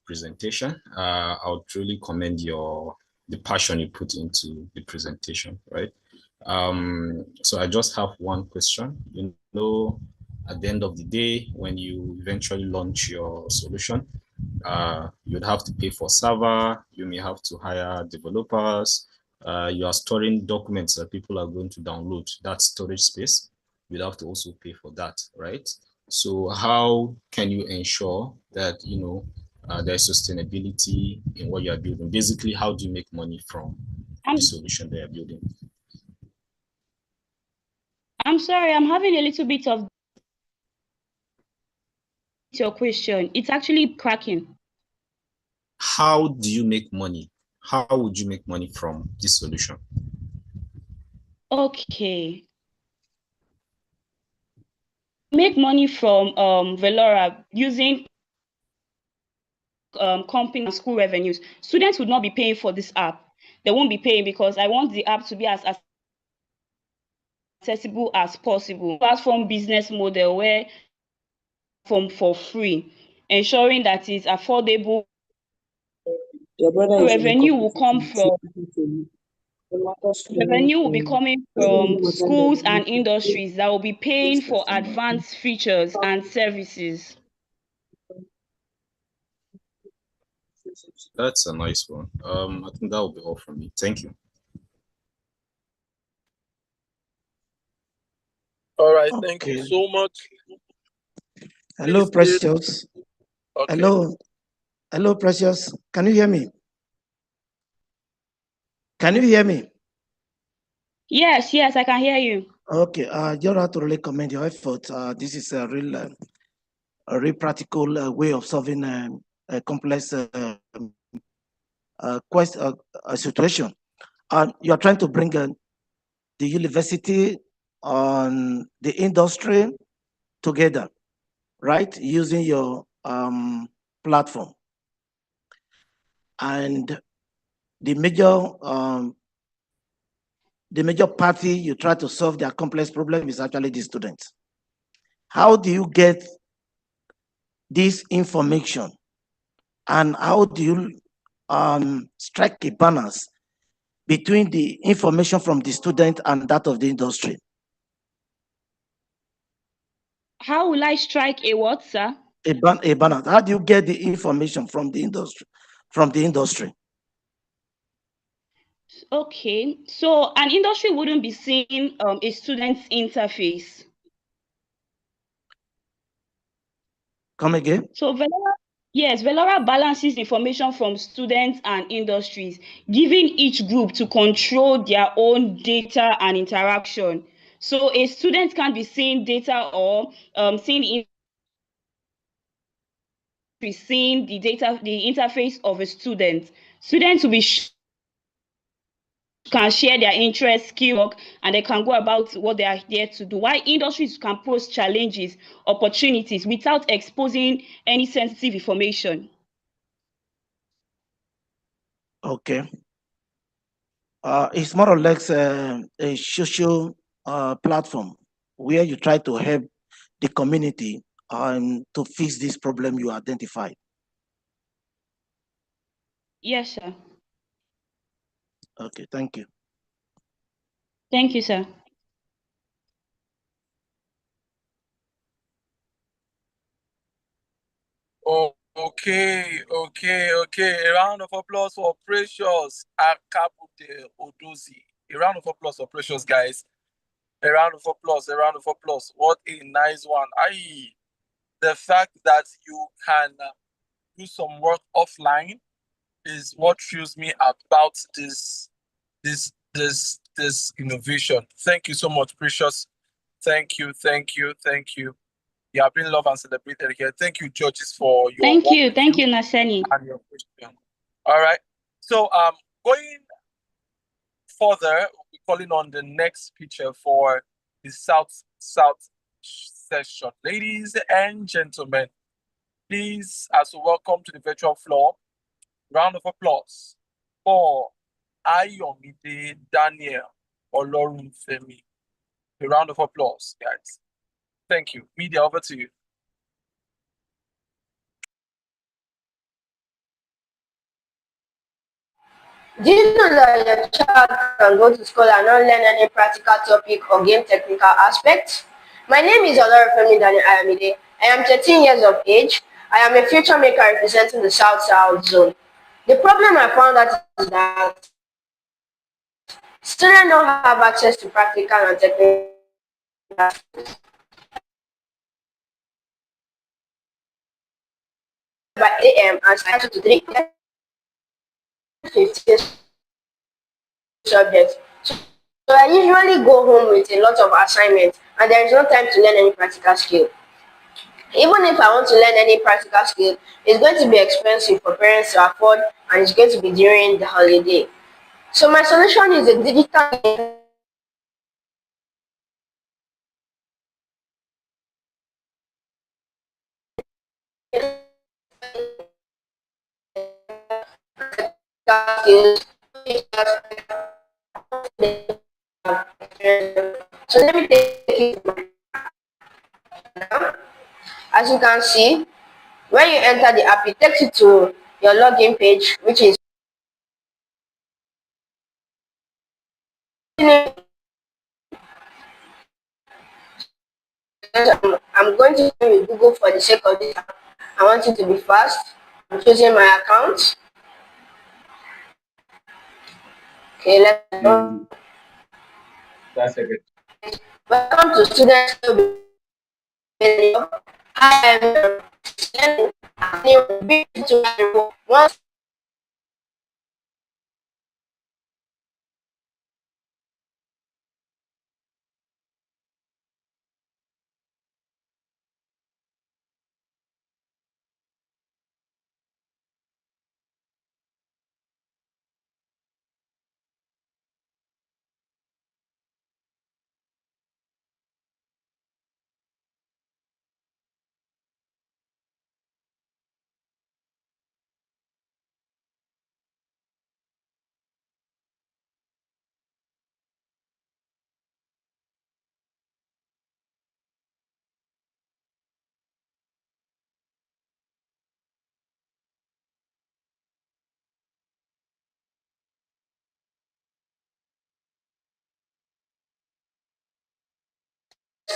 presentation. I would truly commend the passion you put into the presentation, right? So I just have one question. At the end of the day, when you eventually launch your solution, you'd have to pay for server, you may have to hire developers, you are storing documents that people are going to download, that storage space, you'd have to also pay for that, right? So how can you ensure that there's sustainability in what you are building? Basically, how do you make money from the solution they are building? I'm sorry, I'm having a little bit of your question. It's actually cracking. How do you make money? How would you make money from this solution? Okay. Make money from Velora using company and school revenues. Students would not be paying for this app. They won't be paying because I want the app to be as accessible as possible. Platform business model where for free, ensuring that it's affordable. Your brother is in a Revenue will come competition from revenue will be to coming from schools and industries that will be paying for advanced features and services. That's a nice one. I think that will be all from me. Thank you. All right, thank you so much. Hello, Precious. Okay. Hello, Precious. Can you hear me? Can you hear me? Yes, I can hear you. Okay, you have to really commend your effort. This is a real practical way of solving a complex situation. You are trying to bring the university on the industry together, right? Using your platform. And the major party you try to solve their complex problem is actually the students. How do you get this information, and how do you strike a balance between the information from the student and that of the industry? How will I strike a what, sir? A balance. How do you get the information from the industry? Okay, so an industry wouldn't be seeing a student's interface. Come again? So Velora balances information from students and industries, giving each group to control their own data and interaction. So a student can be seeing data or seeing the data, the interface of a student. Students will be can share their interests, skill, and they can go about what they are there to do. While industries can pose challenges, opportunities without exposing any sensitive information. Okay. It's more or less a social platform where you try to help the community to fix this problem you identified. Yes, sir. Okay, thank you. Thank you, sir. Oh, okay. A round of applause for Precious Akabute Odozi. A round of applause for Precious, guys. A round of applause. What a nice one. The fact that you can do some work offline is what thrills me about this innovation. Thank you so much, Precious. Thank you. You have been loved and celebrated here. Thank you, judges, for your Thank work you, review Naseni. and your question. All right. So going further, we'll be calling on the next speaker for the South session. Ladies and gentlemen, please, as we welcome to the virtual floor, round of applause for Ayomide Daniel Olorunfemi. A round of applause, guys. Thank you. Media, over to you. Do you know that your child can go to school and not learn any practical topic or gain technical aspects? My name is Olorafemi Daniel Ayamide. I am 13 years of age. I am a future maker representing the South South zone. The problem I found out is that students don't have access to practical and technical by AM and start to 3 15 subjects. So I usually go home with a lot of assignments and there is no time to learn any practical skill. Even if I want to learn any practical skill, it's going to be expensive for parents to afford and it's going to be during the holiday. So my solution is a digital skills. So let me take you now. As you can see, when you enter the app, it takes you to your login page, which is I'm going to use Google for the sake of this. I want it to be fast. I'm choosing my account. Okay, let's go. That's a good. Welcome to students video. I am once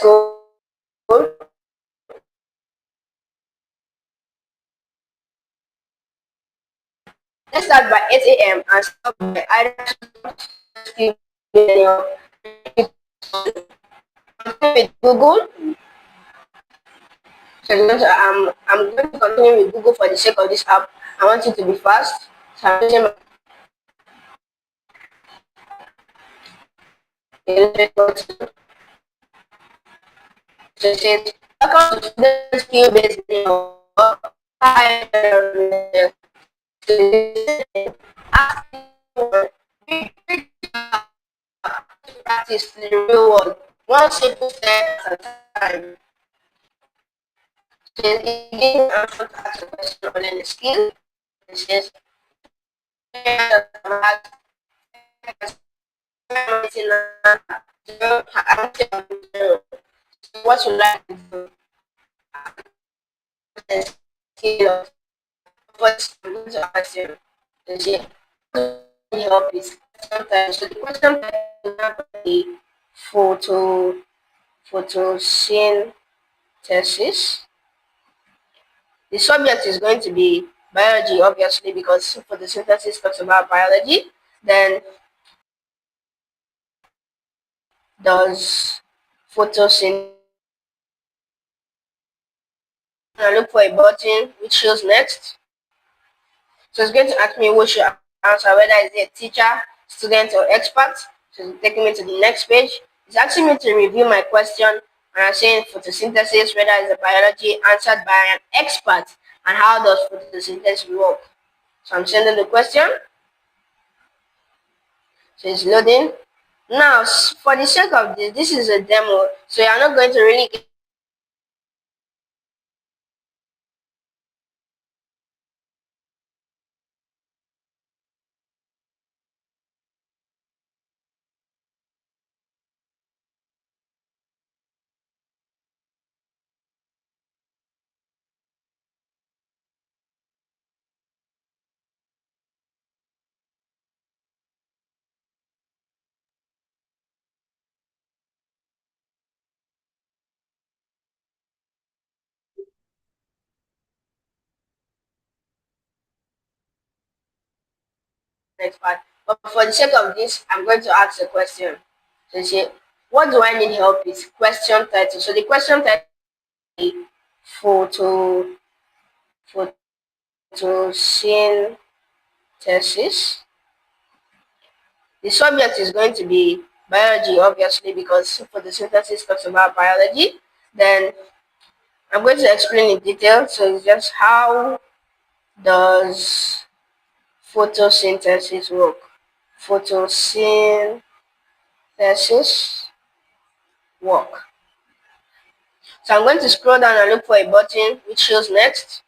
go. Let's start by 8 a.m. and stop by either with Google. So I'm going to continue with Google for the sake of this app. I want it to be fast. So I'm using my so it says, welcome to the skill based video. Hi, practice in the real world. One simple step at a time. So again, I'm going to ask a question on any skill. It says, what you like to do? Skill. What I'm going to ask you is help is sometimes so the question the photo photosynthesis. The subject is going to be biology, obviously, because photosynthesis talks about biology. Then does photosynthesis. I look for a button which shows next. So it's going to ask me which should answer, whether it's a teacher, student, or expert. So it's taking me to the next page. It's asking me to review my question, and I'm saying photosynthesis, whether it's a biology answered by an expert, and how does photosynthesis work. So I'm sending the question. So it's loading. Now, for the sake of this, this is a demo, so you're not going to really get next part. But for the sake of this, I'm going to ask a question. So say, what do I need help with? Question title. So the question title is photo photosynthesis. The subject is going to be biology, obviously, because photosynthesis talks about biology. Then I'm going to explain in detail. So it's just how does photosynthesis work? Photosynthesis work. So I'm going to scroll down and look for a button which shows next.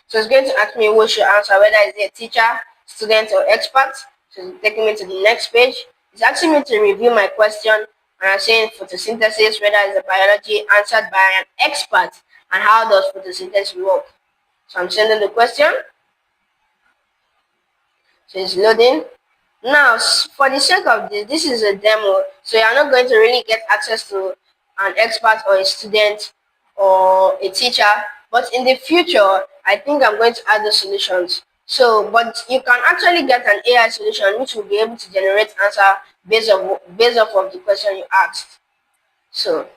So it's going to ask me what should answer, whether it's a teacher, student, or expert. So it's taking me to the next page. It's asking me to review my question, and I'm saying photosynthesis, whether it's a biology answered by an expert, and how does photosynthesis work. So I'm sending the question. So it's loading. Now, for the sake of this is a demo, so you're not going to really get access to an expert or a student or a teacher. But in the future, I think I'm going to add the solutions. So, but you can actually get an AI solution which will be able to generate answer based off of the question you asked. So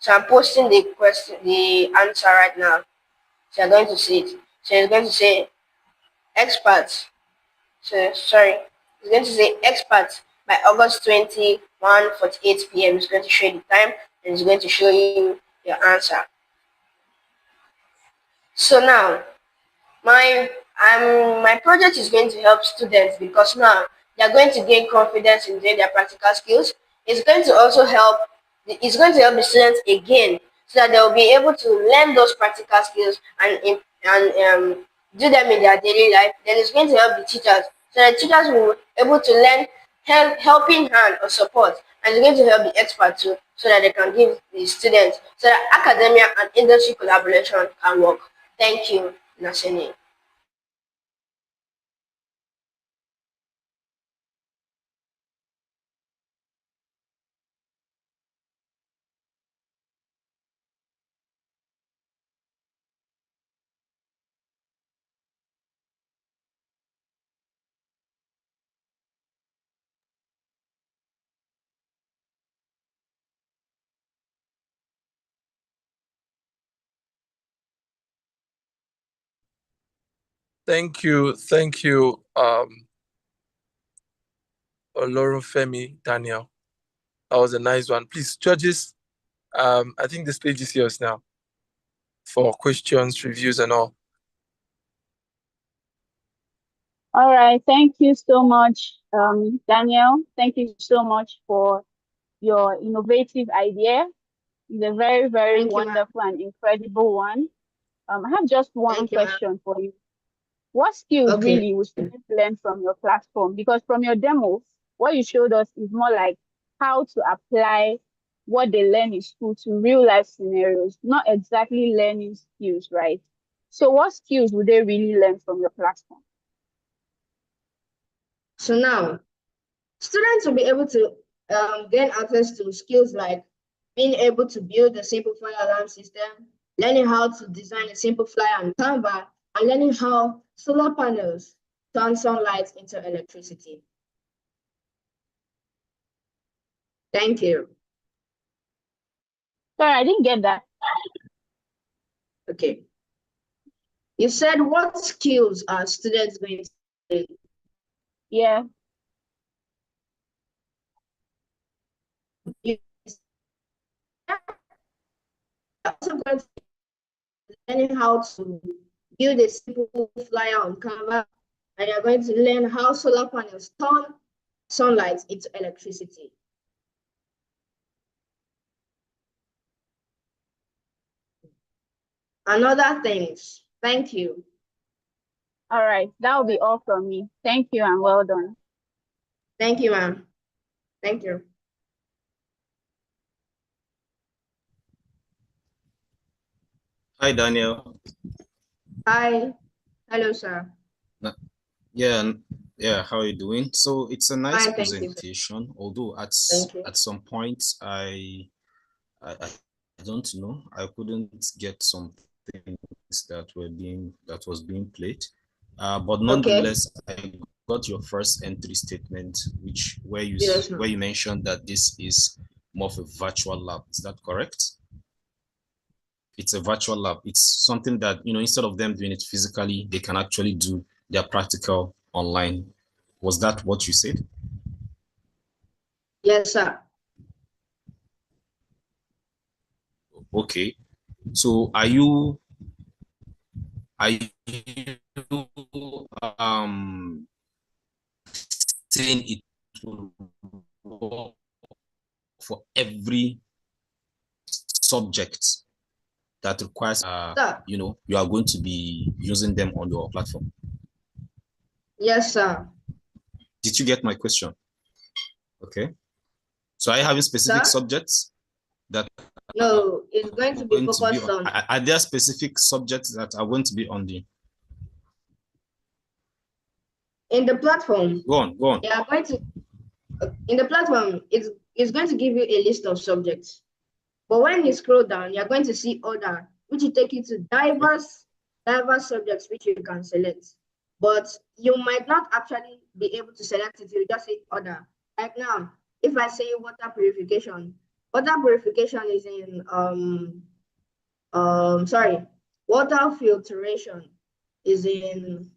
I'm posting the answer right now. So you're going to see it. So it's going to say experts. So sorry, it's going to say experts by August 21:48 p.m. It's going to show you the time and it's going to show you your answer. So now my project is going to help students because now they're going to gain confidence in doing their practical skills. It's going to help the students again so that they'll be able to learn those practical skills and do them in their daily life. Then it's going to help the teachers. So the teachers will be able to learn helping hand or support. And it's going to help the experts too so that they can give the students so that academia and industry collaboration can work. Thank you, NASENI. Thank you, Olorunfemi Daniel. That was a nice one. Please, judges, I think the stage is yours now for questions, reviews, and all. All right, thank you so much, Daniel. Thank you so much for your innovative idea. It's a very, very wonderful and incredible one. I have just one question for you. What skills really will students learn from your platform? Because from your demo, what you showed us is more like how to apply what they learn in school to real life scenarios, not exactly learning skills, right? So what skills would they really learn from your platform? So now, students will be able to gain access to skills like being able to build a simple fire alarm system, learning how to design a simple flyer on Canva, and learning how solar panels turn sunlight into electricity. Thank you. Sorry, I didn't get that. Okay. You said what skills are students going to learn? Yeah. Also going to learning how to build a simple flyer on Canva, and you're going to learn how solar panels turn sunlight into electricity. And other things. Thank you. All right, that will be all from me. Thank you and well done. Thank you, ma'am. Thank you. Hi, Daniel. Hi. Hello, sir. Yeah, how are you doing? So it's a nice Fine, thank you, presentation, although at some points I don't know, I couldn't get some things that was being played. But nonetheless, I got your first entry statement, where you mentioned that this is more of a virtual lab. Is that correct? It's a virtual lab. It's something that, instead of them doing it physically, they can actually do their practical online. Was that what you said? Yes, sir. Okay. So are you saying it will work for every subject that requires you are going to be using them on your platform? Yes, sir. Did you get my question? Okay. So are you having specific subjects that No, it's going to be focused on. Are there specific subjects that are going to be on the in the platform? Go on. They are going to in the platform. It's going to give you a list of subjects, but when you scroll down, you're going to see other, which will take you to diverse subjects which you can select. But you might not actually be able to select it. You just say other. Like now, if I say water purification is in water filtration is in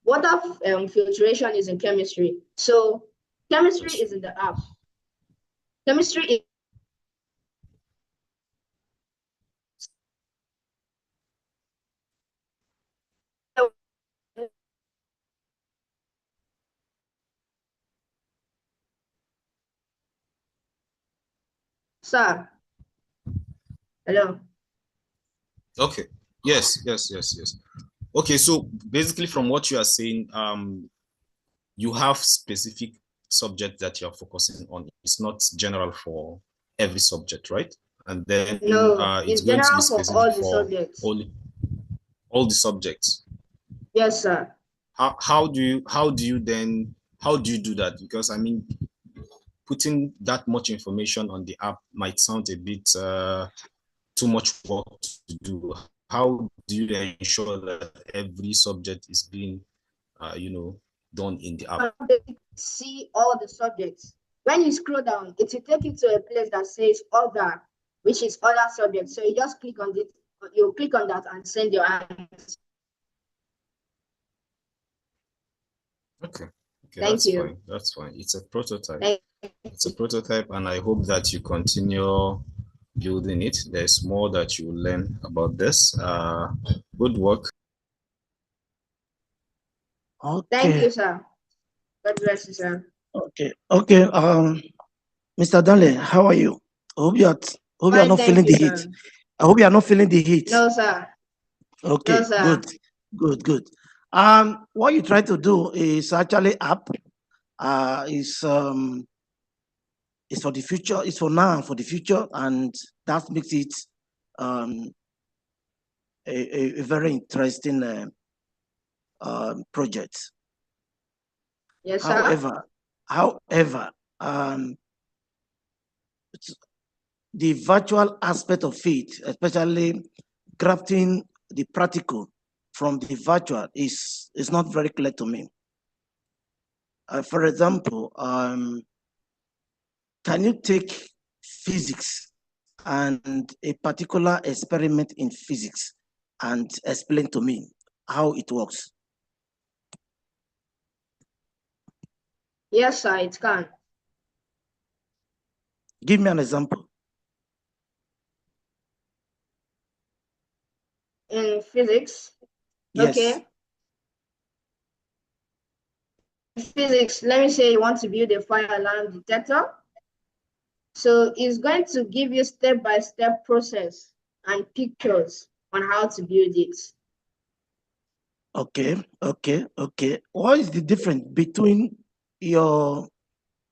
water filtration is in chemistry. So chemistry is in the app. Chemistry is sir. Hello. Okay. Yes. Okay, so basically from what you are saying, you have specific subject that you're focusing on. It's not general for every subject, right? And then it's going to be general for specific all the for subjects. all the subjects. Yes, sir. How do you do that? Because I mean, putting that much information on the app might sound a bit too much work to do. How do you ensure that every subject is being done in the app? See all the subjects. When you scroll down, it will take you to a place that says other, which is other subjects. So you just click on it. You click on that and send your answer. Okay, Thank you. That's fine. It's a prototype. It's a prototype, and I hope that you continue building it. There's more that you will learn about this. Good work. Okay. Thank you, sir. God bless you, sir. Okay. Mr. Danley, how are you? I hope you are Fine, not feeling the heat. sir. I hope you are not feeling the heat. No, sir. Okay, No, sir. good. What you try to do is actually app. Is for the future. It's for now and for the future, and that makes it a very interesting project. Yes, sir. However, the virtual aspect of it, especially crafting the practical from the virtual, is not very clear to me. For example, can you take physics and a particular experiment in physics and explain to me how it works? Yes, sir, it can. Give me an example. In physics? Yes. Okay. In physics, let me say you want to build a fire alarm detector. So it's going to give you step-by-step process and pictures on how to build it. Okay. What is the difference between your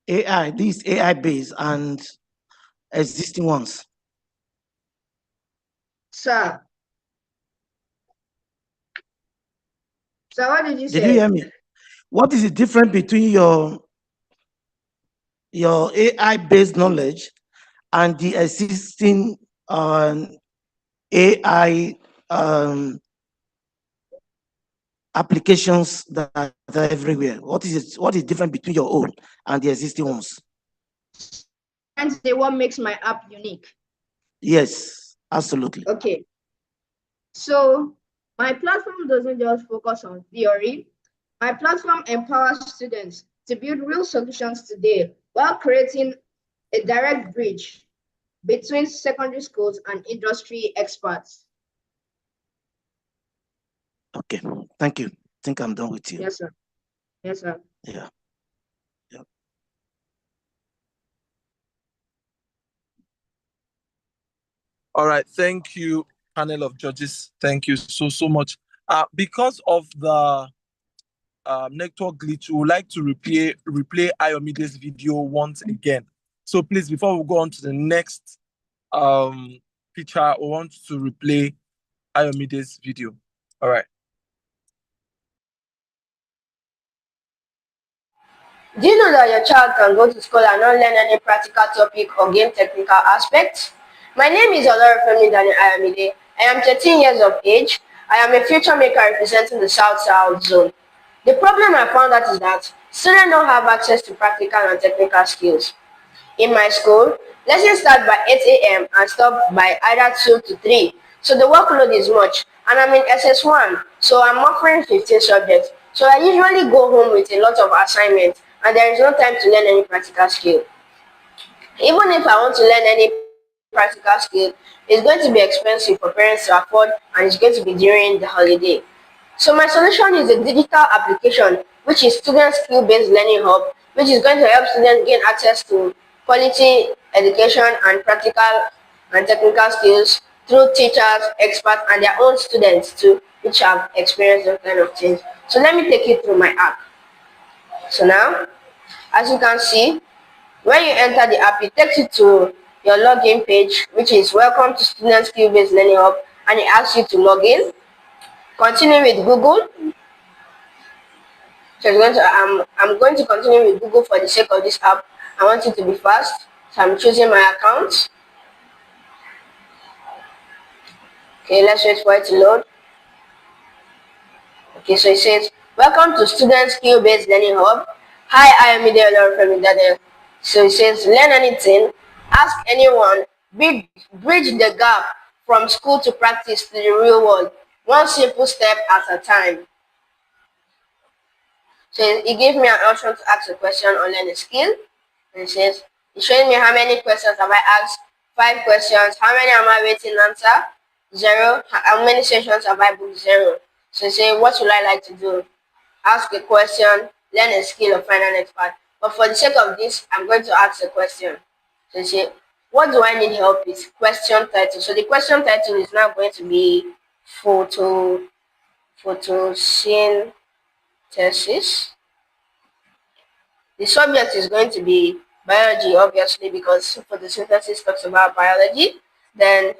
AI, these AI based, and existing ones? Sir, what did you say? Did you hear me? What is the difference between your AI based knowledge and the existing AI applications that are everywhere. What is it? What is different between your own and the existing ones? And say what makes my app unique. Yes, absolutely. Okay. So my platform doesn't just focus on theory. My platform empowers students to build real solutions today while creating a direct bridge between secondary schools and industry experts. Okay, thank you. I think I'm done with you. Yes, sir. Yes, sir. Yeah. All right, thank you, panel of judges. Thank you so much. Because of the network glitch, we would like to replay Ayomide's video once again. So please, before we go on to the next feature, we want to replay Ayomide's video. All right. Do you know that your child can go to school and not learn any practical topic or gain technical aspects? My name is Olorufemi Daniel Ayomide. I am 13 years of age. I am a future maker representing the South-South zone. The problem I found out is that students don't have access to practical and technical skills. In my school, lessons start by 8 a.m. and stop by either 2 to 3. So the workload is much. And I'm in SS1, so I'm offering 15 subjects. So I usually go home with a lot of assignments and there is no time to learn any practical skill. Even if I want to learn any practical skill, it's going to be expensive for parents to afford and it's going to be during the holiday. So my solution is a digital application, which is student skill-based learning hub, which is going to help students gain access to quality education and practical and technical skills through teachers, experts, and their own students too, which have experienced those kind of things. So let me take you through my app. So now, as you can see, when you enter the app, it takes you to your login page, which is Welcome to Student Skill-Based Learning Hub, and it asks you to log in. Continue with Google. So I'm going to continue with Google for the sake of this app. I want it to be fast, so I'm choosing my account. Okay, let's wait for it to load. Okay, so it says, welcome to Student Skill-Based Learning Hub. Hi, I am Olorufemi Daniel. So it says, learn anything, ask anyone, bridge the gap from school to practice to the real world, one simple step at a time. So it gave me an option to ask a question or learn a skill. And it says, it's showing me how many questions have I asked. 5 questions. How many am I waiting to answer? 0. How many sessions have I booked? 0. So say, what would I like to do? Ask a question, learn a skill, or find an expert. But for the sake of this, I'm going to ask a question. So say, what do I need help with? Question title. So the question title is now going to be photosynthesis. The subject is going to be biology, obviously, because photosynthesis talks about biology. Then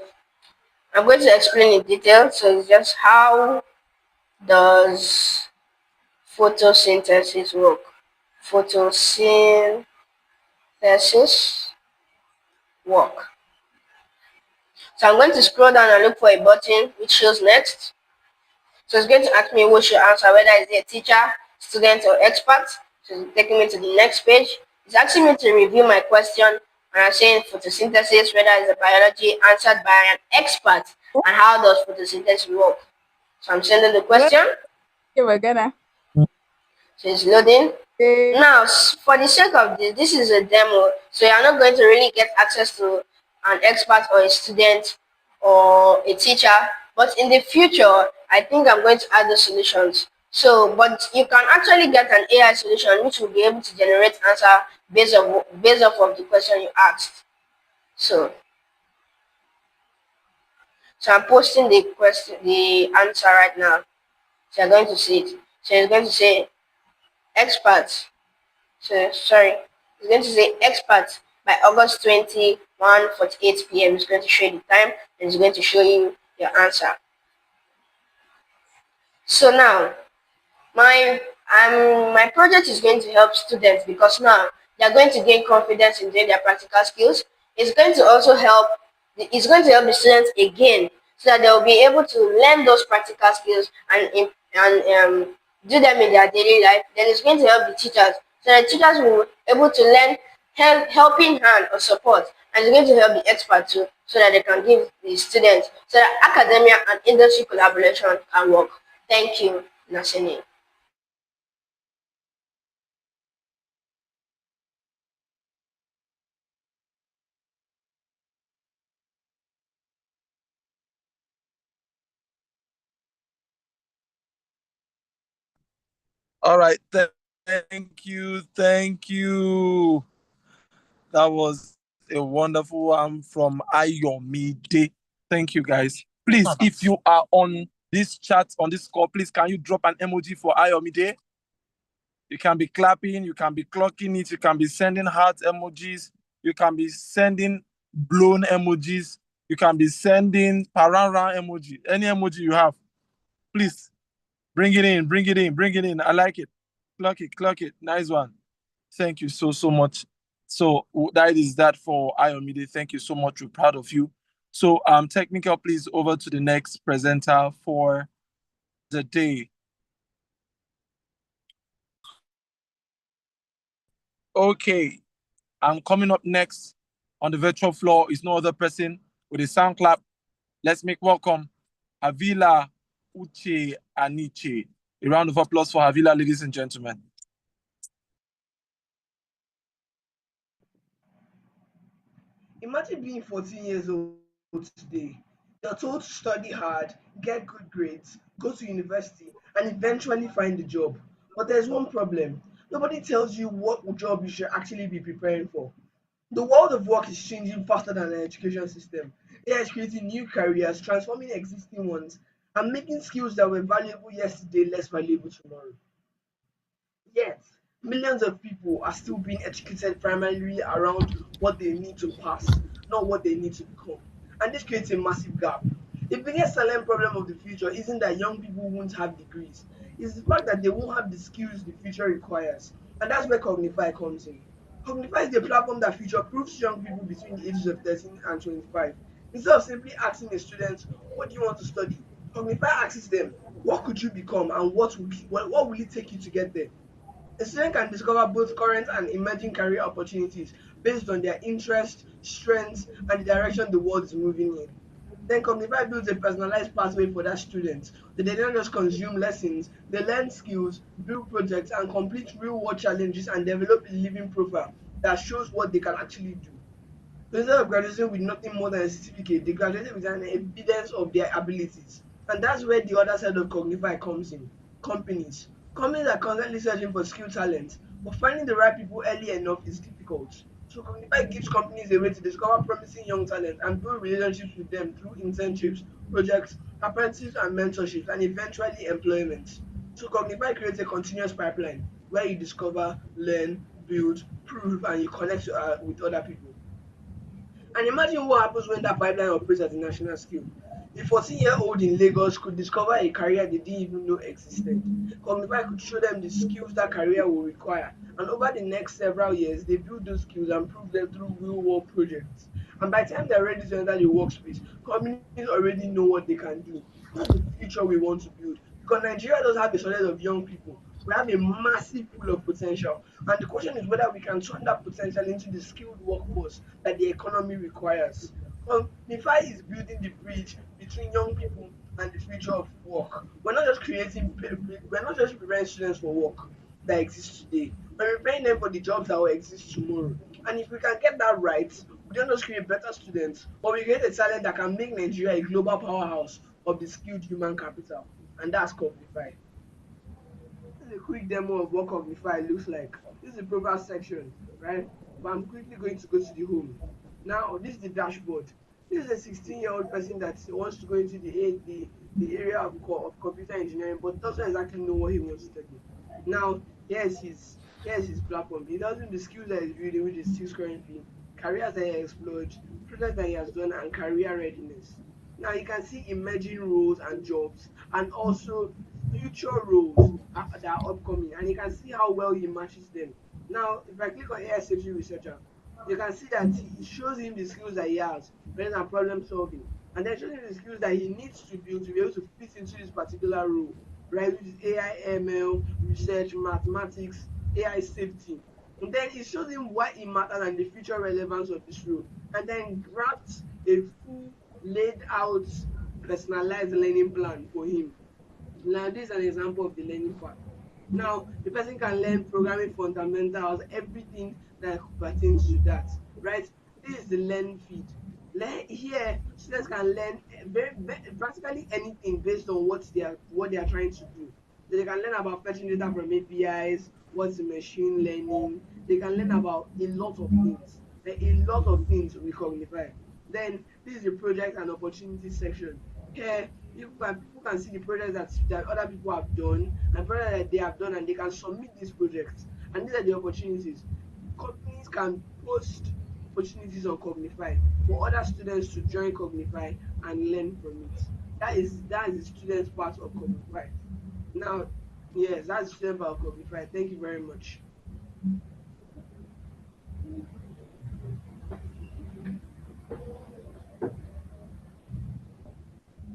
I'm going to explain in detail. So it's just how does photosynthesis work? Photosynthesis work. So I'm going to scroll down and look for a button which shows next. So it's going to ask me what should answer, whether it's a teacher, student, or expert. So it's taking me to the next page. It's asking me to review my question, and I'm saying photosynthesis, whether it's a biology, answered by an expert, and how does photosynthesis work. So I'm sending the question. Okay, we're gonna. So it's loading. Now, for the sake of this is a demo, so you're not going to really get access to an expert or a student or a teacher. But in the future, I think I'm going to add the solutions. So, but you can actually get an AI solution which will be able to generate answer based off of the question you asked. So I'm posting the answer right now. So you're going to see it. So it's going to say experts. So sorry, it's going to say experts by August 21, 48 p.m. It's going to show you the time and it's going to show you your answer. So now my project is going to help students because now they're going to gain confidence in doing their practical skills. It's going to help the students again so that they'll be able to learn those practical skills and do them in their daily life. Then it's going to help the teachers, so the teachers will be able to learn helping hand or support, and it's going to help the experts too, so that they can give the students, so that academia and industry collaboration can work. Thank you, NASENI. All right. Thank you. Thank you. That was a wonderful one from Ayomide. Thank you, guys. Please, if you are on this chat, on this call, please can you drop an emoji for Ayomide? You can be clapping, you can be clocking it, you can be sending heart emojis, you can be sending blown emojis, you can be sending parara emoji, any emoji you have. Please bring it in, bring it in, bring it in. I like it. Clock it, clock it. Nice one. Thank you so much. So that is that for Ayomide. Thank you so much. We're proud of you. So technical, please over to the next presenter for the day. Okay, I'm coming up next on the virtual floor is no other person with a sound clap. Let's make welcome Havila Uche Aniche. A round of applause for Havila, ladies and gentlemen. Imagine being 14 years old today. You're told to study hard, get good grades, go to university, and eventually find a job. But there's one problem. Nobody tells you what job you should actually be preparing for. The world of work is changing faster than the education system. AI is creating new careers, transforming existing ones, and making skills that were valuable yesterday less valuable tomorrow. Yet, millions of people are still being educated primarily around what they need to pass, not what they need to become. And this creates a massive gap. The biggest silent problem of the future isn't that young people won't have degrees, it's the fact that they won't have the skills the future requires. And that's where Cognify comes in. Cognify is the platform that future proofs young people between the ages of 13 and 25. Instead of simply asking a student, what do you want to study? Cognify asks them, what could you become and what will it take you to get there? A student can discover both current and emerging career opportunities based on their interests, strengths, and the direction the world is moving in. Then Cognify builds a personalized pathway for that student. They don't just consume lessons, they learn skills, build projects, and complete real world challenges and develop a living profile that shows what they can actually do. So instead of graduating with nothing more than a certificate, they graduated with an evidence of their abilities. And that's where the other side of Cognify comes in. Companies. Companies are constantly searching for skilled talent, but finding the right people early enough is difficult. So Cognify gives companies a way to discover promising young talent and build relationships with them through internships, projects, apprenticeships, and mentorships, and eventually employment. So Cognify creates a continuous pipeline where you discover, learn, build, prove, and you connect with other people. And imagine what happens when that pipeline operates at a national scale. A 14-year-old in Lagos could discover a career they didn't even know existed. Cognify could show them the skills that career will require. And over the next several years, they build those skills and prove them through real world projects. And by the time they're ready to enter the workspace, companies already know what they can do. That's the future we want to build. Because Nigeria does have a shortage of young people. We have a massive pool of potential. And the question is whether we can turn that potential into the skilled workforce that the economy requires. Unify is building the bridge between young people and the future of work. We're not just preparing students for work that exists today. We're preparing them for the jobs that will exist tomorrow. And if we can get that right, we don't just create better students, but we create a talent that can make Nigeria a global powerhouse of the skilled human capital. And that's Cognify. This is a quick demo of what Cognify looks like. This is the profile section, right? But I'm quickly going to go to the home. Now, this is the dashboard. This is a 16-year-old person that wants to go into the area of computer engineering, but doesn't exactly know what he wants to study. Now, here's his platform. He doesn't the skills that he's building, which is skills currently, careers that he has explored, projects that he has done, and career readiness. Now you can see emerging roles and jobs, and also future roles that are upcoming, and you can see how well he matches them. Now, if I click on AI safety researcher, You can see that it shows him the skills that he has rather than problem solving, and then shows him the skills that he needs to build to be able to fit into this particular role, right? Which is AI, ML, research, mathematics, AI safety. And then it shows him why it matters and the future relevance of this role, and then crafts a full, laid out, personalized learning plan for him. Now, this is an example of the learning part. Now, the person can learn programming fundamentals, everything that pertains to that, right? This is the learn feed. Learn here, students can learn practically anything based on what they are trying to do. So they can learn about fetching data from APIs, what's machine learning. They can learn about a lot of things, like a lot of things with Cognify. Then this is the project and opportunity section. Here, people can see the projects that other people have done and projects that they have done, and they can submit these projects. And these are the opportunities. Companies can post opportunities on Cognify for other students to join Cognify and learn from it. That is the student part of Cognify. Now, yes, that's the student part of Cognify. Thank you very much.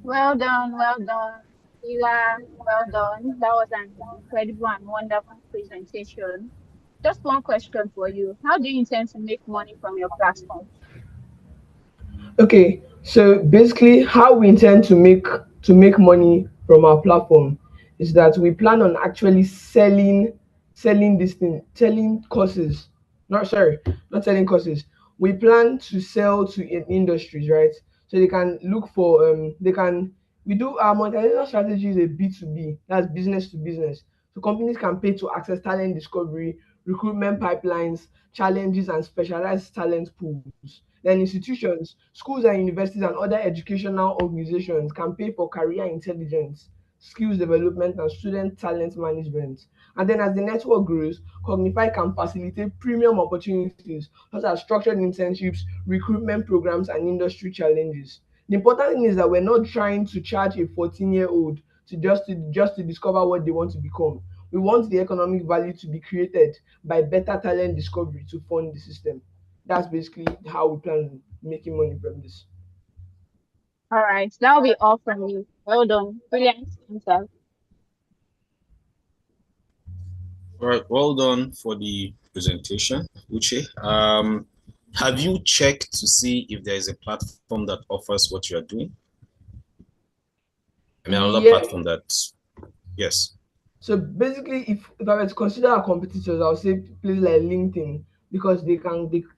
Well done, well done. You are well done. That was an incredible and wonderful presentation. Just one question for you. How do you intend to make money from your platform? Okay, so basically, how we intend to make money from our platform is that we plan on actually selling this thing, selling courses. Not sorry, not selling courses. We plan to sell to industries, right? So they can look for they can we do our monetization strategy is a B2B, that's business to business. So companies can pay to access talent discovery, recruitment pipelines, challenges, and specialized talent pools. Then institutions, schools and universities and other educational organizations can pay for career intelligence, skills development, and student talent management. And then as the network grows, Cognify can facilitate premium opportunities such as structured internships, recruitment programs, and industry challenges. The important thing is that we're not trying to charge a 14-year-old to discover what they want to become. We want the economic value to be created by better talent discovery to fund the system. That's basically how we plan on making money from this. All right, that'll be all from you. Well done. Brilliant answer. All right, well done for the presentation, Uche. Have you checked to see if there is a platform that offers what you are doing? I mean, another Yeah. platform that, yes. So basically, if I were to consider our competitors, I would say places like LinkedIn because they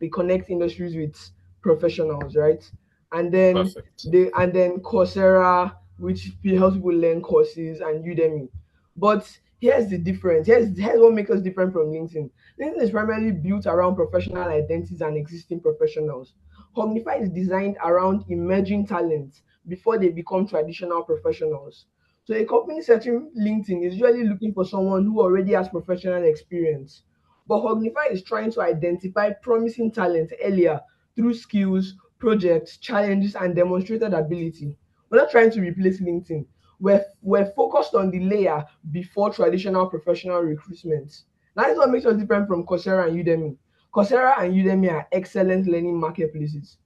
connect industries with professionals, right? And then Perfect. Coursera, which helps people learn courses, and Udemy. But here's the difference. Here's what makes us different from LinkedIn. LinkedIn is primarily built around professional identities and existing professionals. Cognify is designed around emerging talents before they become traditional professionals. So a company searching LinkedIn is usually looking for someone who already has professional experience. But Hognify is trying to identify promising talent earlier through skills, projects, challenges, and demonstrated ability. We're not trying to replace LinkedIn. We're focused on the layer before traditional professional recruitment. That is what makes us different from Coursera and Udemy. Coursera and Udemy are excellent learning marketplaces.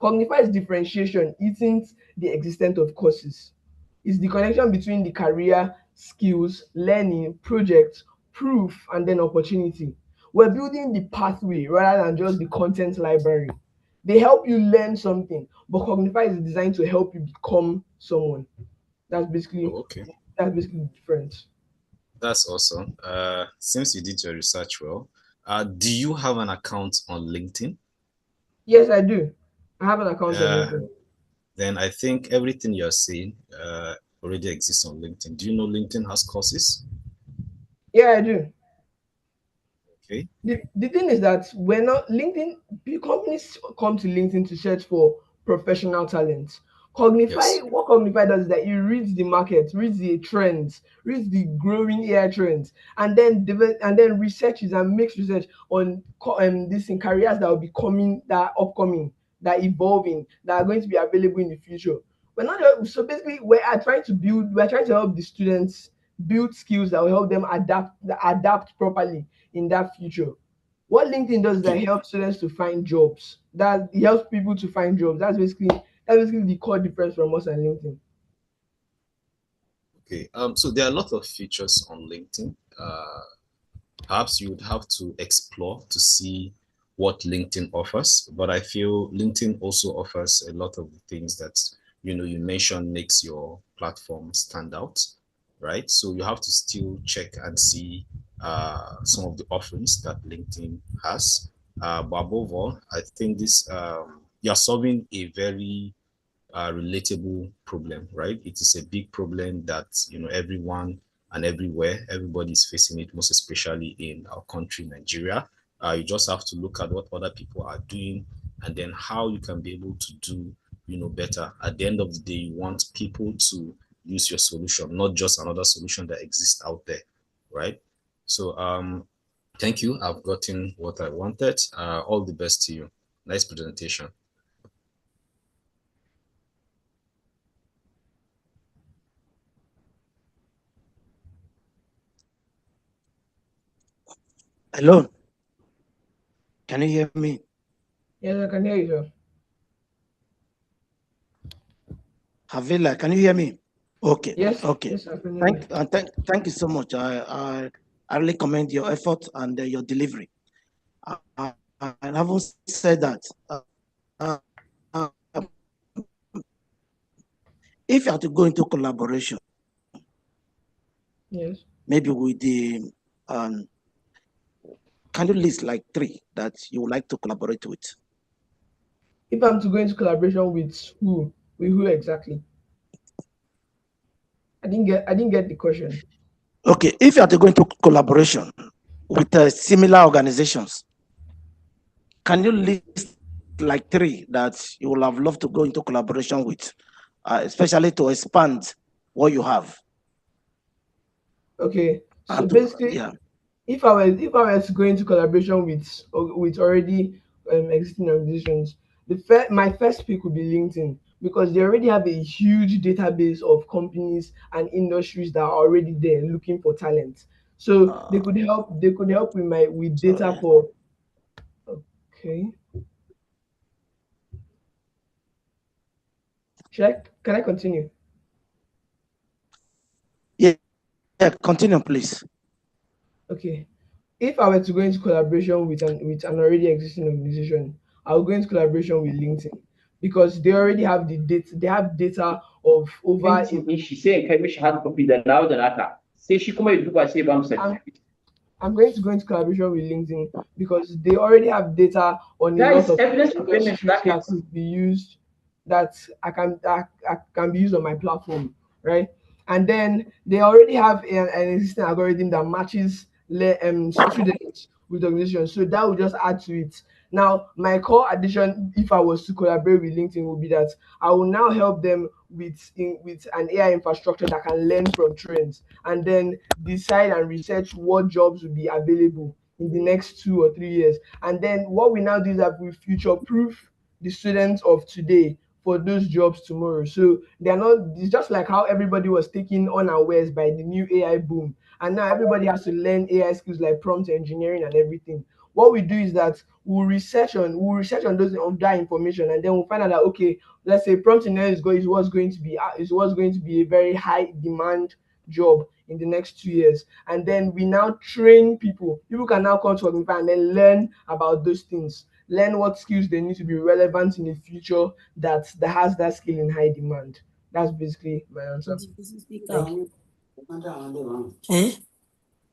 Cognify's differentiation isn't the existence of courses. It's the connection between the career, skills, learning, projects, proof, and then opportunity. We're building the pathway rather than just the content library. They help you learn something, but Cognify is designed to help you become someone. That's basically Oh, okay. that's basically the difference. That's awesome. Since you did your research well, do you have an account on LinkedIn? Yes, I do. I have an account on Uh, LinkedIn. then I think everything you're saying already exists on LinkedIn. Do you know LinkedIn has courses? Yeah, I do. Okay. The thing is that we're not LinkedIn, companies come to LinkedIn to search for professional talent. Yes. What Cognify does is that it reads the market, reads the trends, reads the growing AI trends, and then researches and makes research on this in careers that will be coming, that are upcoming, that are evolving, that are going to be available in the future. We're not so basically we're trying to help the students build skills that will help them adapt properly in that future. What LinkedIn does is that it helps students to find jobs. That it helps people to find jobs. That's basically the core difference from us and LinkedIn. Okay. So there are a lot of features on LinkedIn. Perhaps you would have to explore to see what LinkedIn offers. But I feel LinkedIn also offers a lot of the things that you mentioned makes your platform stand out, right? So you have to still check and see some of the offerings that LinkedIn has. But above all, I think this you're solving a very relatable problem, right? It is a big problem that everyone and everywhere, everybody is facing it, most especially in our country, Nigeria. You just have to look at what other people are doing and then how you can be able to do better. At the end of the day, you want people to use your solution, not just another solution that exists out there, right? So thank you. I've gotten what I wanted. All the best to you. Nice presentation. Hello, can you hear me? Yes, I can hear you, sir. Havila, can you hear me? Okay, Yes, okay. yes, I can hear you. Thank you so much. I really commend your effort and your delivery. I haven't said that. Uh, uh, if you have to go into collaboration, Yes. maybe with the can you list like 3 that you would like to collaborate with? If I'm to go into collaboration with who? With who exactly? I didn't get the question. Okay, if you have to go into collaboration with similar organizations, can you list like 3 that you will have loved to go into collaboration with, especially to expand what you have? Okay, so And basically, yeah. if I were to go into collaboration with already existing organizations, my first pick would be LinkedIn because they already have a huge database of companies and industries that are already there looking for talent. So they could help with data for. Okay. Can I continue? Yeah, continue, please. Okay. If I were to go into collaboration with an already existing organization, I'll go into collaboration with LinkedIn because they already have the data. They have data of over. Fentin shi sai in kai mishi hard copy da nawa da naka sai shi kuma ya duba sai ya ba mu certificate. I'm going to go into collaboration with LinkedIn because they already have data on a That lot is of evidence of payment industries that that could be used that I can be used on my platform, right? And then they already have an existing algorithm that matches students with organizations, so that will just add to it. Now, my core addition, if I was to collaborate with LinkedIn, would be that I will now help them with an AI infrastructure that can learn from trends and then decide and research what jobs will be available in the next 2 or 3 years. And then what we now do is that we future proof the students of today for those jobs tomorrow. So they're not, it's just like how everybody was taken unawares by the new AI boom. And now everybody has to learn AI skills like prompt engineering and everything. What we do is that we'll research on those on that information, and then we'll find out that okay, let's say prompt engineering is what's going to be a very high demand job in the next 2 years. And then we now train people. People can now come to Organify and then learn about those things, learn what skills they need to be relevant in the future that has that skill in high demand. That's basically my answer. Thank you.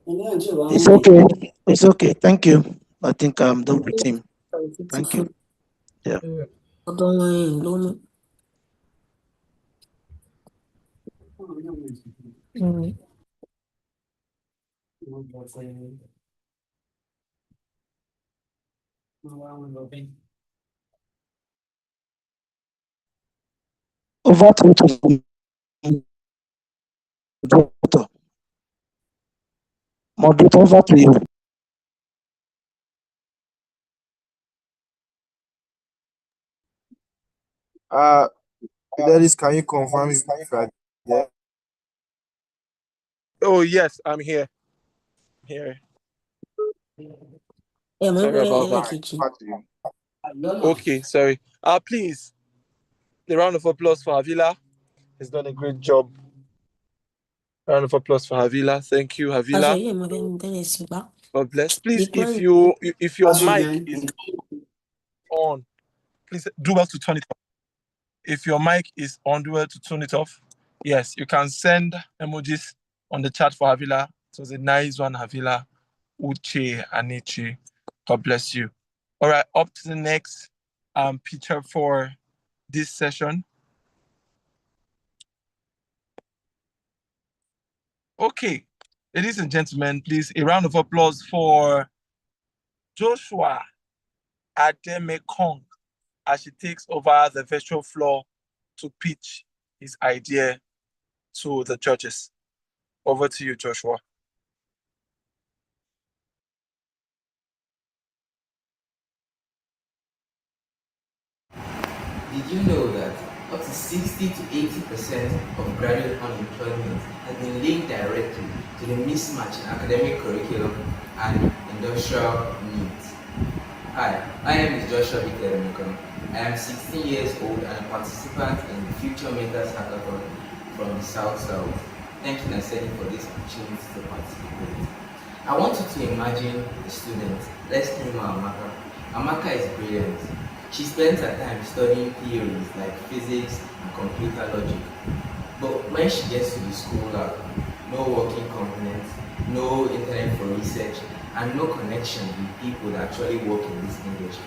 It's okay. It's okay. Thank you. I think I'm done with him. Thank you. Yeah. Over to moderator. Moderator, over to you. Fidelis, can you confirm if you are there? Oh yes, I'm here. Here. Sorry about that. Okay, sorry. Please, a round of applause for Havila. He's done a great job. Round of applause for Havila. Thank you, Havila. God bless. Please, if your mic is on, please do well to turn it off. If your mic is on, do well to turn it off. Yes, you can send emojis on the chat for Havila. It was a nice one, Havila. Uche Anichi. God bless you. All right, up to the next picture for this session. Okay, ladies and gentlemen, please a round of applause for Joshua Ademekong as she takes over the virtual floor to pitch his idea to the judges. Over to you, Joshua. Did you know that up to 60 to 80% of graduate unemployment has been linked directly to the mismatch in academic curriculum and industrial needs? Hi, my name is Joshua Ademekong. I am 16 years old and a participant in the FutureMakers hackathon from the South. Thank you, NASENI, for this opportunity to participate. I want you to imagine a student. Let's name her Amaka. Amaka is brilliant. She spends her time studying theories like physics and computer logic. But when she gets to the school lab, no working components, no internet for research, and no connection with people that actually work in this industry.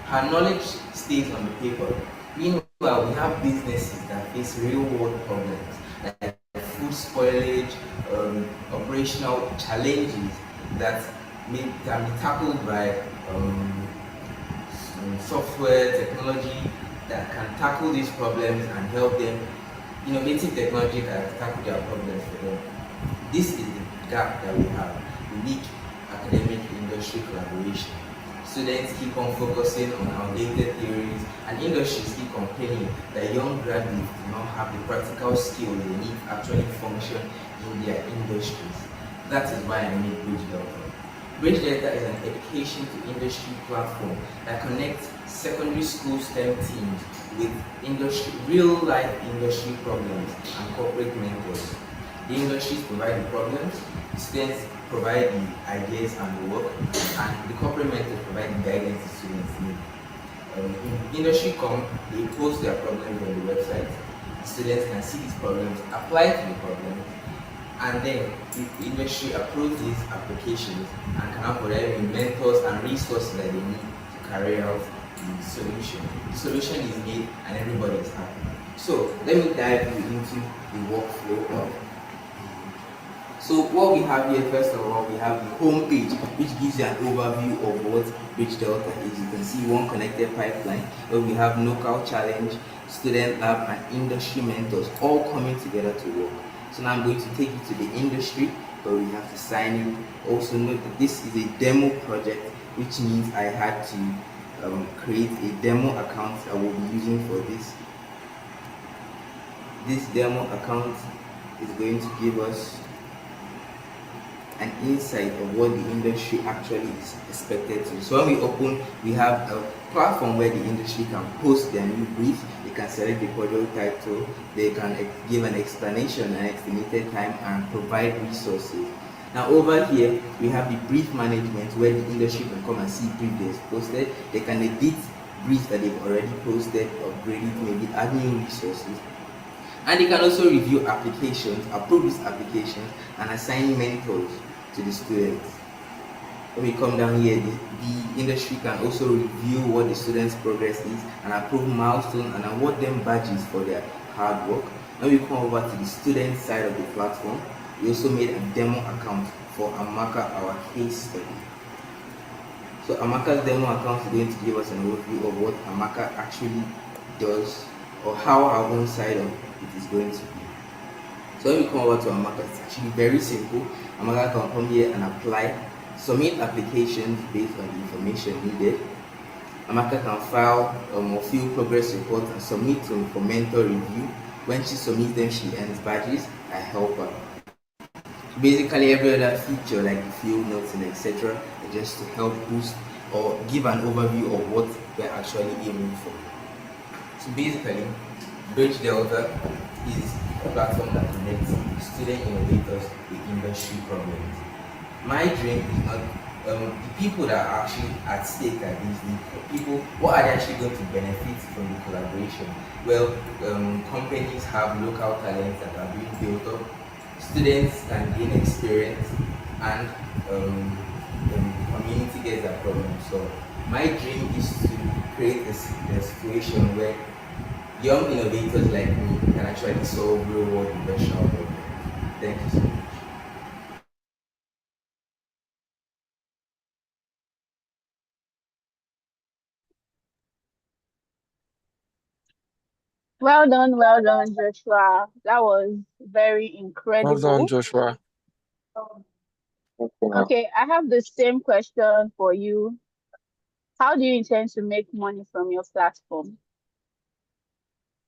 Her knowledge stays on the paper. Meanwhile, we have businesses that face real-world problems like food spoilage, operational challenges that can be tackled by software technology that can tackle these problems and help them. Innovative technology can tackle their problems for them. This is the gap that we have. We need academic industry collaboration. Students keep on focusing on outdated theories, and industries keep complaining that young graduates do not have the practical skills they need to actually function in their industries. That is why I need Bridge Delta. Bridge Delta is an education to industry platform that connects secondary school STEM teams with real-life industry problems and corporate mentors. The industries provide the problems, students provide the ideas and the work, and the corporate mentors provide the guidance the students need. In industry they post their problems on the website. The students can see these problems, apply to the problems, and then the industry approves these applications and can provide the mentors and resources that they need to carry out the solution. The solution is made and everybody is happy. So let me dive into the workflow. So what we have here, first of all, we have the home page, which gives you an overview of what Bridge Delta is. You can see one connected pipeline where we have local challenge, student lab, and industry mentors all coming together to work. So now I'm going to take you to the industry, but we have to sign in. Also note that this is a demo project, which means I had to create a demo account I will be using for this. This demo account is going to give us an insight of what the industry actually is expected to. So when we open, we have a platform where the industry can post their new brief. They can select the project title, they can give an explanation and estimated time and provide resources. Now over here, we have the brief management where the industry can come and see brief that's posted. They can edit briefs that they've already posted, upgrade it, maybe add new resources. And they can also review applications, approve these applications, and assign mentors to the students. When we come down here, the industry can also review what the students' progress is and approve milestones and award them badges for their hard work. When we come over to the student side of the platform, we also made a demo account for Amaka, our case study. So Amaka's demo account is going to give us an overview of what Amaka actually does, or how our own side of it is going to be. So when we come over to Amaka, it's actually very simple. Amaka can come here and apply, submit applications based on the information needed. Amaka can file or fill progress reports and submit them for mentor review. When she submits them, she earns badges. I help her. Basically, every other feature like the field notes and etc., just to help boost or give an overview of what we're actually aiming for. So basically, Bridge Delta is a platform that connects student innovators with industry problems. My dream is not the people that are actually at stake at these people. What are they actually going to benefit from the collaboration? Well, companies have local talents that are being built up. Students can gain experience, and community gets that problem. So my dream is to create a situation where young innovators like me can actually solve real world industrial problems. Thank you so much. Well done, Joshua. That was very Well done, incredible. Joshua. Okay, I have the same question for you. How do you intend to make money from your platform?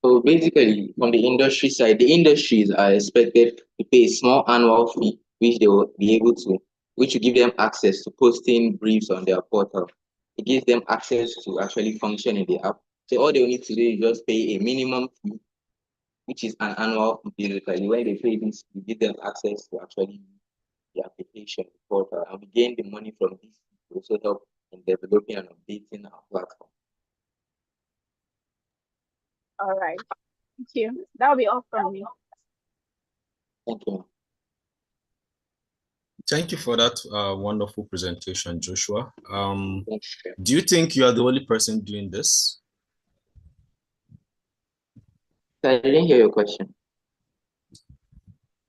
So basically, from the industry side, the industries are expected to pay a small annual fee, which they will be able to, which will give them access to posting briefs on their portal. It gives them access to actually function in the app. So all they need to do is just pay a minimum fee, which is an annual fee. Basically, when they pay this, we give them access to actually use the application, the portal, and we gain the money from this to also help in developing and updating our platform. All right. Thank you. That'll be all from me. Thank you. Thank you for that wonderful presentation, Joshua. Do you think you are the only person doing this? I didn't hear your question.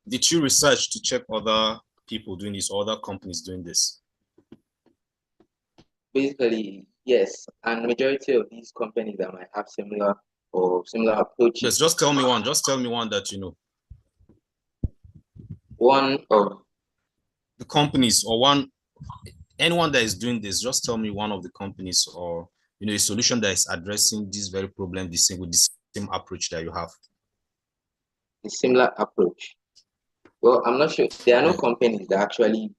Did you research to check other people doing this, other companies doing this? Basically, yes, and majority of these companies that might have similar approaches. Yes, just tell me one. Just tell me one that you know. One of the companies, or anyone that is doing this. Just tell me one of the companies, or a solution that is addressing this very problem with the same approach that you have. A similar approach. Well, I'm not sure. There are no companies that actually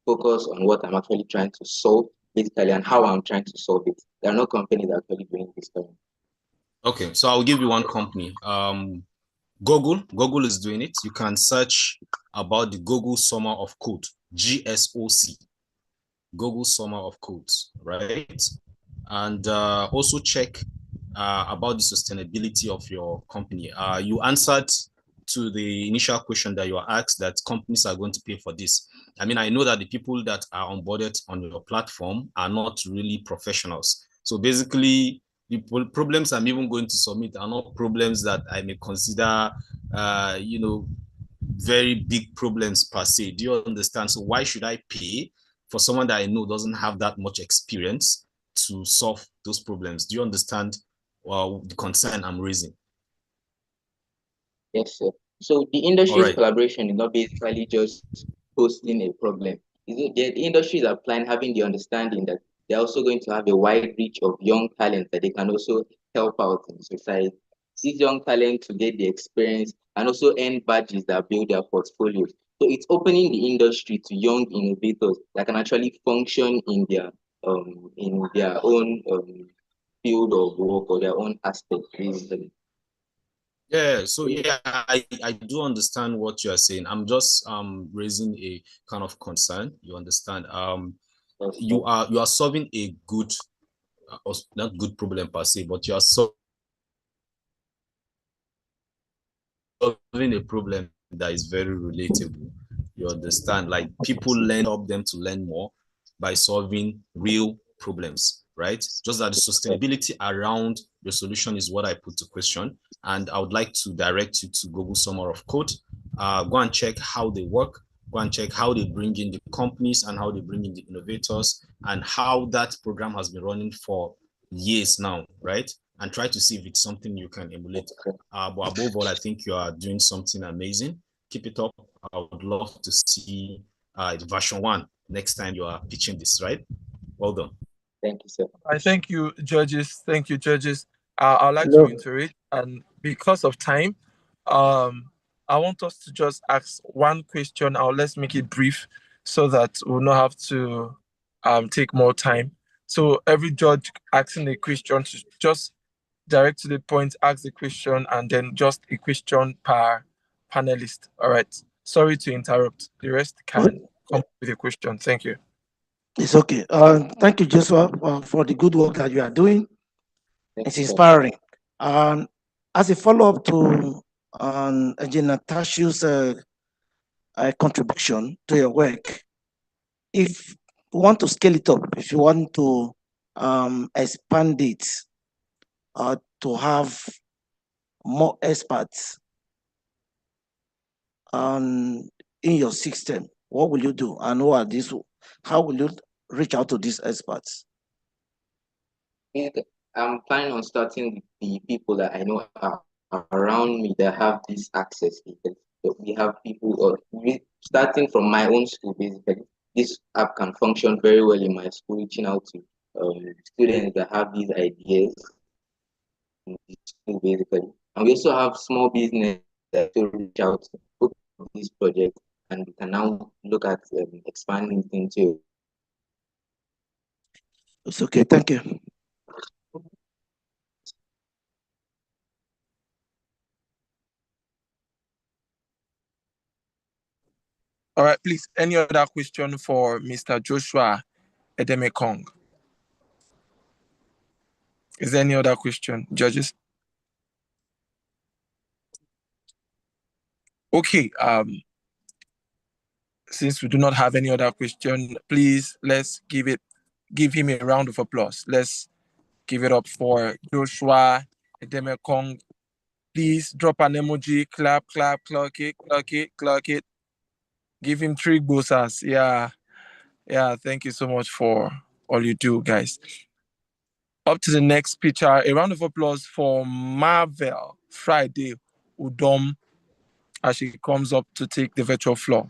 focus on what I'm actually trying to solve, basically, and how I'm trying to solve it. There are no companies actually doing this kind. Okay, so I'll give you one company. Google is doing it. You can search about the Google Summer of Code, GSOC, Google Summer of Codes, right? And also check about the sustainability of your company. You answered to the initial question that you were asked that companies are going to pay for this. I mean, I know that the people that are onboarded on your platform are not really professionals. So basically, the problems I'm even going to submit are not problems that I may consider, very big problems per se. Do you understand? So why should I pay for someone that I know doesn't have that much experience to solve those problems? Do you understand the concern I'm raising? Yes, sir. So the industry's collaboration is not basically just posting a problem. The industries are planning, having the understanding that they're also going to have a wide reach of young talent that they can also help out in society. These young talent to get the experience and also earn badges that build their portfolios. So it's opening the industry to young innovators that can actually function in their own field of work or their own aspect, basically. Yeah, so yeah, I do understand what you are saying. I'm just raising a kind of concern. You understand? You are solving a good, not good problem per se, but you are solving a problem that is very relatable. You understand? Like people help them to learn more by solving real problems, right? Just that the sustainability around the solution is what I put to question. And I would like to direct you to Google Summer of Code. Go and check how they work. Go and check how they bring in the companies and how they bring in the innovators and how that program has been running for years now, right? And try to see if it's something you can emulate. But above all, I think you are doing something amazing. Keep it up. I would love to see version 1 next time you are pitching this, right? Well done. Thank you, sir. Thank you, judges. Thank you, judges. I'd like to No. reiterate, and because of time, I want us to just ask one question. Let's make it brief, so that we'll not have to take more time. So every judge asking a question to just direct to the point, ask the question, and then just a question per panelist. All right. Sorry to interrupt. The rest Oh, can come with a question. Thank you. it's okay. Thank you, Joshua, for the good work that you are doing. It's Thank you. inspiring. Um, as a follow-up to Engineer Tashu's contribution to your work, if you want to scale it up, if you want to expand it, to have more experts in your system, what will you do? And who are these? How will you reach out to these experts? Yeah, I'm planning on starting with the people that I know are around me that have this access, because we have people, starting from my own school basically. This app can function very well in my school, reaching out to students that have these ideas in the school basically. And we also have small business that to reach out to this project, and we can now look at expanding it into. It's okay. Thank you. All right, please. Any other question for Mr. Joshua Edemekong? Is there any other question, judges? Okay. Since we do not have any other question, please let's give him a round of applause. Let's give it up for Joshua Edemekong. Please drop an emoji, clap, clap, clock it, clock it, clock it. Give him 3 bossas. Yeah. Thank you so much for all you do, guys. Up to the next picture. A round of applause for Marvel Friday Udom as she comes up to take the virtual floor.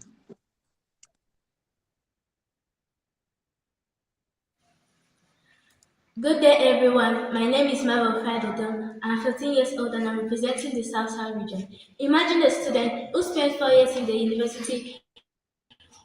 Good day, everyone. My name is Marvel Fadodon. I'm 14 years old and I'm representing the South South region. Imagine a student who spent 4 years in the university,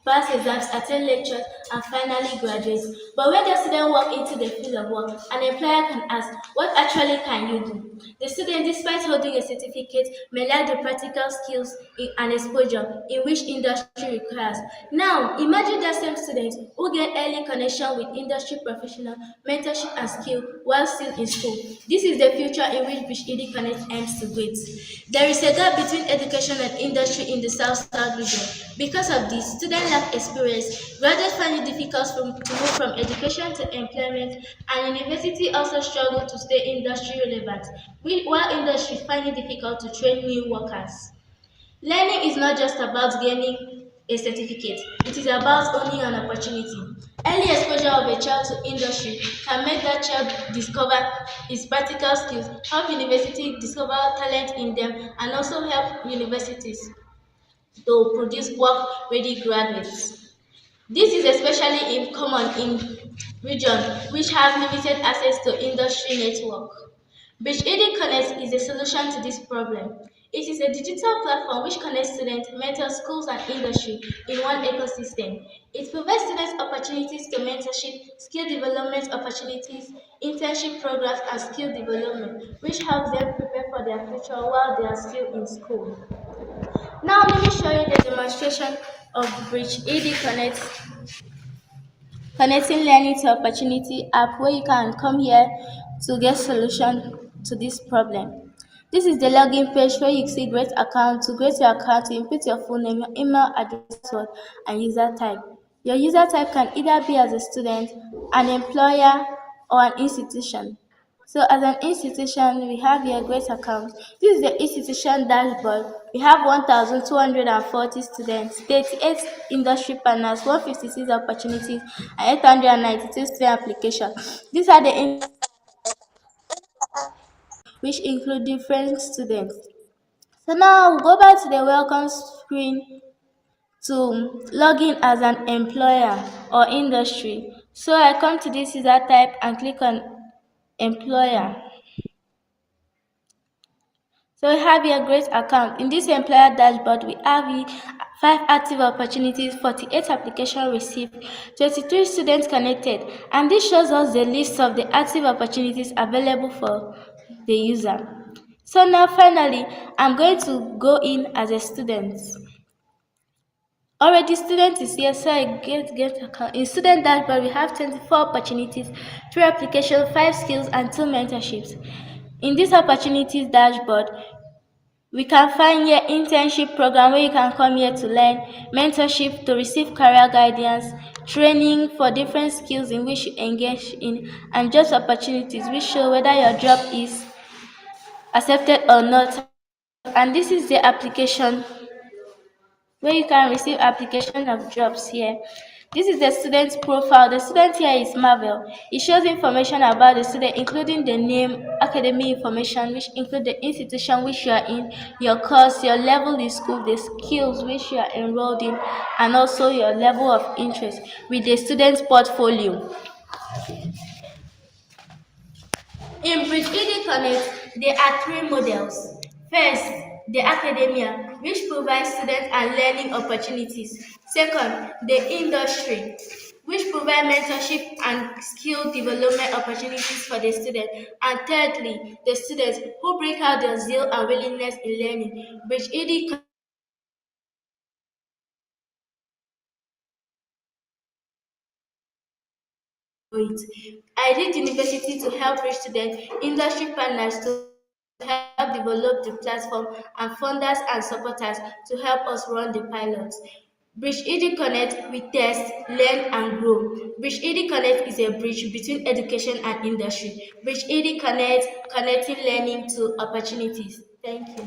pass exams, attend lectures, and finally graduate. But when the student walk into the field of work, an employer can ask, what actually can you do? The student, despite holding a certificate, may lack the practical skills and exposure in which industry requires. Now, imagine that same student who get early connection with industry professional, mentorship and skill while still in school. This is the future in which British Ed Connect aims to build. There is a gap between education and industry in the South region. Because of this, students lack experience, graduates find it difficult to move from education to employment, and university also struggle to stay industry relevant, while industry find it difficult to train new workers. Learning is not just about gaining a certificate, it is about owning an opportunity. Early exposure of a child to industry can make that child discover his practical skills, help university discover talent in them, and also help universities to produce work-ready graduates. This is especially common in regions which have limited access to industry network. Bridge Connect is a solution to this problem. It is a digital platform which connects students, mentors, schools, and industry in one ecosystem. It provides students opportunities to mentorship, skill development opportunities, internship programs, and skill development, which helps them prepare for their future while they are still in school. Now let me show you the demonstration of Bridge Connect, connecting learning to opportunity app where you can come here to get solution to this problem. This is the login page where you see create account. To create your account, you input your full name, your email address, password, and user type. Your user type can either be as a student, an employer, or an institution. So as an institution, we have here great account. This is the institution dashboard. We have 1,240 students, 38 industry partners, 156 opportunities, and 892 student applications. These are the which include different students. So now we'll go back to the welcome screen to log in as an employer or industry. So I come to this user type and click on employer. So we have here great account. In this employer dashboard, we have here 5 active opportunities, 48 applications received, 23 students connected, and this shows us the list of the active opportunities available for the user. So now finally, I'm going to go in as a student. Already student is here, so I get account. In student dashboard, we have 24 opportunities, 3 applications, 5 skills, and 2 mentorships. In this opportunities dashboard, we can find here internship program where you can come here to learn, mentorship to receive career guidance, training for different skills in which you engage in, and job opportunities which show whether your job is accepted or not. And this is the application where you can receive application of jobs here. This is the student's profile. The student here is Marvel. It shows information about the student, including the name, academic information, which include the institution which you are in, your course, your level in school, the skills which you are enrolled in, and also your level of interest with the student's portfolio. In Bridge Connect, there are 3 models. First, the academia, which provides students and learning opportunities. Second, the industry, which provides mentorship and skill development opportunities for the student. And thirdly, the students who bring out their zeal and willingness in learning. Bridge it. I did university to help reach students, industry partners to help develop the platform, and funders and supporters to help us run the pilots. Bridge Connect, we test, learn, and grow. Bridge Connect is a bridge between education and industry. Bridge Connect, connecting learning to opportunities. Thank you.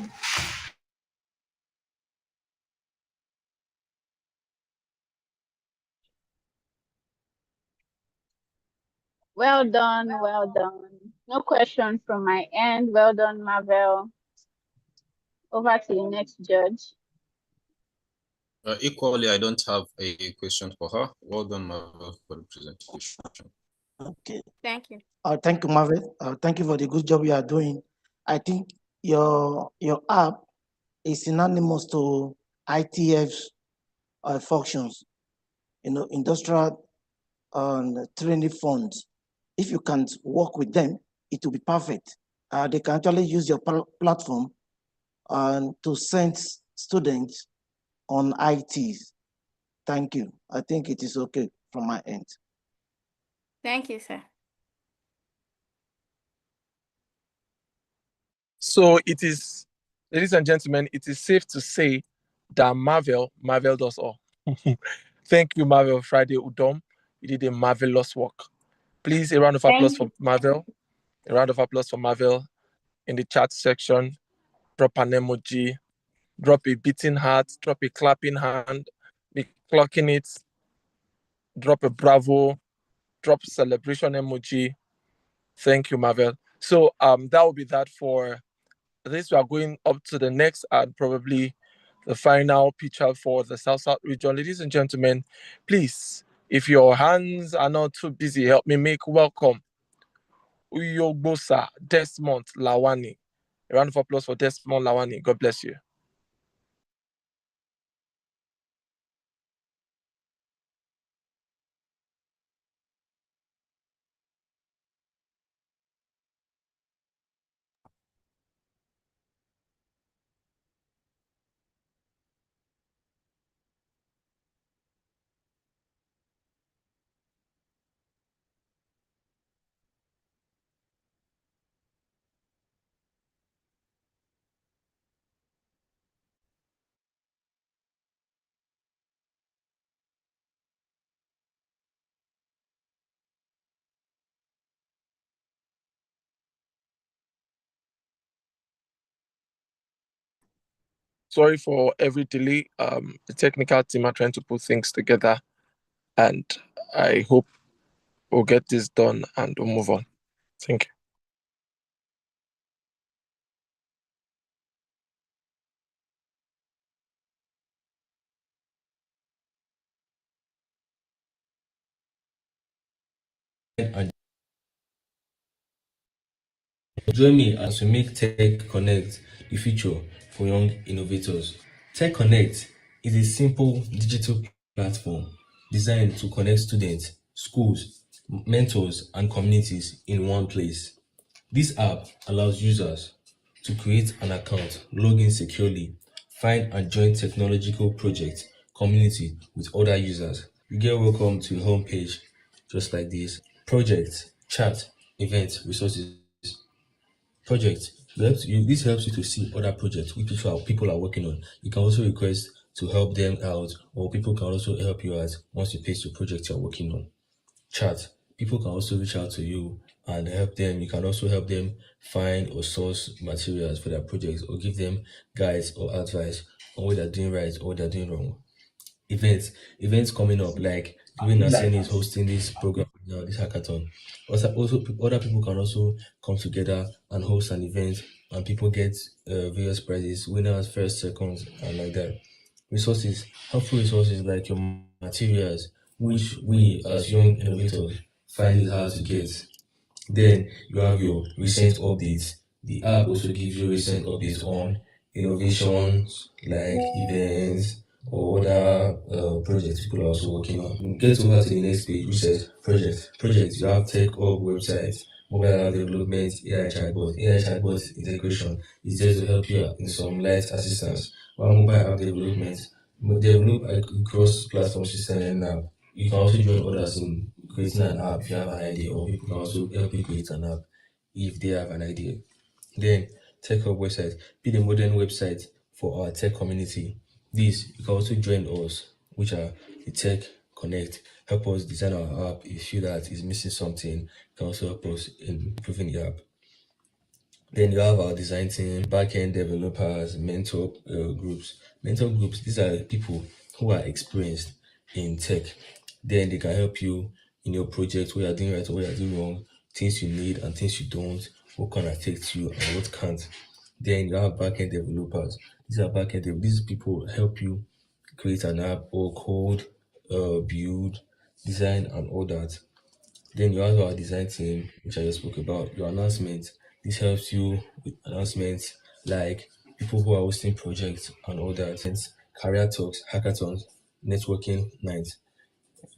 Well done, well done. No question from my end. Well done, Marvel. Over to the next judge. Equally, I don't have a question for her. Well done, Marvel, for the presentation. Okay. Thank you. Thank you, Marvin. Thank you for the good job you are doing. I think your app is synonymous to ITF's functions, industrial training funds. If you can work with them, it will be perfect. They can actually use your platform to send students on ITs. Thank you. I think it is okay from my end. Thank you, sir. So it is, ladies and gentlemen, it is safe to say that Marvel does all. Thank you, Marvel Friday Udom. You did a marvelous work. Please, a round of applause Thank for you. Marvel. A round of applause for Marvel in the chat section. Drop an emoji, drop a beating heart, drop a clapping hand, be clocking it, drop a bravo, drop celebration emoji. Thank you, Marvel. So that will be that for this. We are going up to the next and probably the final picture for the South region. Ladies and gentlemen, please, if your hands are not too busy, help me make welcome Uyogbosa Desmond Lawani. A round of applause for Desmond Lawani. God bless you. Sorry for every delay. The technical team are trying to put things together, and I hope we'll get this done and we'll move on. Thank you. Join me as we make Tech Connect the future for young innovators. Tech Connect is a simple digital platform designed to connect students, schools, mentors, and communities in one place. This app allows users to create an account, log in securely, find and join technological projects, community with other users. You get welcome to a homepage just like this. Projects, chat, events, resources. Project this helps you to see other projects which people are working on. You can also request to help them out, or people can also help you out once you paste your project you're working on. Chat. People can also reach out to you and help them. You can also help them find or source materials for their projects or give them guides or advice on what they're doing right or what they're doing wrong. Events coming up, like the way NASENI is hosting this program now, this hackathon. Also other people can also come together and host an event, and people get various prizes, winners, first, seconds, and like that. Resources, helpful resources like your materials, which we as young innovators find it hard to get. Then you have your recent updates. The app also gives you recent updates on innovations like events or other projects people are also working on. Get over to the next page, which says projects. Projects, you have tech hub websites, mobile app development, AI chatbot. AI chatbot integration is there to help you in some light assistance. While mobile app development, develop a cross-platform system and app. You can also join others in creating an app if you have an idea, or people can also help you create an app if they have an idea. Then, Tech Hub website, be the modern website for our tech community. This, you can also join us, which are the Tech Connect. Help us design our app. If you feel that is missing something, you can also help us in improving the app. Then you have our design team, backend developers, mentor groups. Mentor groups, these are people who are experienced in tech. Then they can help you in your project, what you're doing right or what you're doing wrong, things you need and things you don't, what can affect you and what can't. Then you have backend developers. These people help you create an app or code, build, design, and all that. Then you have our design team, which I just spoke about, your announcement. This helps you with announcements like people who are hosting projects and all that. Hence, career talks, hackathons, networking nights.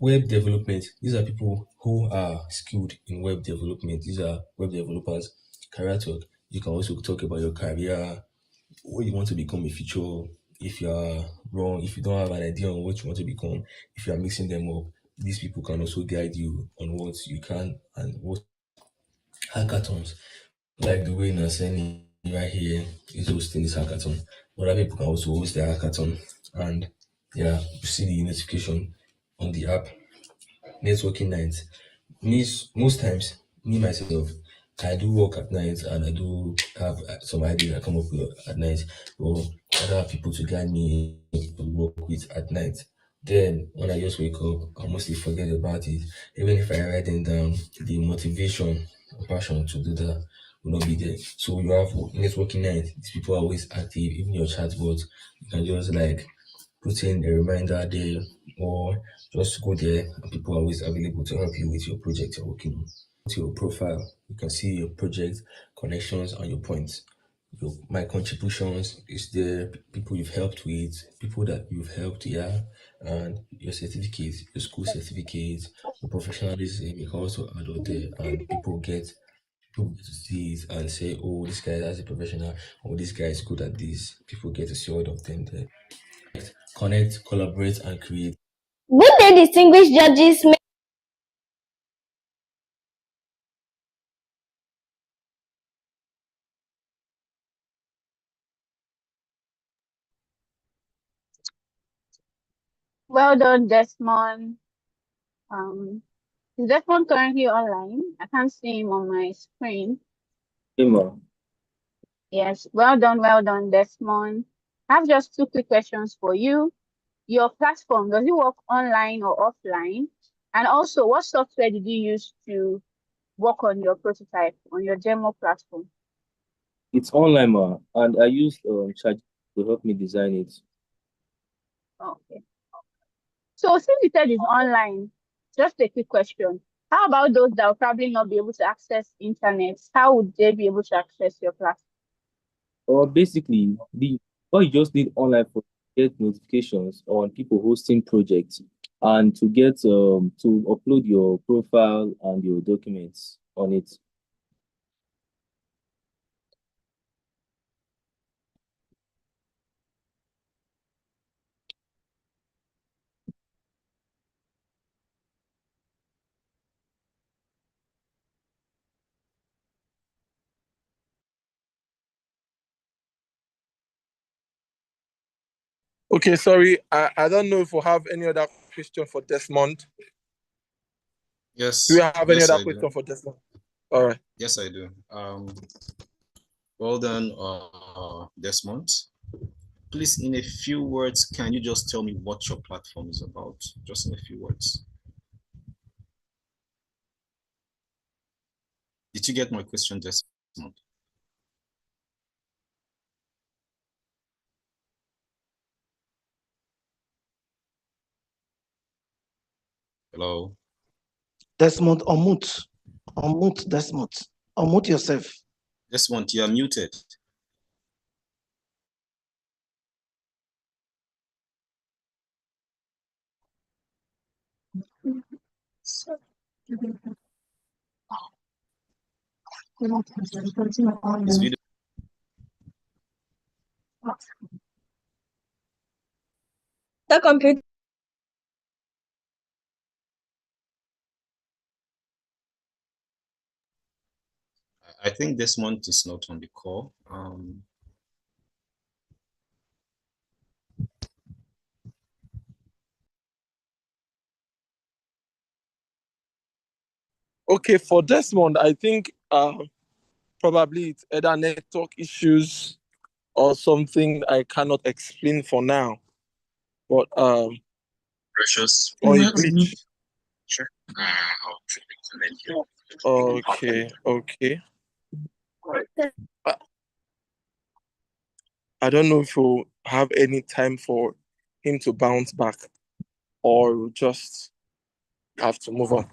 Web development. These are people who are skilled in web development. These are web developers. Career talk. You can also talk about your career, what you want to become in future. If you are wrong, if you don't have an idea on what you want to become, if you are mixing them up, these people can also guide you on what you can and what hackathons. Like the way Naseni right here is hosting this hackathon. Other people can also host their hackathon, and yeah, you see the notification on the app. Networking nights. Most times, me myself, I do work at night and I do have some ideas I come up with at night, but I don't have people to guide me to work with at night. Then when I just wake up, I mostly forget about it. Even if I write them down, the motivation and passion to do that will not be there. So you have networking night. These people are always active, even your chatbot. You can just like put in a reminder there, or just go there and people are always available to help you with your project you're working on. To your profile, you can see your project connections and your points. My contributions is there, people you've helped with, people that you've helped, yeah, and your certificates, your school certificates, your professionalism, you can also add out there, and people get to see it and say, oh, this guy is a professional, or this guy is good at this. People get to see all of them there. Connect, collaborate, and create. Good day, distinguished judges. Well done, Desmond. Um, is Desmond currently online? I can't see him on my screen. Emma, Yes, well done, Desmond. I have just two quick questions for you. Your platform, does it work online or offline? And also, what software did you use to work on your prototype, on your demo platform? it's online, ma, and I used Chat to help me design it. Okay. So since you said it's online, just a quick question. How about those that will probably not be able to access internet? How would they be able to access your class? Or basically, the all you just need online for get notifications on people hosting projects and to get to upload your profile and your documents on it. Okay, sorry. I don't know if we have any other question for Desmond. Do we Yes, have any yes, other I do. question for Desmond? All right. Yes, I do. Well done, Desmond. Please, in a few words, can you just tell me what your platform is about? Just in a few words. Did you get my question, Desmond? Hello? Desmond, unmute. Unmute, Desmond. Unmute yourself. Desmond, you are muted. His video. The computer. I think Desmond is not on the call. Okay, for Desmond, I think probably it's either network issues or something I cannot explain for now. But Precious. or a glitch. Sure. Okay, okay. Uh, I don't know if we'll have any time for him to bounce back or we'll just have to move on.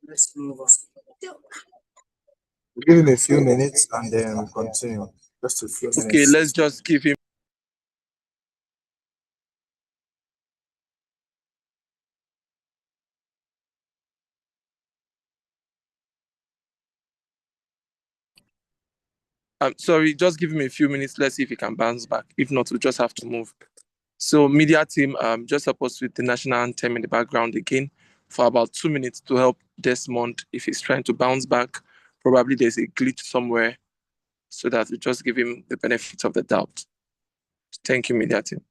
Let's move on. Give him a few minutes and then we continue. Just a few minutes. Okay, let's just give him. Sorry, just give him a few minutes. Let's see if he can bounce back. If not, we'll just have to move. So, media team, just help us with the national anthem in the background again for about 2 minutes to help Desmond if he's trying to bounce back. Probably there's a glitch somewhere, so that we just give him the benefit of the doubt. Thank you, media team.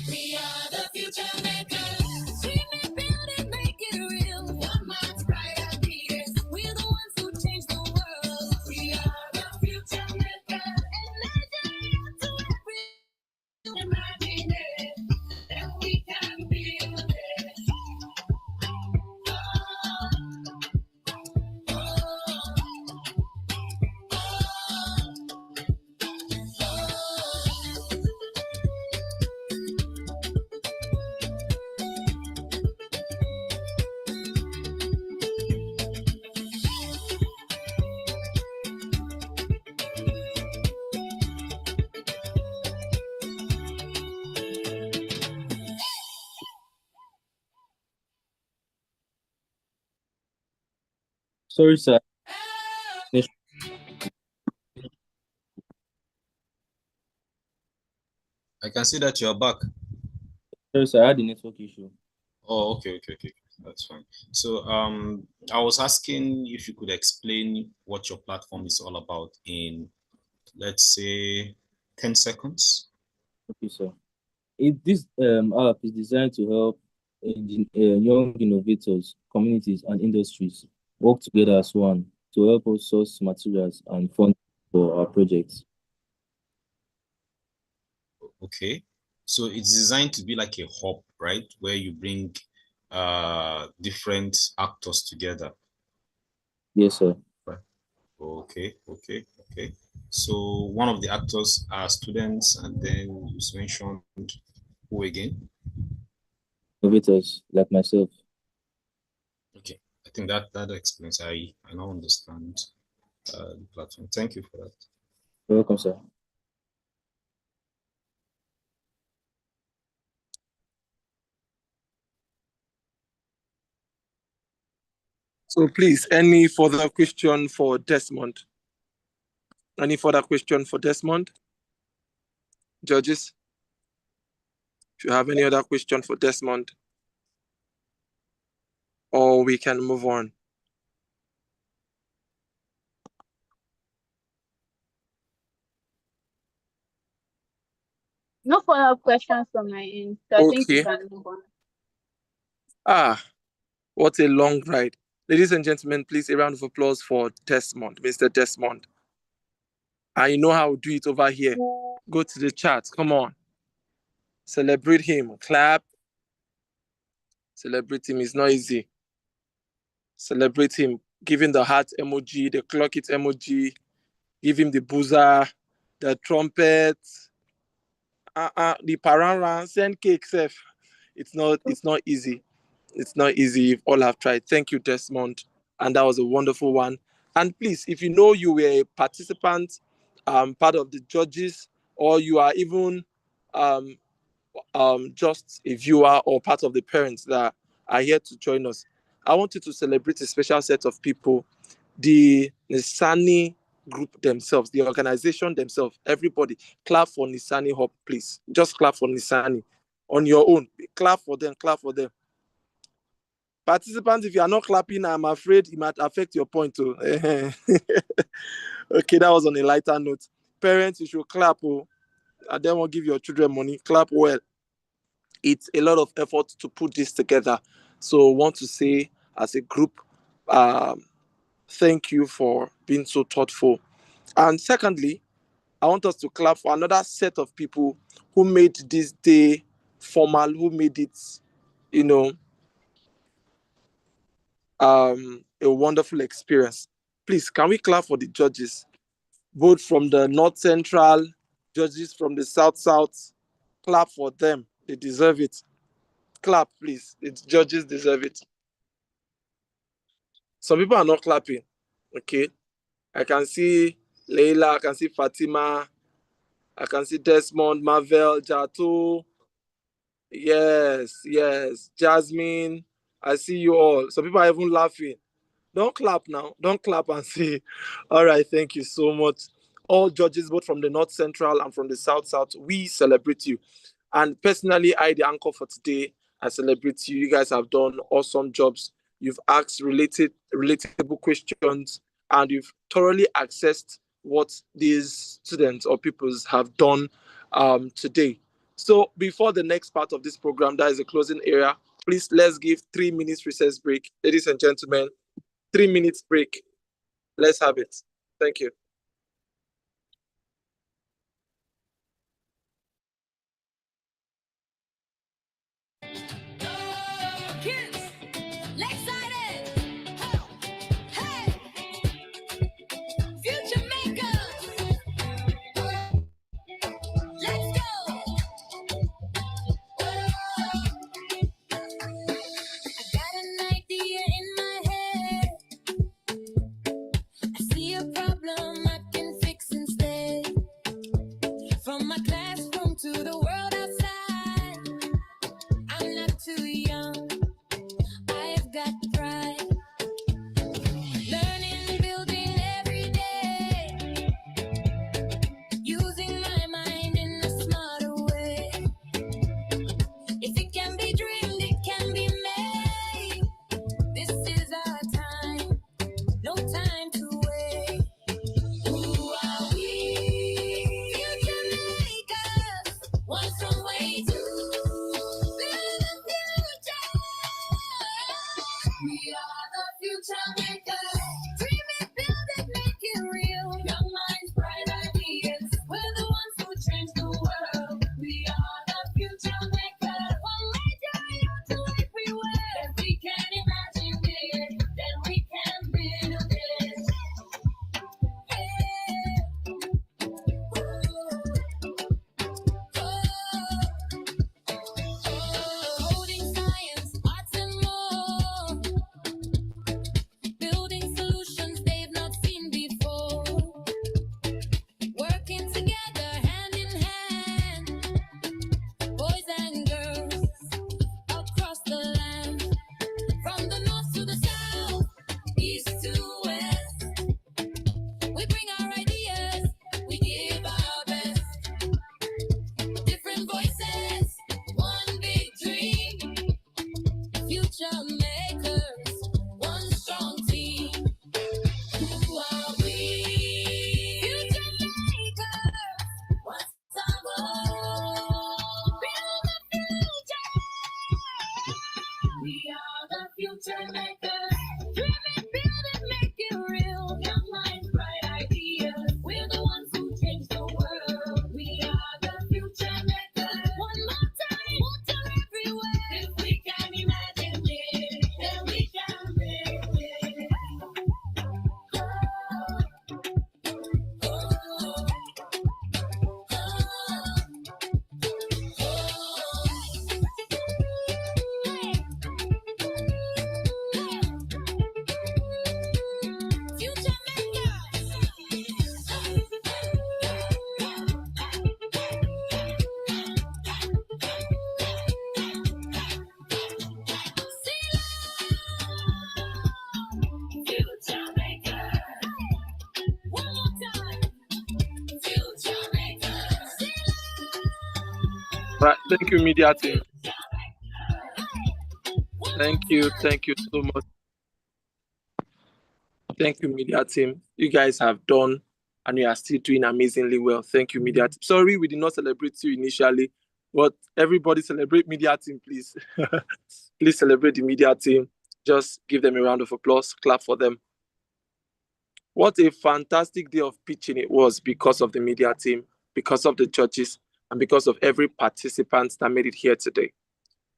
We are the future makers. Dream it, build it, make it real. One mind's bright ideas. We're the ones who change the world. We are the future makers. And legend to every imagine it. That we can build it. Sorry, sir. I can see that you're back. Sorry, sir. I had a network issue. Oh, okay. That's fine. So I was asking if you could explain what your platform is all about in, let's say, 10 seconds. Okay, sir. This app is designed to help young innovators, communities, and industries work together as one to help us source materials and funds for our projects. Okay. So it's designed to be like a hub, right? Where you bring different actors together. Yes, sir. Right. Okay. So one of the actors are students, and then you mentioned who again? Innovators like myself. Okay. I think that explains. I now understand the platform. Thank you for that. You're welcome, sir. So please, any further question for Desmond? Any further question for Desmond? Judges, if you have any other question for Desmond, or we can move on. No follow-up questions from my end, so I think we Okay. can move on. What a long ride. Ladies and gentlemen, please a round of applause for Desmond, Mr. Desmond. I know how to do it over here. Go to the chat. Come on. Celebrate him. Clap. Celebrate him. It's not easy. Celebrate him. Give him the heart emoji, the clock it emoji. Give him the boozer, the trumpet, the paranran, send cake, Seth. It's not easy. It's not easy if all have tried. Thank you, Desmond. And that was a wonderful one. And please, if you know you were a participant, part of the judges, or you are even um, just a viewer or part of the parents that are here to join us, I want you to celebrate a special set of people, the NASENI group themselves, the organization themselves. Everybody, clap for NASENI Hub, please. Just clap for NASENI on your own. Clap for them. Clap for them. Participants, if you are not clapping, I'm afraid it might affect your point too. Okay, that was on a lighter note. Parents, you should clap. Oh, I don't want to give your children money. Clap well. It's a lot of effort to put this together. So I want to say as a group, thank you for being so thoughtful. And secondly, I want us to clap for another set of people who made this day formal, who made it, you know, a wonderful experience. Please, can we clap for the judges, both from the North Central, judges from the South South? Clap for them. They deserve it. Clap, please. The judges deserve it. Some people are not clapping. Okay. I can see Leila, I can see Fatima, I can see Desmond, Marvel, Jato. Yes. Jasmine, I see you all. Some people are even laughing. Don't clap now. Don't clap and say, all right, thank you so much. All judges, both from the North Central and from the South South, we celebrate you. And personally, I, the anchor for today, I celebrate you. You guys have done awesome jobs. You've asked relatable questions, and you've thoroughly accessed what these students or pupils have done today. So before the next part of this program, that is the closing area, please let's give 3 minutes recess break. Ladies and gentlemen, 3 minutes break. Let's have it. Thank you. Kids, excited. Hey, future makers. Let's go. I got an idea in my head. I see a problem Right. Thank you, media team. Thank you so much. Thank you, media team. You guys have done and you are still doing amazingly well. Thank you, media team. Sorry, we did not celebrate you initially, but everybody celebrate media team, please. Please celebrate the media team. Just give them a round of applause. Clap for them. What a fantastic day of pitching it was because of the media team, because of the judges, and because of every participant that made it here today.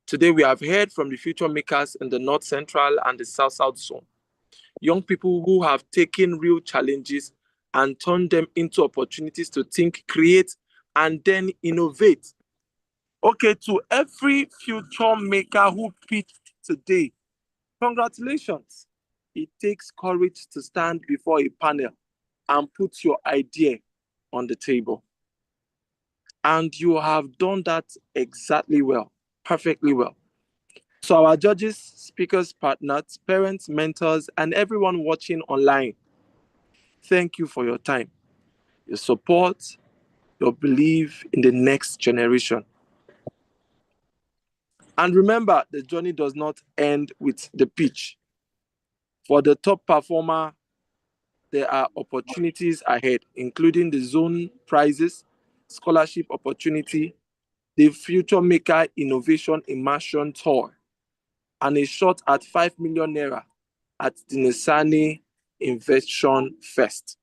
Today, we have heard from the future makers in the North Central and the South South Zone. Young people who have taken real challenges and turned them into opportunities to think, create, and then innovate. Okay, to every future maker who pitched today, congratulations. It takes courage to stand before a panel and put your idea on the table. And you have done that exactly well, perfectly well. So our judges, speakers, partners, parents, mentors, and everyone watching online, thank you for your time, your support, your belief in the next generation. And remember, the journey does not end with the pitch. For the top performer, there are opportunities ahead, including the zone prizes, scholarship opportunity, the Future Maker Innovation Immersion Tour, and a shot at 5 million naira at the NASENI Invention Fest.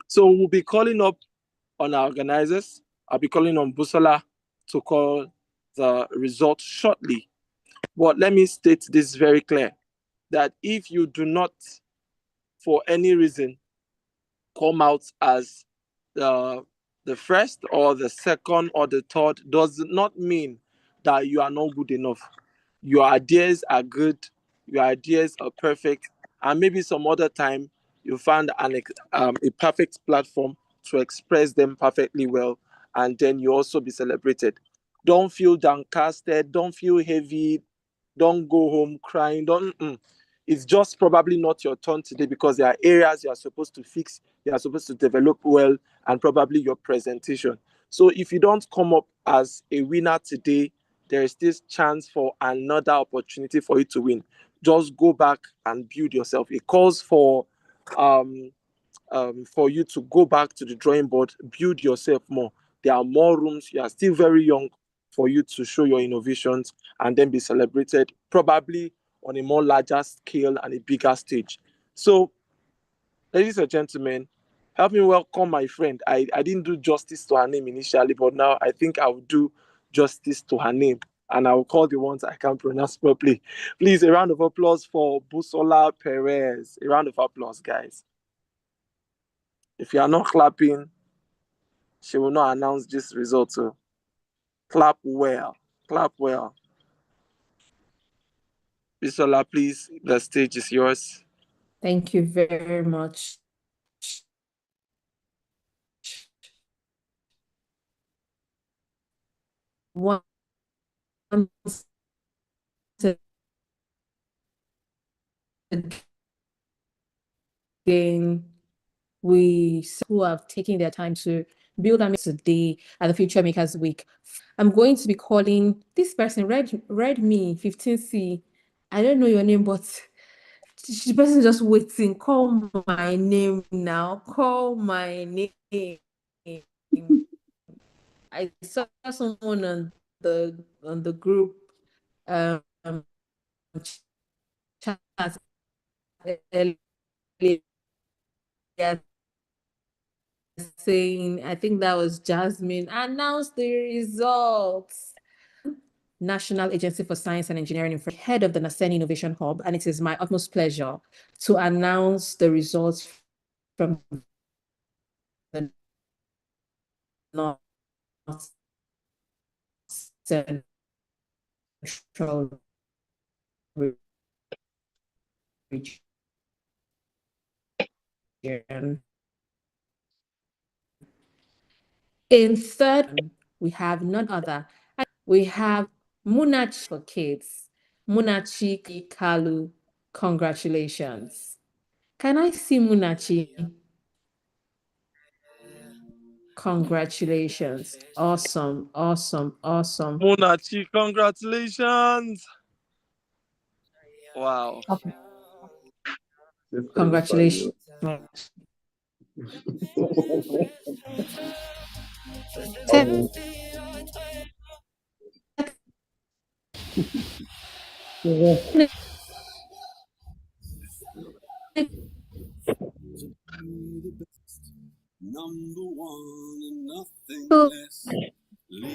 So we'll be calling up on our organizers. I'll be calling on Busola to call the results shortly. But let me state this very clear, that if you do not, for any reason, come out as the first or the second or the third, does not mean that you are not good enough. Your ideas are good, your ideas are perfect, and maybe some other time you find a perfect platform to express them perfectly well, and then you also be celebrated. Don't feel downcasted, don't feel heavy, don't go home crying. Don't. It's just probably not your turn today because there are areas you are supposed to fix, you are supposed to develop well, and probably your presentation. So if you don't come up as a winner today, there is this chance for another opportunity for you to win. Just go back and build yourself. It calls for you to go back to the drawing board, build yourself more. There are more rooms. You are still very young for you to show your innovations and then be celebrated, probably on a more larger scale and a bigger stage. So, ladies and gentlemen, help me welcome my friend. I didn't do justice to her name initially, but now I think I will do justice to her name. And I will call the ones I can't pronounce properly. Please, a round of applause for Busola Perez. A round of applause, guys. If you are not clapping, she will not announce this result. So clap well. Clap well. Busola, please, the stage is yours. Thank you very much. Once again, we who have taken their time to build a today at the Future Makers Week. I'm going to be calling this person, read me 15C. I don't know your name, but the person just waiting. Call my name now. Call my name. I saw someone on the group chat earlier saying, I think that was Jasmine, announce the results. National Agency for Science and Engineering, head of the NASENI Innovation Hub, and it is my utmost pleasure to announce the results from the North Central region. In third, we have none other. We have Munachi for kids. Munachi Kalu, congratulations. Can I see Munachi? Congratulations. Awesome, awesome, awesome. Munachi, congratulations. Wow. Congratulations.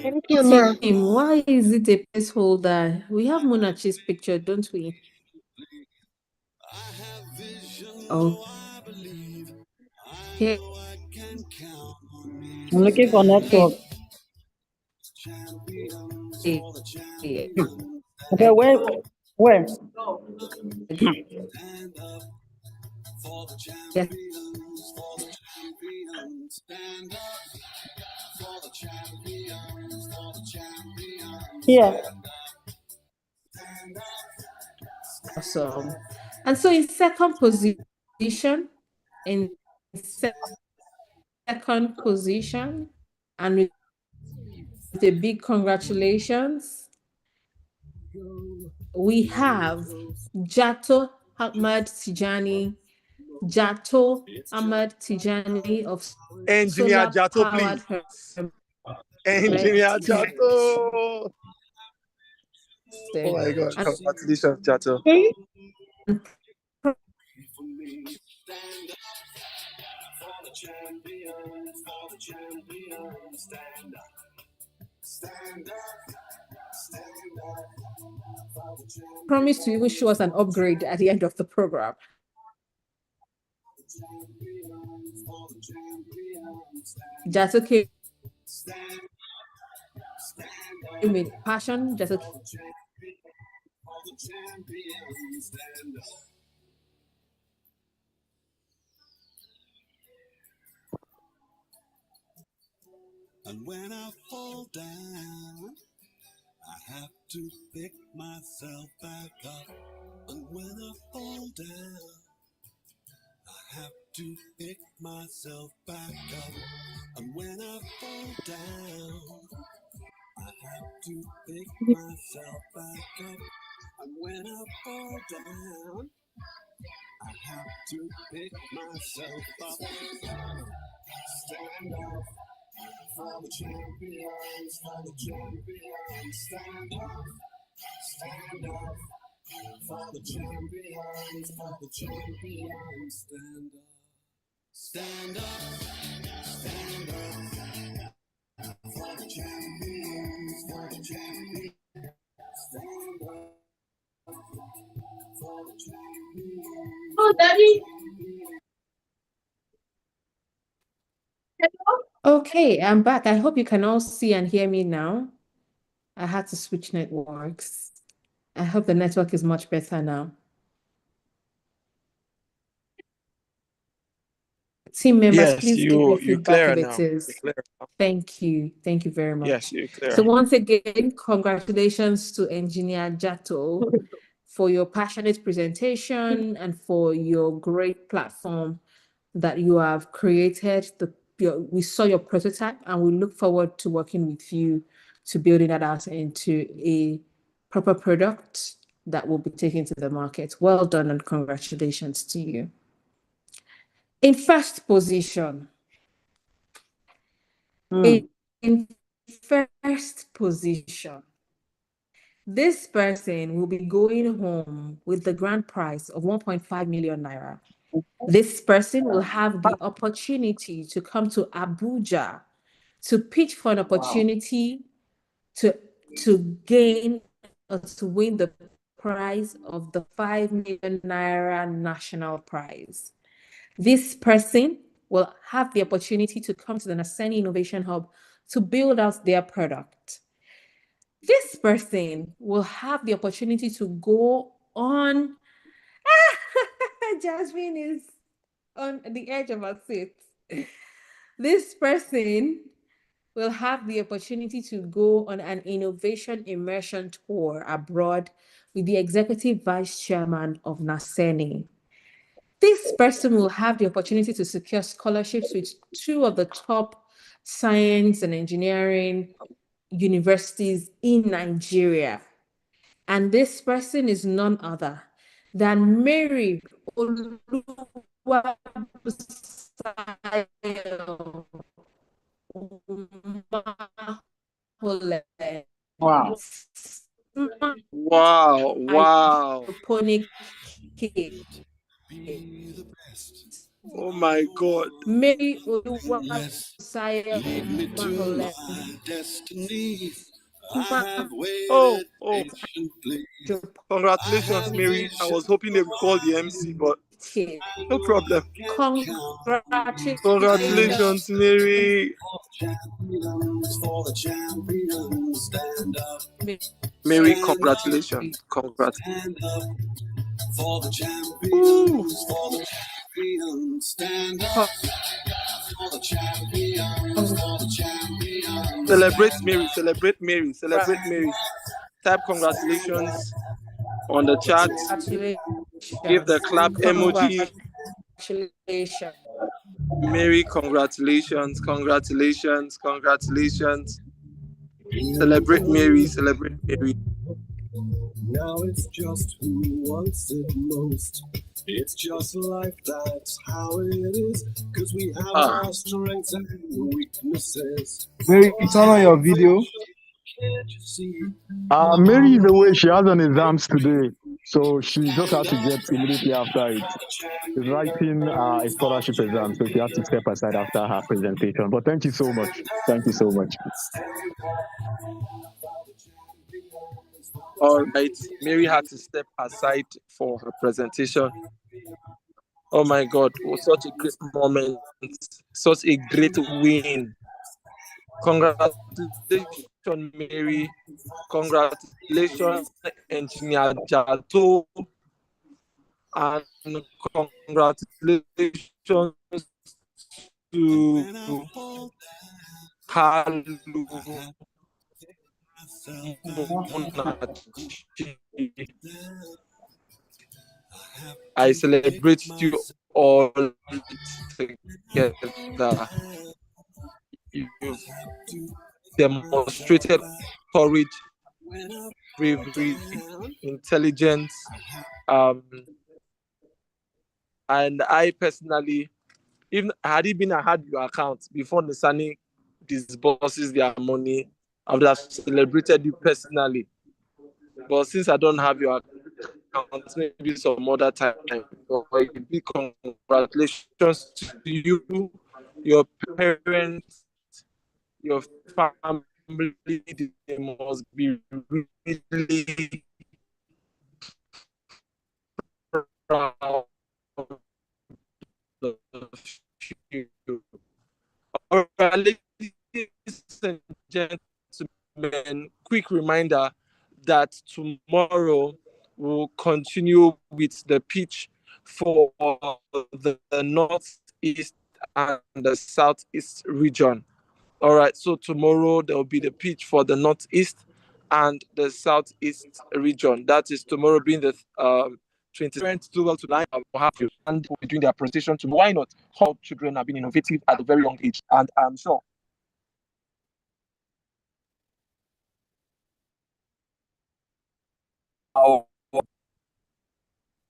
Thank you, ma. Team, why is it a placeholder? We have Munachi's picture, don't we? Oh. Here. I'm looking for network. Okay, where? Yes. Here. Awesome. And so in second position, and with a big congratulations, we have Jato Ahmad Tijani. Jato Ahmad Tijani of Engineer Solar Jato, Powered please. Engineer Jato. Oh my God. Congratulations, Jato. Promise to even show us an upgrade at the end of the program. Jato came with passion. Jato And when I fall down, I have to pick myself back up. And when I fall down, I have to pick myself back up. And when I fall down, I have to pick myself back up. And when I fall down, I have to pick myself up. Stand up for the champions, for the champions. Stand up for the champions, for the champions. Stand up for the champions, for the champions. Stand up for the champions. Oh, Daddy. Okay, I'm back. I hope you can all see and hear me now. I had to switch networks. I hope the network is much better now. Team members, Yes, please give me you're feedback clear if now. it is. You're clear now. Thank you. Thank you very much. Yes, you're clear. So once again, congratulations to Engineer Jato for your passionate presentation and for your great platform that you have created. We saw your prototype and we look forward to working with you to building that out into a proper product that will be taken to the market. Well done and congratulations to you. In first position, in first position, this person will be going home with the grand prize of 1.5 million naira. This person will have the opportunity to come to Abuja to pitch for an opportunity to gain or to win the prize of the 5 million naira national prize. This person will have the opportunity to come to the NASENI Innovation Hub to build out their product. This person will have the opportunity to go on. Jasmine is on the edge of her seat. This person will have the opportunity to go on an innovation immersion tour abroad with the executive vice chairman of NASENI. This person will have the opportunity to secure scholarships with two of the top science and engineering universities in Nigeria. And this person is none other than Mary Wow. Wow. Wow. hydroponic kit. Oh my God. Mary Lead me to my destiny. I have Oh, waited oh. patiently. I Congratulations, have Mary. I was hoping they would call the MC, but no problem. Congratulations. Congratulations, Mary. for the champions. Stand up, Mary, stand up, congratulations. Congrats. stand up for the Ooh. champions, for the champions. Stand up for the champions, for the champions. Celebrate Stand Mary. up, Celebrate Mary. Celebrate Mary. Type congratulations on the chat. Give the clap emoji. Congratulations. Mary, congratulations. Congratulations. Congratulations. Celebrate Mary. Celebrate Mary. now it's just who wants it most. It's just like that's how it is. Cause we have our strengths and weaknesses. Mary, turn on your video. Mary is away. She has an exams today, so she just has to get immediately after it. She's writing a scholarship exam, so she has to step aside after her presentation. But thank you so much. Thank you so much. All right. Mary had to step aside for her presentation. Oh my God. It was such a great moment. Such a great win. Congratulations, Mary. Congratulations, Engineer Jato. And congratulations to Kalu Munachi. I celebrate you all together. You've demonstrated courage, bravery, intelligence, and I personally, even had it been I had your account before NASENI disburses their money, I would have celebrated you personally. But since I don't have your account, maybe some other time. So a big congratulations to you, your parents, your family. They must be really proud of you. All right, ladies and gentlemen, quick reminder that tomorrow we'll continue with the pitch for the Northeast and the Southeast region. All right, so tomorrow there will be the pitch for the Northeast and the Southeast region. That is tomorrow being the 20th. Do well tonight. I will have you and we'll be doing their presentation tomorrow. Why not? How children have been innovative at a very young age, and I'm sure. Oh,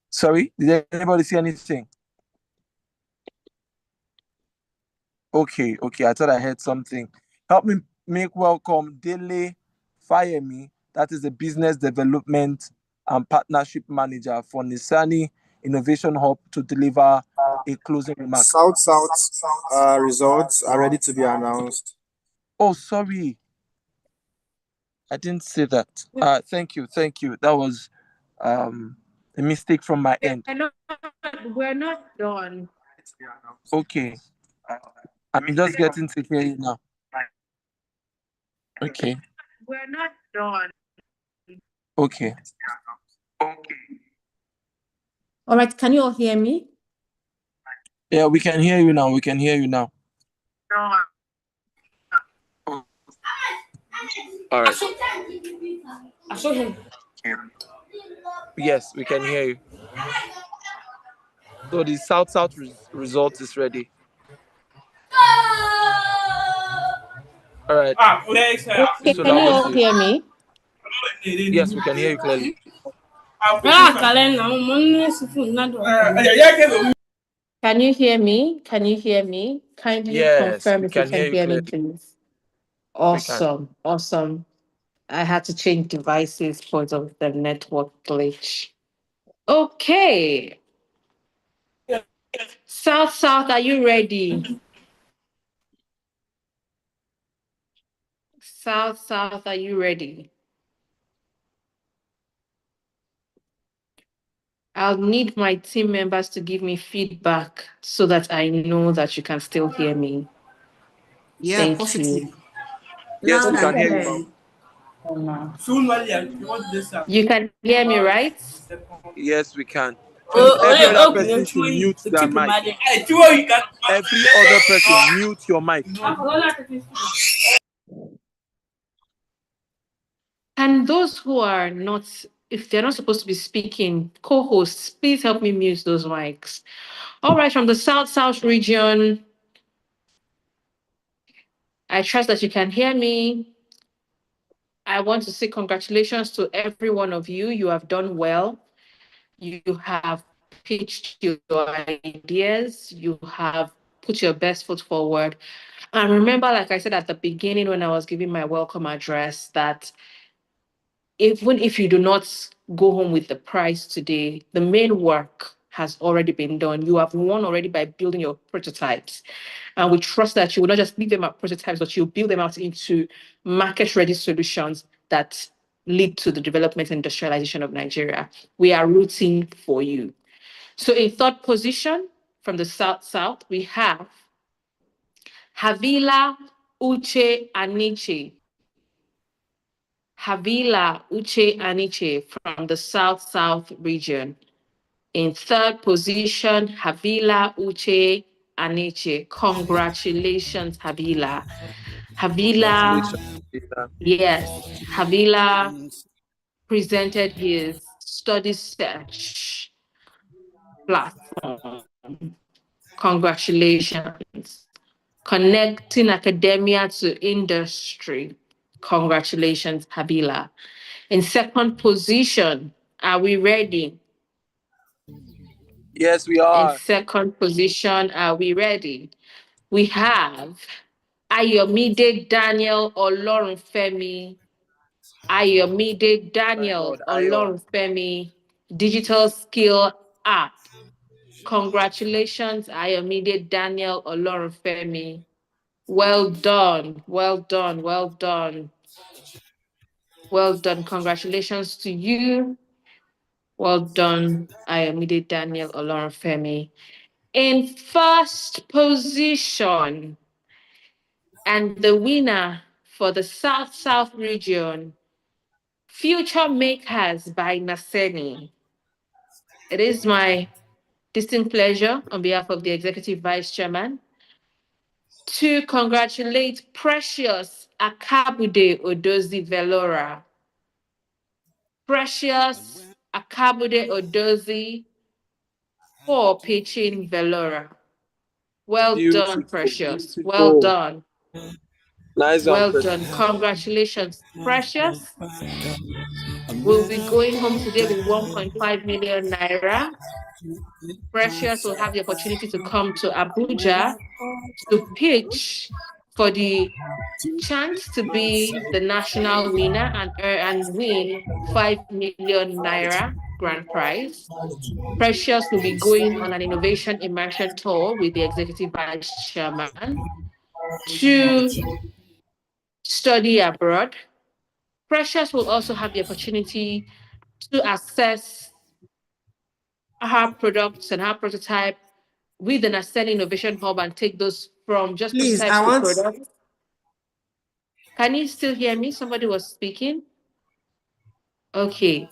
sorry, did anybody see anything? Okay, I thought I heard something. Help me make welcome Dele Fayemi. That is the business development and partnership manager for NASENI Innovation Hub to deliver a closing remark. South results are ready to be announced. Oh, sorry. I didn't say that. Thank you. That was a mistake from my end. We're not done. Okay. I'm just getting to hear you now. Okay. We're not done. Okay. All right, can you all hear me? Yeah, we can hear you now. All right. I saw him. Yes, we can hear you. So the South result is ready. All right. Okay, So can now you I'm going all to. hear me? Yes, we can hear you clearly. Can you hear me? Can you hear me? Kindly Yes, confirm we if you can can hear you hear me, clearly. please. We can. Awesome, awesome. I had to change devices because of the network glitch. Okay. South, South, are you ready? South, South, are you ready? I'll need my team members to give me feedback so that I know that you can still hear me. Yeah, Thank positive. you. Yes, we Loud can and hear you, clear. ma'am. You can hear me, right? Yes, we can. Please, every other person should mute their mic. Every other person, mute your mic. And those who are not, if they're not supposed to be speaking, co-hosts, please help me mute those mics. All right, from the South region, I trust that you can hear me. I want to say congratulations to every one of you. You have done well. You have pitched your ideas. You have put your best foot forward. And remember, like I said at the beginning when I was giving my welcome address, that even if you do not go home with the prize today, the main work has already been done. You have won already by building your prototypes. And we trust that you will not just leave them as prototypes, but you'll build them out into market-ready solutions that lead to the development and industrialization of Nigeria. We are rooting for you. So in third position from the South, we have Havila Uche Aniche. Havila Uche Aniche from the South region. In third position, Havila Uche Aniche. Congratulations, Havila. Havila, Congratulations. Peter. yes, Havila presented his study search platform. Congratulations. Connecting academia to industry. Congratulations, Havila. In second position, are we ready? Yes, we In are. second position, are we ready? We have Ayomide Daniel Olorunfemi. Ayomide My Daniel God, Ayo. Olorunfemi, Digital Skill App. Congratulations, Ayomide Daniel Olorunfemi. Well done, well done, well done. Well done. Congratulations to you. Well done, Ayomide Daniel Olorunfemi. In first position, and the winner for the South region, FutureMakers by NASENI. It is my distinct pleasure on behalf of the Executive Vice Chairman to congratulate Precious Akabude Odozi Velora. Precious Akabude Odozi for pitching Velora. Well done, Beautiful, Precious. Well beautiful. done. Nice one, Well Precious. done. Congratulations, Precious. We'll be going home today with 1.5 million naira. Precious will have the opportunity to come to Abuja to pitch for the chance to be the national winner and win 5 million naira grand prize. Precious will be going on an innovation immersion tour with the executive vice chairman to study abroad. Precious will also have the opportunity to assess her products and her prototype with an NASENI Innovation Hub and take those from just Please, prototypes I to want. products. Can you still hear me? Somebody was speaking. Okay.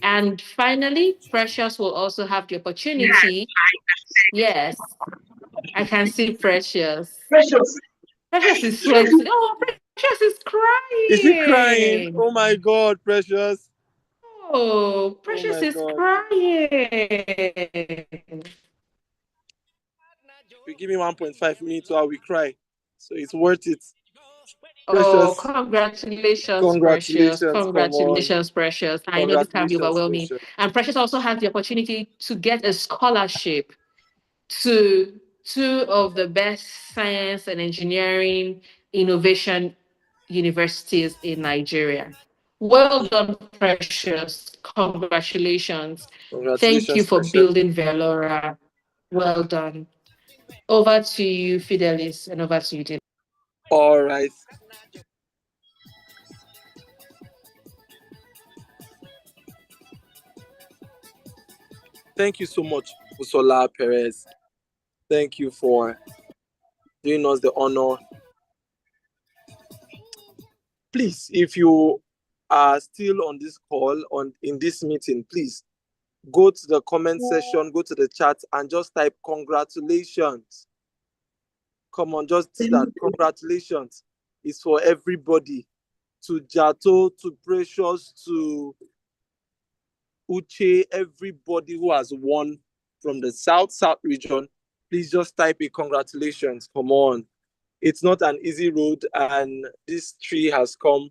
And finally, Precious will also have the opportunity. Yes, I can see Precious. Precious. Precious is sweating. Oh, Precious is Is she crying? crying. Oh my God, Precious. Oh, Oh Precious my is God. crying. We give me 1.5 minutes while we cry. So it's worth it. Oh, Precious, congratulations, Precious. congratulations. Come on. Congratulations, Precious. I know this can be Congratulations, overwhelming. Precious. And Precious also has the opportunity to get a scholarship to two of the best science and engineering innovation universities in Nigeria. Well done, Precious. Congratulations. Thank you Congratulations, for Precious. building Velora. Well done. Over to you, Fidelis, and over to you, Dylan. All right. Thank you so much, Usola Perez. Thank you for doing us the honor. Please, if you are still on this call, in this meeting, please go to the comment section, go to the chat, and just type congratulations. Come on, just that. Congratulations. It's for everybody. To Jato, to Precious, to Uche, everybody who has won from the South region, please just type a congratulations. Come on. It's not an easy road, and this tree has come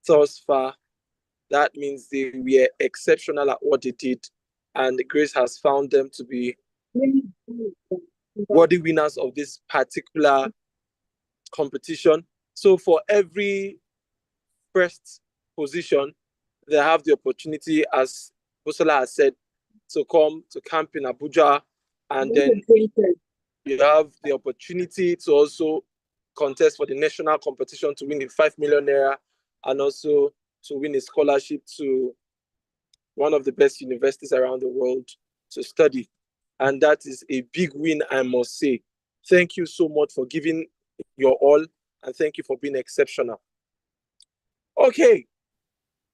thus far. That means they were exceptional at what they did, and Grace has found them to be worthy winners of this particular competition. So for every first position, they have the opportunity, as Bosola has said, to come to camp in Abuja, and then you have the opportunity to also contest for the national competition to win the 5 million naira, and also to win a scholarship to one of the best universities around the world to study. And that is a big win, I must say. Thank you so much for giving your all, and thank you for being exceptional. Okay,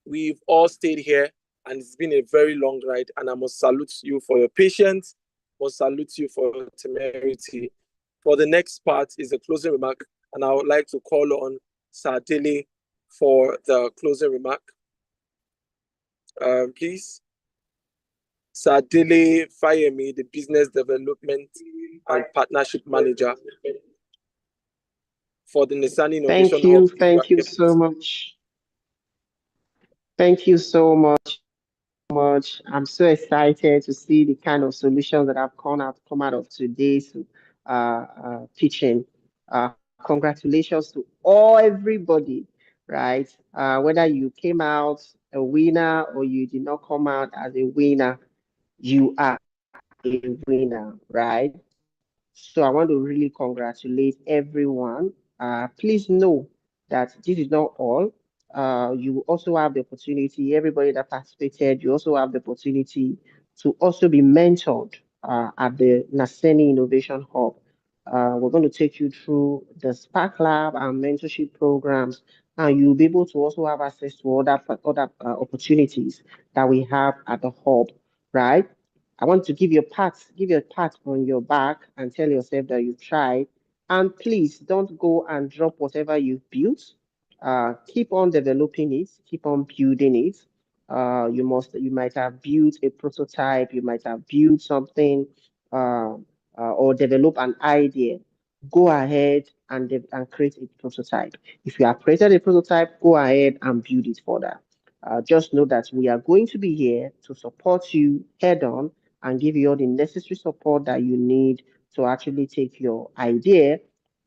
we've all stayed here, and it's been a very long ride, and I must salute you for your patience, must salute you for your temerity. For the next part is a closing remark, and I would like to call on Sadele for the closing remark. Please. Sadele Fayemi, the Business Development and Partnership Manager for the NASENI Innovation Hub. Thank you so much. Thank you so much. I'm so excited to see the kind of solutions that have come out of today's teaching. Congratulations to everybody, right? Whether you came out a winner or you did not come out as a winner, you are a winner, right? So I want to really congratulate everyone. Please know that this is not all. You also have the opportunity, everybody that participated, you also have the opportunity to also be mentored at the NASENI Innovation Hub. We're going to take you through the Spark Lab and mentorship programs, and you'll be able to also have access to other opportunities that we have at the hub, right? I want to give you a pat on your back and tell yourself that you've tried. And please don't go and drop whatever you've built. Keep on developing it, keep on building it. You might have built a prototype, you might have built something, or develop an idea. Go ahead and create a prototype. If you have created a prototype, go ahead and build it further. Just know that we are going to be here to support you head on and give you all the necessary support that you need to actually take your idea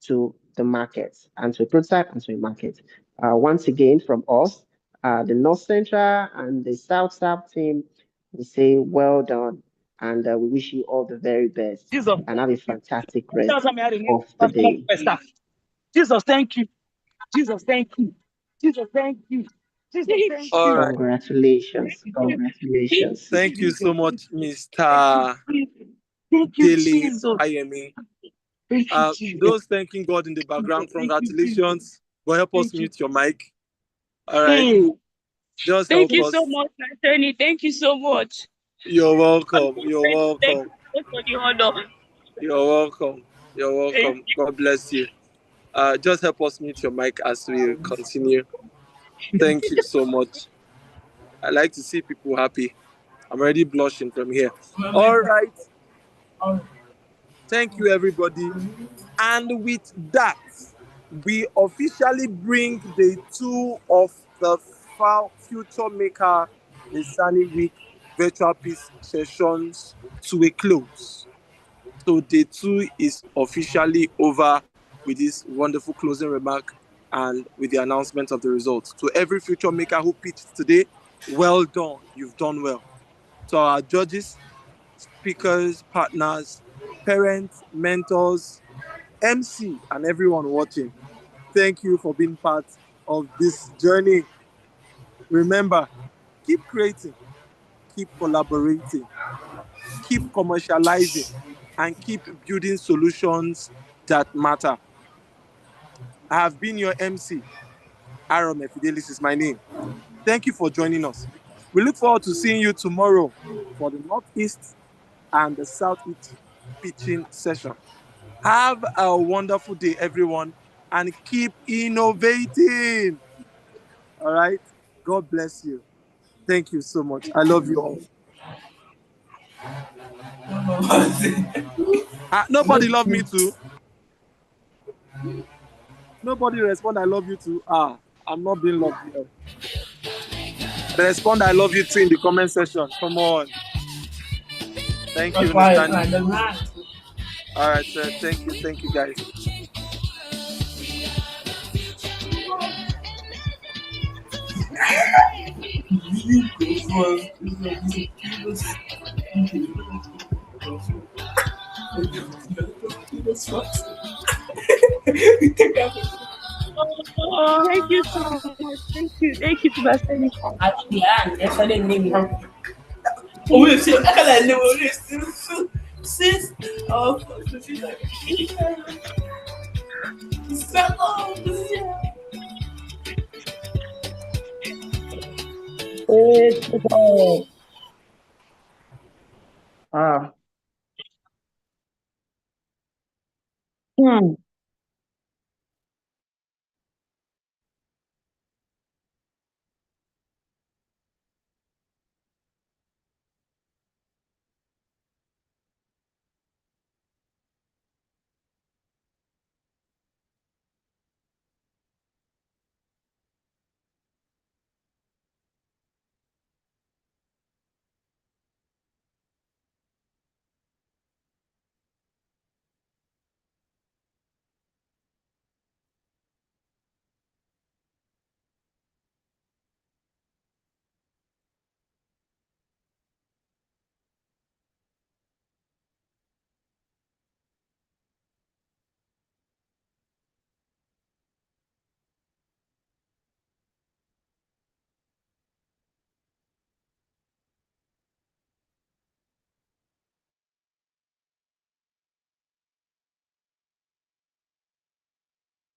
to the market and to a prototype and to a market. Once again, from us, the North Central and the South team, we say well done, and we wish you all the very best and have a fantastic rest of the day. Jesus, thank you. Jesus, thank you. Jesus, thank you. Jesus, thank you. All right. Congratulations. Congratulations. Thank you so much, Mr. Thank you, Dele Jesus. Fayemi. Thank you, Jesus. Those thanking God in the background, congratulations. Go help us mute your mic. All right. Hey. Just Thank help you us. so much, Anthony. Thank you so much. You're welcome. You're welcome. Thank you for the honor. You're welcome. You're welcome. God bless you. Just help us mute your mic as we continue. Thank you so much. I like to see people happy. I'm already blushing from here. All right. Thank you, everybody. And with that, we officially bring day 2 of the Future Maker NASENI Week virtual peace sessions to a close. So day 2 is officially over with this wonderful closing remark and with the announcement of the results. To every future maker who pitched today, well done. You've done well. To our judges, speakers, partners, parents, mentors, MC, and everyone watching, thank you for being part of this journey. Remember, keep creating, keep collaborating, keep commercializing, and keep building solutions that matter. I have been your MC. Arome Fidelis is my name. Thank you for joining us. We look forward to seeing you tomorrow for the Northeast and the Southeast pitching session. Have a wonderful day, everyone, and keep innovating. All right. God bless you. Thank you so much. I love you all. Nobody love me too. Nobody respond. I love you too. I'm not being loved here. Respond. I love you too in the comment section. Come on. Thank you, Mr. All right, sir. Thank you. Thank you, guys. Oh, thank you so much. Thank you. Thank you, Pastor. Yeah, that's what they name it. Oh, wait, see, I can't name it. Since Ah.